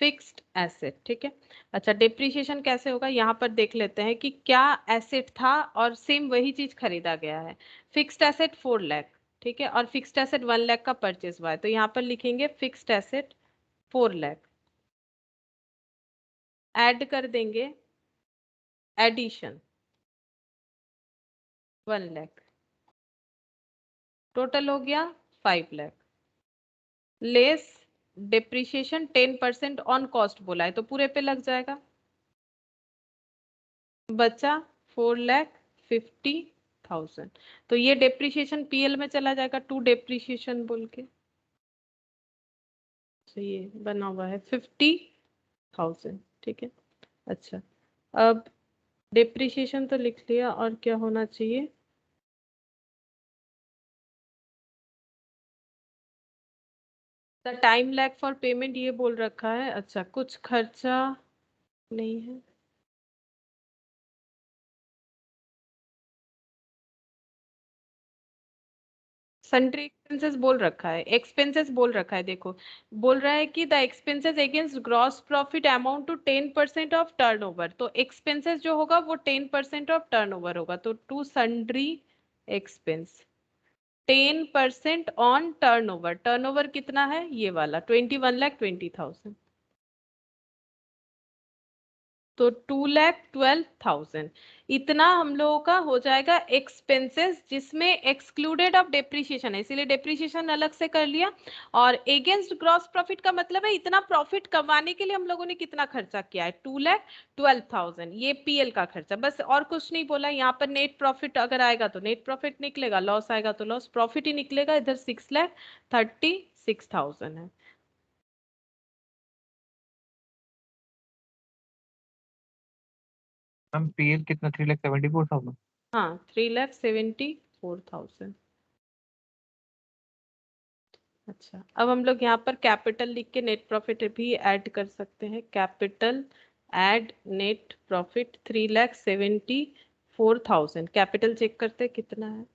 fixed asset. ठीक है, अच्छा डेप्रिशिएशन कैसे होगा यहाँ पर देख लेते हैं कि क्या एसेट था और सेम वही चीज खरीदा गया है। फिक्स्ड एसेट 4 लाख, ठीक है, और फिक्स्ड एसेट 1 लाख का परचेज हुआ है, तो यहाँ पर लिखेंगे फिक्स्ड एसेट 4 लाख, ऐड कर देंगे एडिशन 1 लाख, टोटल हो गया 5 lakh, less depreciation 10% on cost बोला है तो पूरे पे लग जाएगा, बचा 4,50,000। तो ये डेप्रिशिएशन पीएल में चला जाएगा, टू डेप्रिशिएशन बोल के। तो ये बना हुआ है 50,000, ठीक है। अच्छा अब डेप्रिशिएशन तो लिख लिया, और क्या होना चाहिए? The time lag for payment ये बोल रखा है। अच्छा कुछ खर्चा नहीं है, सन्ड्री एक्सपेंसेस बोल रखा है, एक्सपेंसेस बोल रखा है। देखो बोल रहा है कि the expenses against gross profit amount to 10% of turnover, तो एक्सपेंसेस जो होगा वो 10% ऑफ टर्नओवर होगा, तो to sundry expense 10% on turnover. Turnover कितना है? ये वाला 21,20,000। तो 2,12,000 इतना हम लोगों का हो जाएगा एक्सपेंसेस, जिसमें एक्सक्लूडेड ऑफ डेप्रिसिएशन है, इसीलिए डेप्रिसिएशन अलग से कर लिया। और अगेंस्ट ग्रॉस प्रॉफिट का मतलब है इतना प्रॉफिट कमाने के लिए हम लोगों ने कितना खर्चा किया है, 2,12,000, ये पीएल का खर्चा, बस और कुछ नहीं बोला। यहाँ पर नेट प्रॉफिट अगर आएगा तो नेट प्रॉफिट निकलेगा, लॉस आएगा तो लॉस प्रॉफिट ही निकलेगा। इधर 6,36,000 है। मैम पीएल कितना 3,74,000? हाँ, 3,74,000। अच्छा, अब हम लोग यहाँ पर कैपिटल लिख के नेट प्रॉफिट भी ऐड कर सकते हैं। Capital add net profit 3,74,000। Capital check करते हैं कितना है,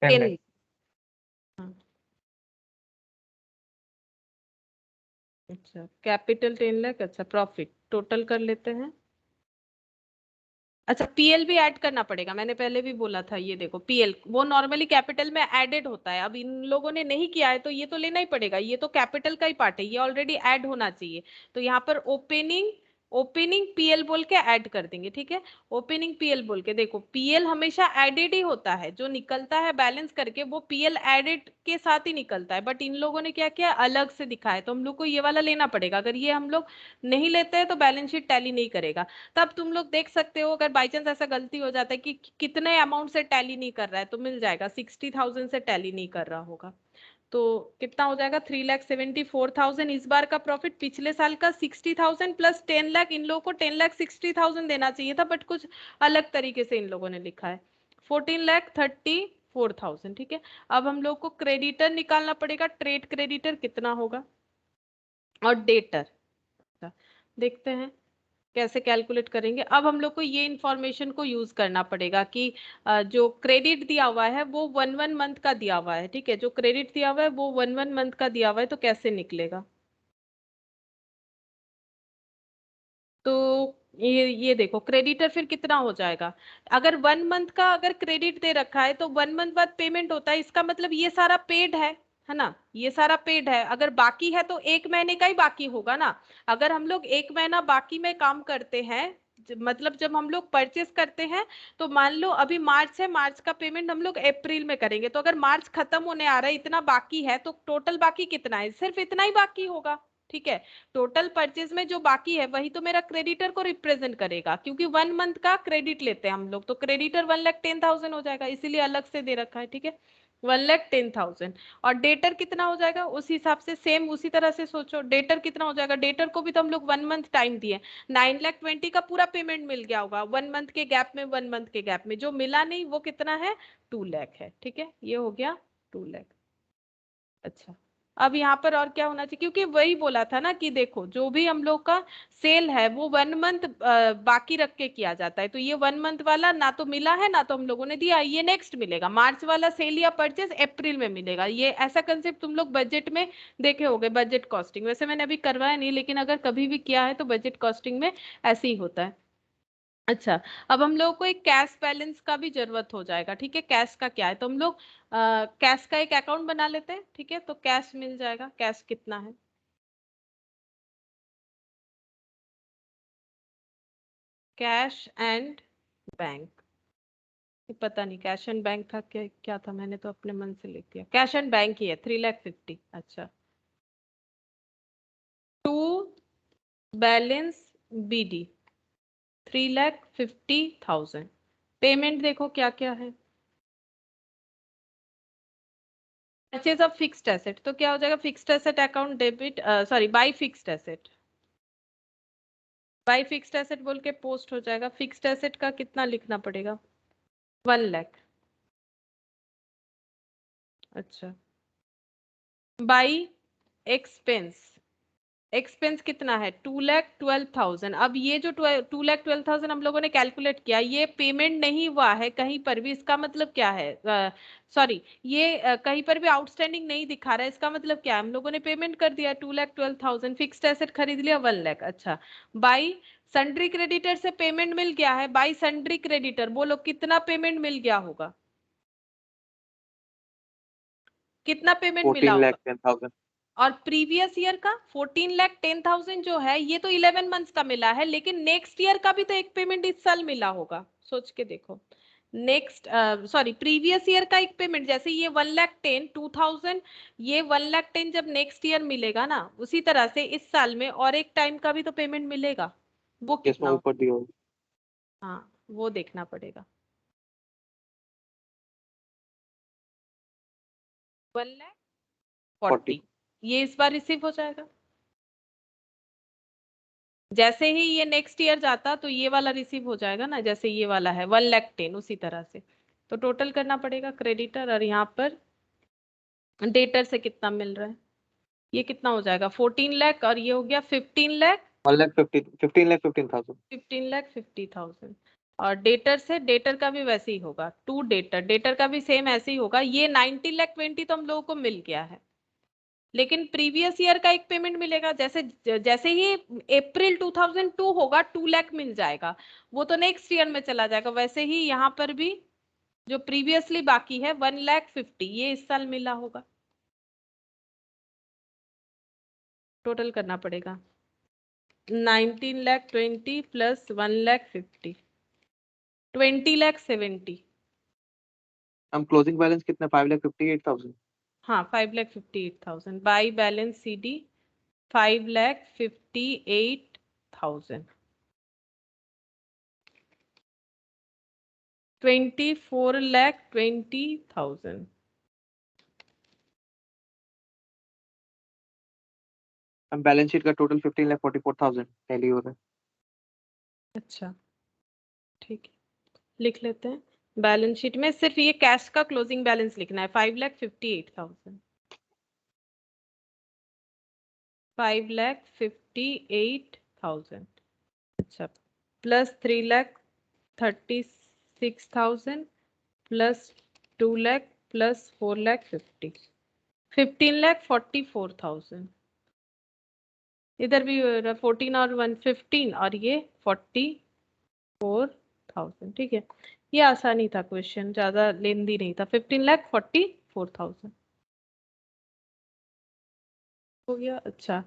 10 लाख। 10। हाँ, अच्छा कैपिटल 10 लाख। अच्छा, प्रॉफिट टोटल कर लेते हैं। अच्छा, पीएल भी ऐड करना पड़ेगा, मैंने पहले भी बोला था। ये देखो पीएल वो नॉर्मली कैपिटल में ऐडेड होता है, अब इन लोगों ने नहीं किया है तो ये तो लेना ही पड़ेगा, ये तो कैपिटल का ही पार्ट है, ये ऑलरेडी ऐड होना चाहिए। तो यहाँ पर ओपनिंग ओपनिंग पीएल बोल के ऐड कर देंगे, ठीक है। ओपनिंग पीएल बोल के, देखो पीएल हमेशा एडेड ही होता है, जो निकलता है बैलेंस करके वो पीएल एडेड के साथ ही निकलता है, बट इन लोगों ने क्या किया, अलग से दिखाया, तो हम लोग को ये वाला लेना पड़ेगा। अगर ये हम लोग नहीं लेते हैं तो बैलेंस शीट टैली नहीं करेगा। तब तुम लोग देख सकते हो, अगर बाई चांस ऐसा गलती हो जाता है कि कितने अमाउंट से टैली नहीं कर रहा है, तो मिल जाएगा 60,000 से टैली नहीं कर रहा होगा। तो कितना हो जाएगा, 3,74,000 इस बार का प्रॉफिट। पिछले साल का 60,000 प्लस 10 लाख, इन लोगों को 10,60,000 देना चाहिए था, बट कुछ अलग तरीके से इन लोगों ने लिखा है। 14,34,000, ठीक है। अब हम लोग को क्रेडिटर निकालना पड़ेगा, ट्रेड क्रेडिटर कितना होगा, और डेटर। देखते हैं कैसे कैलकुलेट करेंगे। अब हम लोग को ये इंफॉर्मेशन को यूज करना पड़ेगा कि जो क्रेडिट दिया हुआ है वो 1 मंथ का दिया हुआ है, ठीक है। जो क्रेडिट दिया हुआ है वो 1 मंथ का दिया हुआ है, तो कैसे निकलेगा। तो ये देखो क्रेडिटर फिर कितना हो जाएगा। अगर 1 मंथ का अगर क्रेडिट दे रखा है तो 1 मंथ बाद पेमेंट होता है, इसका मतलब ये सारा पेड है ना, ये सारा पेड है। अगर बाकी है तो 1 महीने का ही बाकी होगा ना। अगर हम लोग 1 महीना बाकी में काम करते हैं, मतलब जब हम लोग परचेस करते हैं, तो मान लो अभी मार्च है, मार्च का पेमेंट हम लोग अप्रैल में करेंगे, तो अगर मार्च खत्म होने आ रहा है, इतना बाकी है, तो टोटल बाकी कितना है, सिर्फ इतना ही बाकी होगा, ठीक है। टोटल परचेज में जो बाकी है वही तो मेरा क्रेडिटर को रिप्रेजेंट करेगा, क्योंकि 1 मंथ का क्रेडिट लेते हैं हम लोग, तो क्रेडिटर 1,10,000 हो जाएगा, इसीलिए अलग से दे रखा है, ठीक है। 1,10,000। और डेटर कितना हो जाएगा, उस हिसाब से सेम उसी तरह से सोचो, डेटर कितना हो जाएगा। डेटर को भी तो हम लोग 1 मंथ टाइम दिए, 9,20,000 का पूरा पेमेंट मिल गया होगा 1 मंथ के गैप में। 1 मंथ के गैप में जो मिला नहीं वो कितना है, 2 लाख है, ठीक है। ये हो गया 2 लाख। अच्छा, अब यहाँ पर और क्या होना चाहिए, क्योंकि वही बोला था ना कि देखो जो भी हम लोग का सेल है वो 1 मंथ बाकी रख के किया जाता है, तो ये 1 मंथ वाला ना तो मिला है ना तो हम लोगों ने दिया, ये नेक्स्ट मिलेगा। मार्च वाला सेल या परचेज अप्रैल में मिलेगा, ये ऐसा कंसेप्ट तुम लोग बजट में देखे होगे। बजट कॉस्टिंग वैसे मैंने अभी करवाया नहीं, लेकिन अगर कभी भी किया है तो बजट कॉस्टिंग में ऐसे ही होता है। अच्छा, अब हम लोग को एक कैश बैलेंस का भी जरूरत हो जाएगा, ठीक है। कैश का क्या है, तो हम लोग कैश का एक अकाउंट बना लेते हैं, ठीक है। तो कैश मिल जाएगा, कैश कितना है, कैश एंड बैंक। पता नहीं कैश एंड बैंक था क्या, क्या था, मैंने तो अपने मन से लिख दिया, कैश एंड बैंक ही है, 3,50,000। अच्छा, टू बैलेंस बीडी 3,50,000। पेमेंट देखो क्या क्या है, परचेज ऑफ फिक्स्ड एसेट, तो क्या हो जाएगा, fixed asset account debit, sorry by fixed asset, by fixed asset बोल के पोस्ट हो जाएगा। फिक्स्ड एसेट का कितना लिखना पड़ेगा, 1 लाख। अच्छा, बाई एक्सपेंस, एक्सपेंस कितना है, 2,12,000। अब ये जो 2,12,000 हम लोगों ने कैलकुलेट किया, ये पेमेंट नहीं हुआ है कहीं पर भी, इसका मतलब क्या है, सॉरी ये कहीं पर भी आउटस्टैंडिंग नहीं दिखा रहा है, इसका मतलब क्या है, हम लोगों ने पेमेंट कर दिया 2,12,000, फिक्स्ड एसेट खरीद लिया 1 लाख। अच्छा, बाई सन्ड्री क्रेडिटर से पेमेंट मिल गया है, बाई सन्ड्री क्रेडिटर बोलो कितना पेमेंट मिल गया होगा, कितना पेमेंट मिला होगा, 14,10,000। और प्रीवियस ईयर का 14,10,000 जो है ये तो 11 मंथ्स का मिला है, लेकिन नेक्स्ट ईयर का भी तो एक पेमेंट इस साल मिला होगा, सोच के देखो। नेक्स्ट सॉरी प्रीवियस ईयर का एक पेमेंट, जैसे ये 1,10,2,000, ये 1,10,000 जब नेक्स्ट ईयर मिलेगा ना, उसी तरह से इस साल में और एक टाइम का भी तो पेमेंट मिलेगा, वो कितना ऊपर दिया हो। हाँ वो देखना पड़ेगा। 1,40,000 ये इस बार रिसीव हो जाएगा। जैसे ही ये नेक्स्ट ईयर जाता तो ये वाला रिसीव हो जाएगा ना, जैसे ये वाला है 1,10,000 उसी तरह से। तो टोटल करना पड़ेगा क्रेडिटर, और यहाँ पर डेटर से कितना मिल रहा है, ये कितना हो जाएगा 14 लाख, और ये हो गया 15 लाख 15,50,000। और डेटर से, डेटर का भी वैसे ही होगा, टू डेटर, डेटर का भी सेम ऐसे ही होगा। ये 19,20,000 तो हम लोगों को मिल गया है, लेकिन प्रीवियस ईयर का एक पेमेंट मिलेगा। जैसे जैसे ही अप्रैल 2002 होगा 2 लाख मिल जाएगा, वो तो नेक्स्ट ईयर में चला जाएगा। वैसे ही यहाँ पर भी जो प्रीवियसली बाकी है 1,50,000 ये इस साल मिला होगा। टोटल करना पड़ेगा 19,20,000 प्लस 1,50,000, 20,70,000। हम क्लोजिंग बैलेंस कितना 5,58,000। हाँ 5,58,000 बाई बैलेंस CD 5,58,000, 24,20,000। हम बैलेंस शीट का टोटल 15,44,000 टैली हो रहा है। अच्छा ठीक है, लिख लेते हैं। बैलेंस शीट में सिर्फ ये कैश का क्लोजिंग बैलेंस लिखना है 5,58,000, 5,58,000। अच्छा प्लस 3,36,000 प्लस 2 लाख प्लस 4,50,000, 15,44,000। इधर भी 14 और 115 और ये 44,000। ठीक है, ये आसानी था क्वेश्चन, ज्यादा लेंदी नहीं था। 15,44,000 हो गया। अच्छा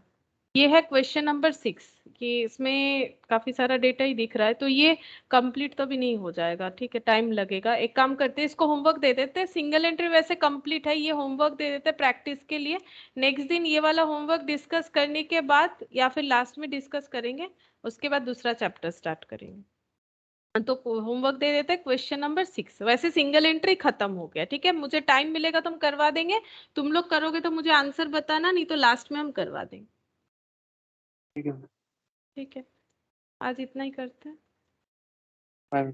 ये है क्वेश्चन नंबर 6, कि इसमें काफी सारा डेटा ही दिख रहा है, तो ये कंप्लीट तो भी नहीं हो जाएगा। ठीक है, टाइम लगेगा। एक काम करते हैं, इसको होमवर्क दे देते हैं। सिंगल एंट्री वैसे कंप्लीट है, ये होमवर्क दे देते हैं प्रैक्टिस के लिए। नेक्स्ट दिन ये वाला होमवर्क डिस्कस करने के बाद, या फिर लास्ट में डिस्कस करेंगे, उसके बाद दूसरा चैप्टर स्टार्ट करेंगे। तो होमवर्क दे देते हैं क्वेश्चन नंबर 6। वैसे सिंगल एंट्री खत्म हो गया। ठीक है, मुझे टाइम मिलेगा तो हम करवा देंगे, तुम लोग करोगे तो मुझे आंसर बताना, नहीं तो लास्ट में हम करवा देंगे। ठीक है, ठीक है, आज इतना ही करते हैं। बाय।